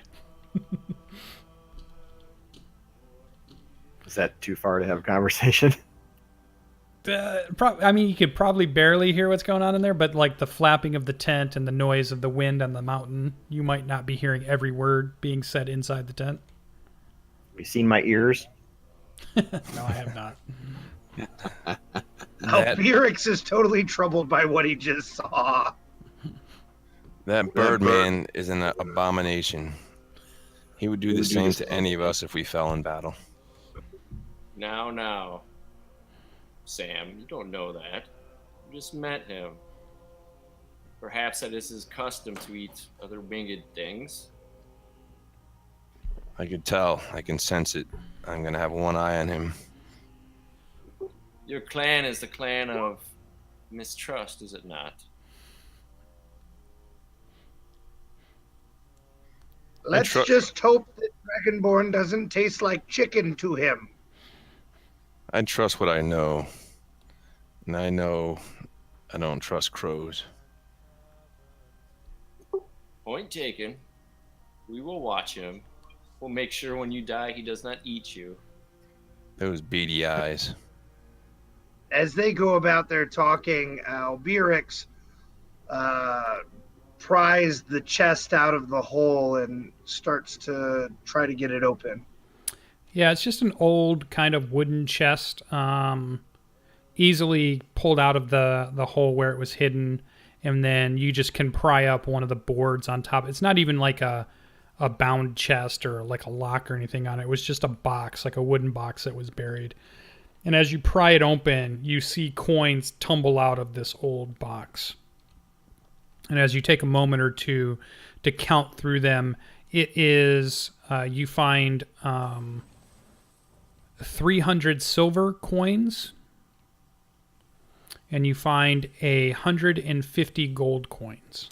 Is that too far to have a conversation? I mean, you could probably barely hear what's going on in there, but like the flapping of the tent and the noise of the wind on the mountain, you might not be hearing every word being said inside the tent. Have you seen my ears? No, I have not. Albirix is totally troubled by what he just saw. That Birdman is an abomination. He would do the same to any of us if we fell in battle. Now, Sam, you don't know that. You just met him. Perhaps that is his custom to eat other winged things. I could tell. I can sense it. I'm going to have one eye on him. Your clan is the clan of mistrust, is it not? Let's just hope that Dragonborn doesn't taste like chicken to him. I trust what I know. And I know I don't trust crows. Point taken. We will watch him. We'll make sure when you die he does not eat you. Those beady eyes. As they go about their talking, Albirix pries the chest out of the hole and starts to try to get it open. Yeah, it's just an old kind of wooden chest, easily pulled out of the hole where it was hidden, and then you just can pry up one of the boards on top. It's not even like a bound chest or like a lock or anything on it. It was just a box, like a wooden box that was buried. And as you pry it open, you see coins tumble out of this old box. And as you take a moment or two to count through them, it is, you find 300 silver coins, and you find 150 gold coins.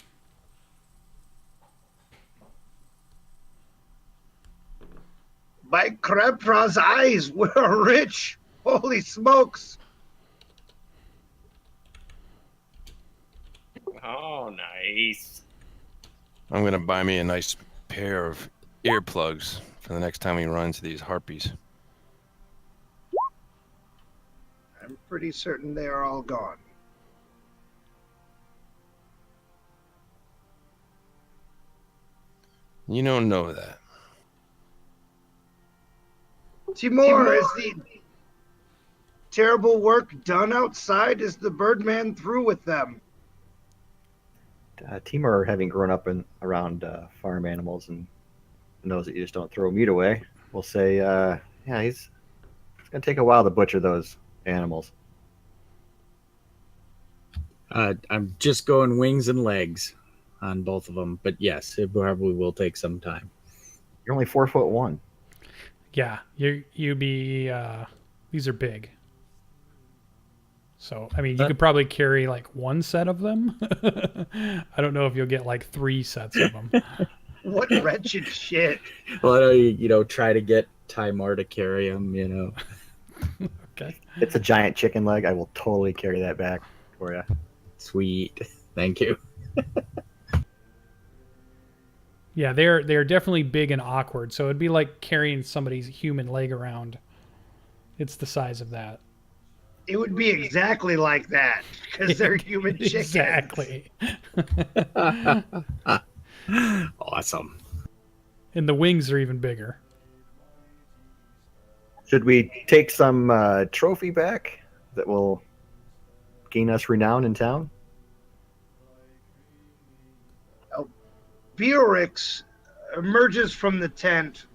By Krepra's eyes, we're rich. Holy smokes. Oh, nice. I'm going to buy me a nice pair of earplugs for the next time we run into these harpies. I'm pretty certain they are all gone. You don't know that. Timur, is the terrible work done outside? Is the Birdman through with them? Timur, having grown up around farm animals and knows that you just don't throw meat away, will say, yeah, it's going to take a while to butcher those animals. I'm just going wings and legs on both of them, but yes, it probably will take some time. You're only 4'1". Yeah, you be these are big. So, I mean, you could probably carry like one set of them. I don't know if you'll get like 3 sets of them. What wretched shit. Well, I know you try to get Timur to carry them, Okay. It's a giant chicken leg. I will totally carry that back for you. Sweet. Thank you. Yeah, they're definitely big and awkward. So it'd be like carrying somebody's human leg around. It's the size of that. It would be exactly like that because they're human chickens. Exactly. Awesome. And the wings are even bigger. Should we take some trophy back that will gain us renown in town? Beorix emerges from the tent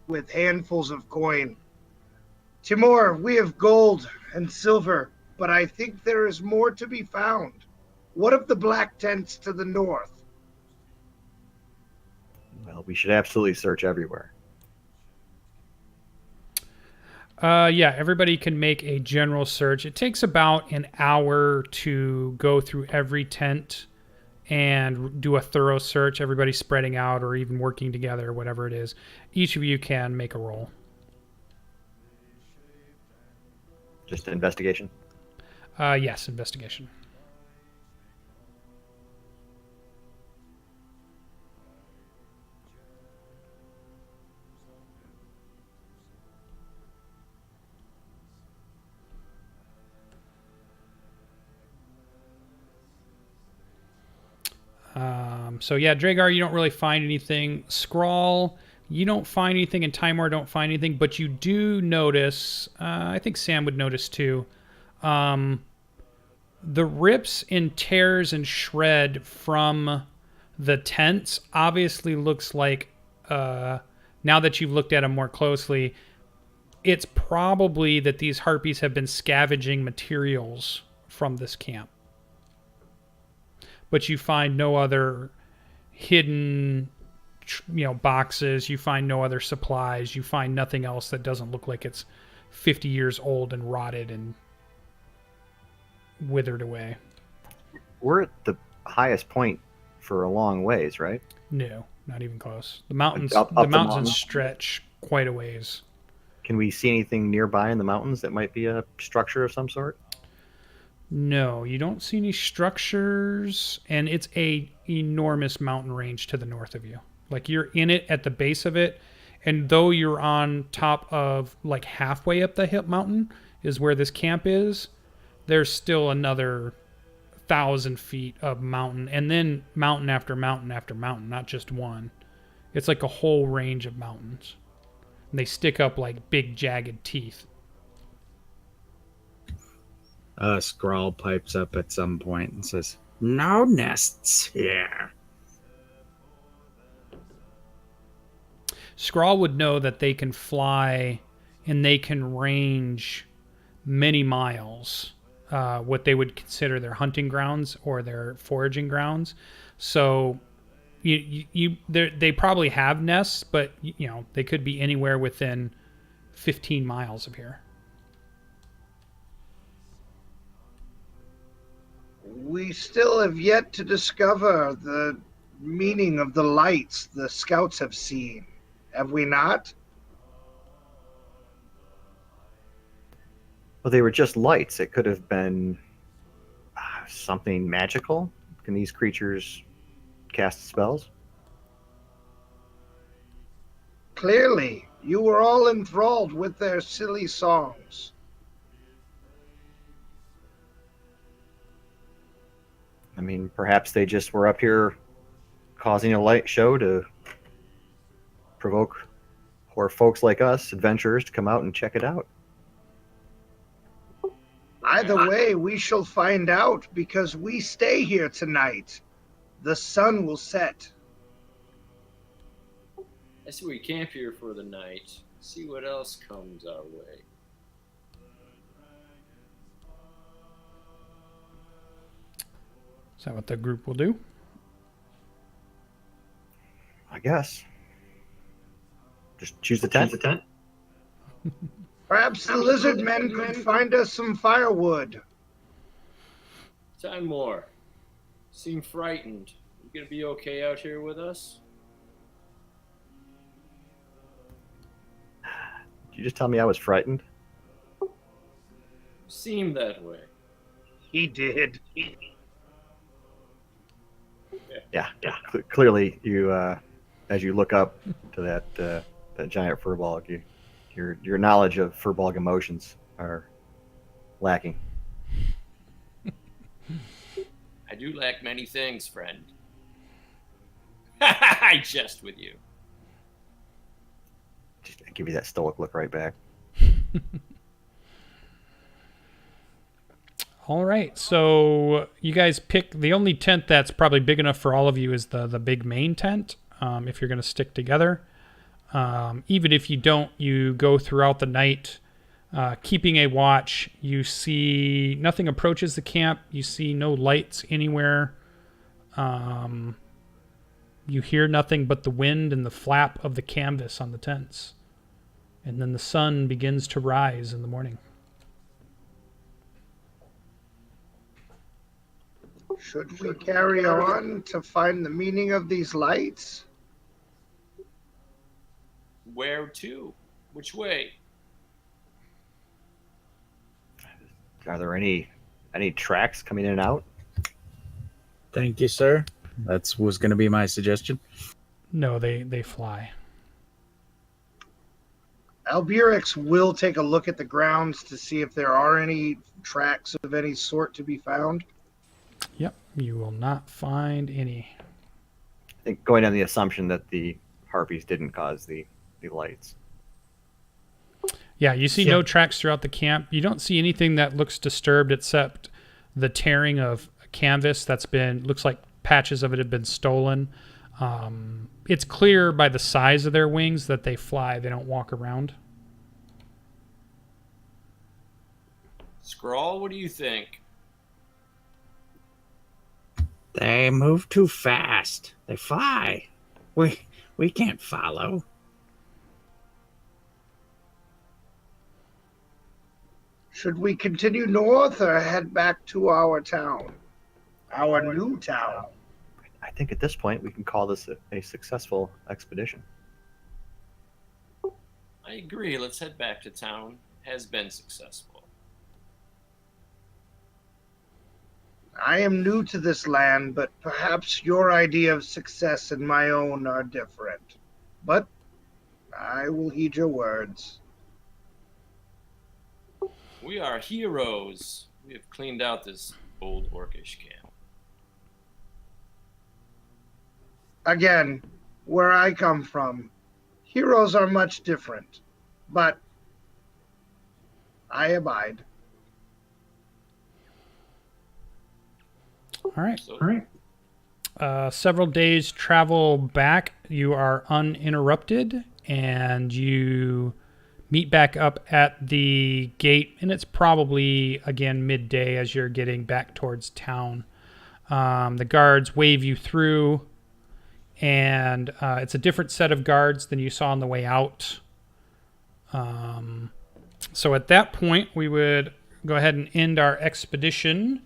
with handfuls of coin. Timur, we have gold and silver, but I think there is more to be found. What of the black tents to the north? Well, we should absolutely search everywhere. Yeah, everybody can make a general search. It takes about an hour to go through every tent and do a thorough search. Everybody spreading out or even working together, whatever it is. Each of you can make a roll. Just an investigation? Yes, investigation. So yeah, Dragar, you don't really find anything. Scrawl, you don't find anything, and Timur don't find anything, but you do notice, I think Sam would notice too, the rips and tears and shred from the tents obviously looks like, now that you've looked at them more closely, it's probably that these harpies have been scavenging materials from this camp. But you find no other hidden, boxes. You find no other supplies. You find nothing else that doesn't look like it's 50 years old and rotted and withered away. We're at the highest point for a long ways, right? No, not even close. The mountains, Up the the mountains mountain? stretch quite a ways. Can we see anything nearby in the mountains that might be a structure of some sort? No, you don't see any structures, and it's a enormous mountain range to the north of you. Like, you're in it at the base of it, and though you're on top of, like, halfway up the hip mountain is where this camp is, there's still another 1,000 feet of mountain, and then mountain after mountain after mountain, not just one. It's like a whole range of mountains. And they stick up like big jagged teeth. Scrawl pipes up at some point and says, "No nests here." Skrull would know that they can fly and they can range many miles, what they would consider their hunting grounds or their foraging grounds. So they probably have nests, but they could be anywhere within 15 miles of here. We still have yet to discover the meaning of the lights the scouts have seen. Have we not? Well, they were just lights. It could have been something magical. Can these creatures cast spells? Clearly, you were all enthralled with their silly songs. I mean, perhaps they just were up here causing a light show to provoke poor folks like us, adventurers, to come out and check it out. Either way, we shall find out because we stay here tonight. The sun will set. I see we camp here for the night. See what else comes our way. Is that what the group will do? I guess. Just choose the tent. Perhaps the lizard men could find us some firewood. Tanmore, seem frightened. You gonna be okay out here with us? Did you just tell me I was frightened? Seem that way. He did. Yeah. Clearly, you, as you look up to that giant furbolg, your knowledge of furbolg emotions are lacking. I do lack many things, friend. I jest with you. Just give you that stoic look right back. All right, so you guys pick the only tent that's probably big enough for all of you is the big main tent. If you're going to stick together, even if you don't, you go throughout the night, keeping a watch. You see nothing approaches the camp. You see no lights anywhere. You hear nothing but the wind and the flap of the canvas on the tents, and then the sun begins to rise in the morning. Should we carry on to find the meaning of these lights? Where to? Which way? Are there any tracks coming in and out? Thank you, sir. That was going to be my suggestion. No, they fly. Albirix will take a look at the grounds to see if there are any tracks of any sort to be found. Yep, you will not find any. I think going on the assumption that the harpies didn't cause the lights. Yeah, you see no tracks throughout the camp. You don't see anything that looks disturbed except the tearing of canvas that's looks like patches of it have been stolen. It's clear by the size of their wings that they fly. They don't walk around. Skrull, what do you think? They move too fast. They fly. We can't follow. Should we continue north or head back to our town? Our new town. I think at this point we can call this a successful expedition. I agree. Let's head back to town. Has been successful. I am new to this land, but perhaps your idea of success and my own are different. But I will heed your words. We are heroes. We have cleaned out this old orcish camp. Again, where I come from, Heroes are much different, but I abide. All right. So, Several days travel back. You are uninterrupted, and you meet back up at the gate, and it's probably again midday as you're getting back towards town. The guards wave you through, and it's a different set of guards than you saw on the way out. So at that point, we would go ahead and end our expedition,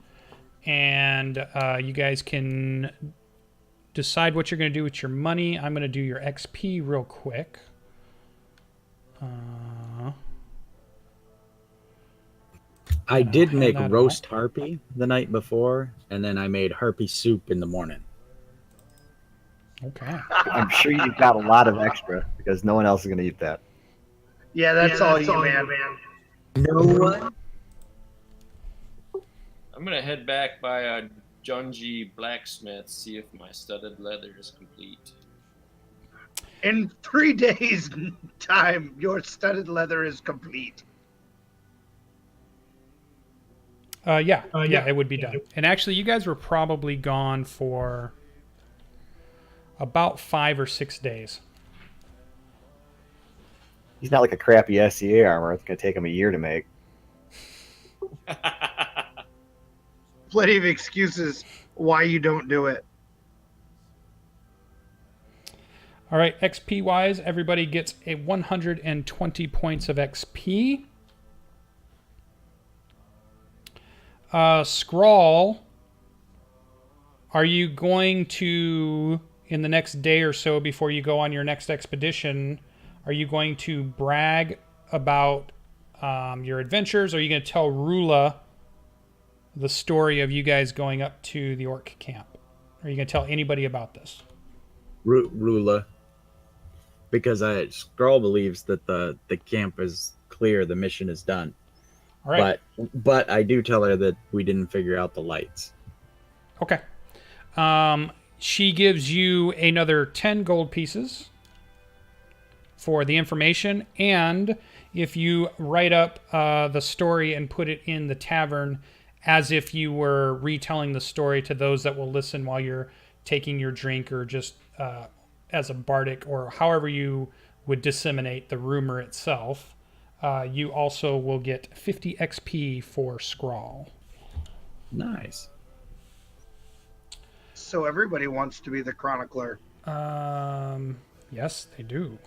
and you guys can decide what you're going to do with your money. I'm going to do your XP real quick. I did hand make that roast harpy the night before, and then I made harpy soup in the morning. Okay. I'm sure you've got a lot of extra because no one else is going to eat that. Yeah, that's all you, man. No one? I'm gonna head back by a Junji blacksmith, see if my studded leather is complete. In 3 days' time, your studded leather is complete. Yeah, it would be done. And actually, you guys were probably gone for about 5 or 6 days. He's not like a crappy SCA armor. It's going to take him a year to make. Plenty of excuses why you don't do it. All right, XP wise, everybody gets a 120 points of XP. Scrawl, are you going to, in the next day or so before you go on your next expedition, are you going to brag about your adventures, or are you going to tell Rula the story of you guys going up to the orc camp? Are you going to tell anybody about this? Rula. Because Skrull believes that the camp is clear, the mission is done. All right. But I do tell her that we didn't figure out the lights. Okay. She gives you another 10 gold pieces for the information, and if you write up the story and put it in the tavern as if you were retelling the story to those that will listen while you're taking your drink, or just as a bardic, or however you would disseminate the rumor itself, you also will get 50 XP for Scrawl. Nice. So everybody wants to be the chronicler. Yes, they do.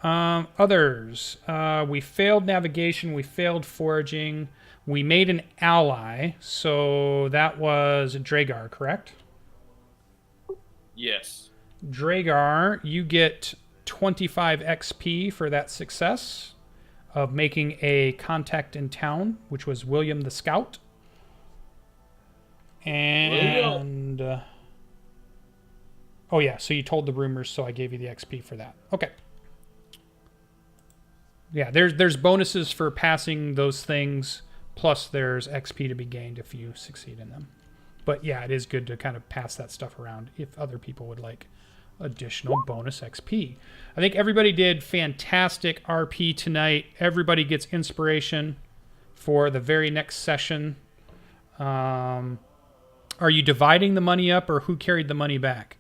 Others. We failed navigation. We failed foraging. We made an ally. So that was Dragar, correct? Yes. Dragar, you get 25 XP for that success of making a contact in town, which was William the Scout. And oh yeah, so you told the rumors, so I gave you the XP for that. Okay. Yeah, there's bonuses for passing those things, plus there's XP to be gained if you succeed in them. But yeah, it is good to kind of pass that stuff around if other people would like additional bonus XP. I think everybody did fantastic RP tonight. Everybody gets inspiration for the very next session. Are you dividing the money up, or who carried the money back?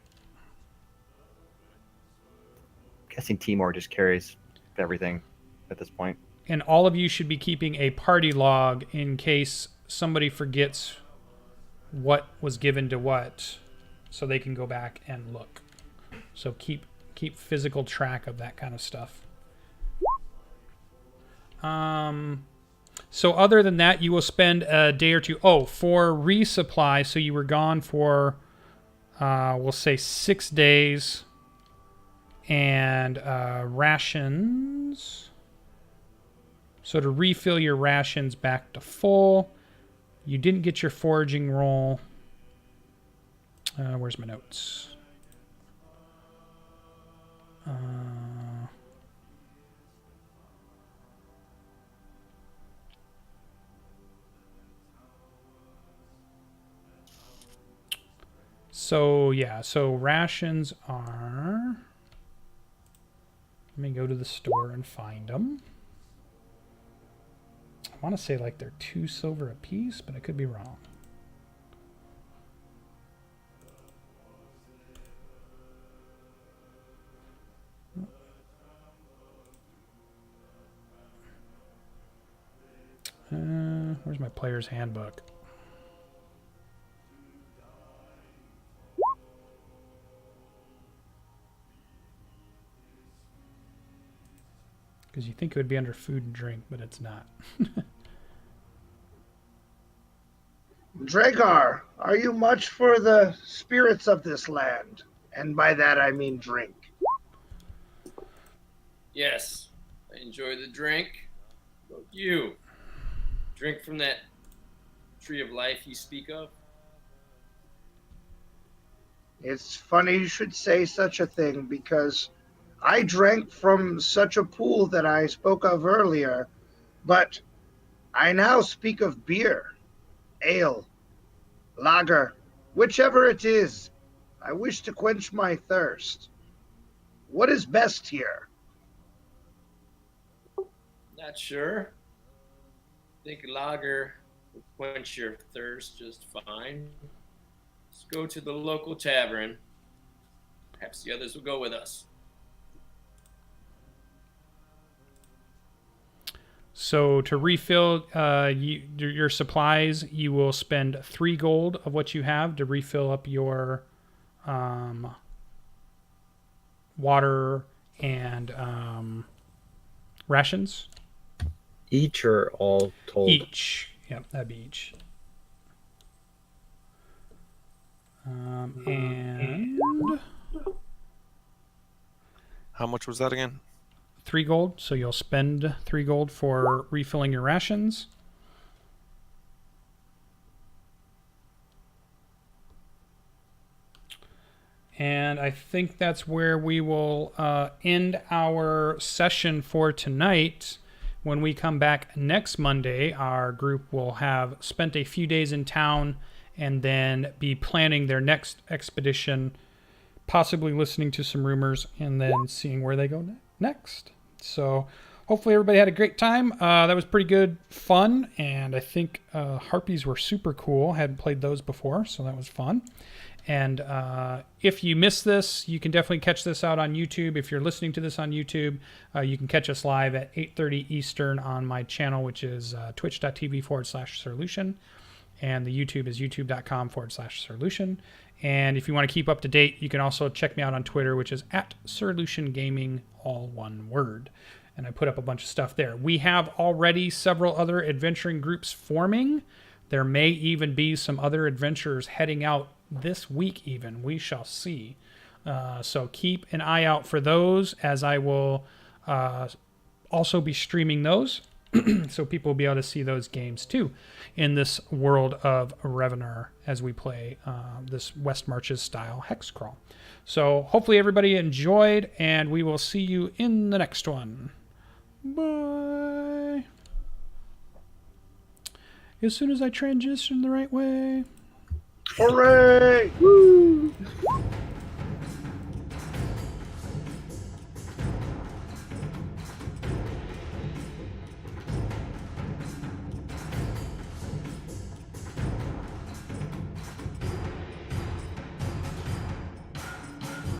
Guessing Timor just carries everything at this point. And all of you should be keeping a party log in case somebody forgets what was given to what, so they can go back and look. So keep physical track of that kind of stuff. So other than that, you will spend a day or two. Oh, for resupply, so you were gone for, we'll say 6 days. And rations. So to refill your rations back to full, you didn't get your foraging roll. Where's my notes? So yeah, so rations are Let me go to the store and find them. I want to say like they're 2 silver a piece, but I could be wrong. Where's my player's handbook? Because you think it would be under food and drink, but it's not. Dragar, are you much for the spirits of this land? And by that I mean drink. Yes, I enjoy the drink. How about you? Drink from that tree of life you speak of? It's funny you should say such a thing, because I drank from such a pool that I spoke of earlier, but I now speak of beer, ale, lager, whichever it is. I wish to quench my thirst. What is best here? Not sure. I think lager will quench your thirst just fine. Let's go to the local tavern. Perhaps the others will go with us. So to refill your supplies, you will spend 3 gold of what you have to refill up your water and rations. Each or all told? Each. Yep, that'd be each. And How much was that again? 3 gold. So you'll spend 3 gold for refilling your rations. And I think that's where we will end our session for tonight. When we come back next Monday, our group will have spent a few days in town and then be planning their next expedition, possibly listening to some rumors and then seeing where they go next. So hopefully everybody had a great time. That was pretty good fun, and I think harpies were super cool. Hadn't played those before, so that was fun. And if you missed this, you can definitely catch this out on YouTube. If you're listening to this on YouTube, you can catch us live at 8:30 Eastern on my channel, which is twitch.tv/SirLucien. And the YouTube is youtube.com/SirLucien. And if you want to keep up to date, you can also check me out on Twitter, which is @SirLucienGaming, all one word. And I put up a bunch of stuff there. We have already several other adventuring groups forming. There may even be some other adventurers heading out this week even. We shall see. So keep an eye out for those, as I will also be streaming those. So people will be able to see those games too in this world of Revonar as we play this West Marches style hex crawl. So hopefully everybody enjoyed, and we will see you in the next one. Bye. As soon as I transition the right way. Hooray! Woo!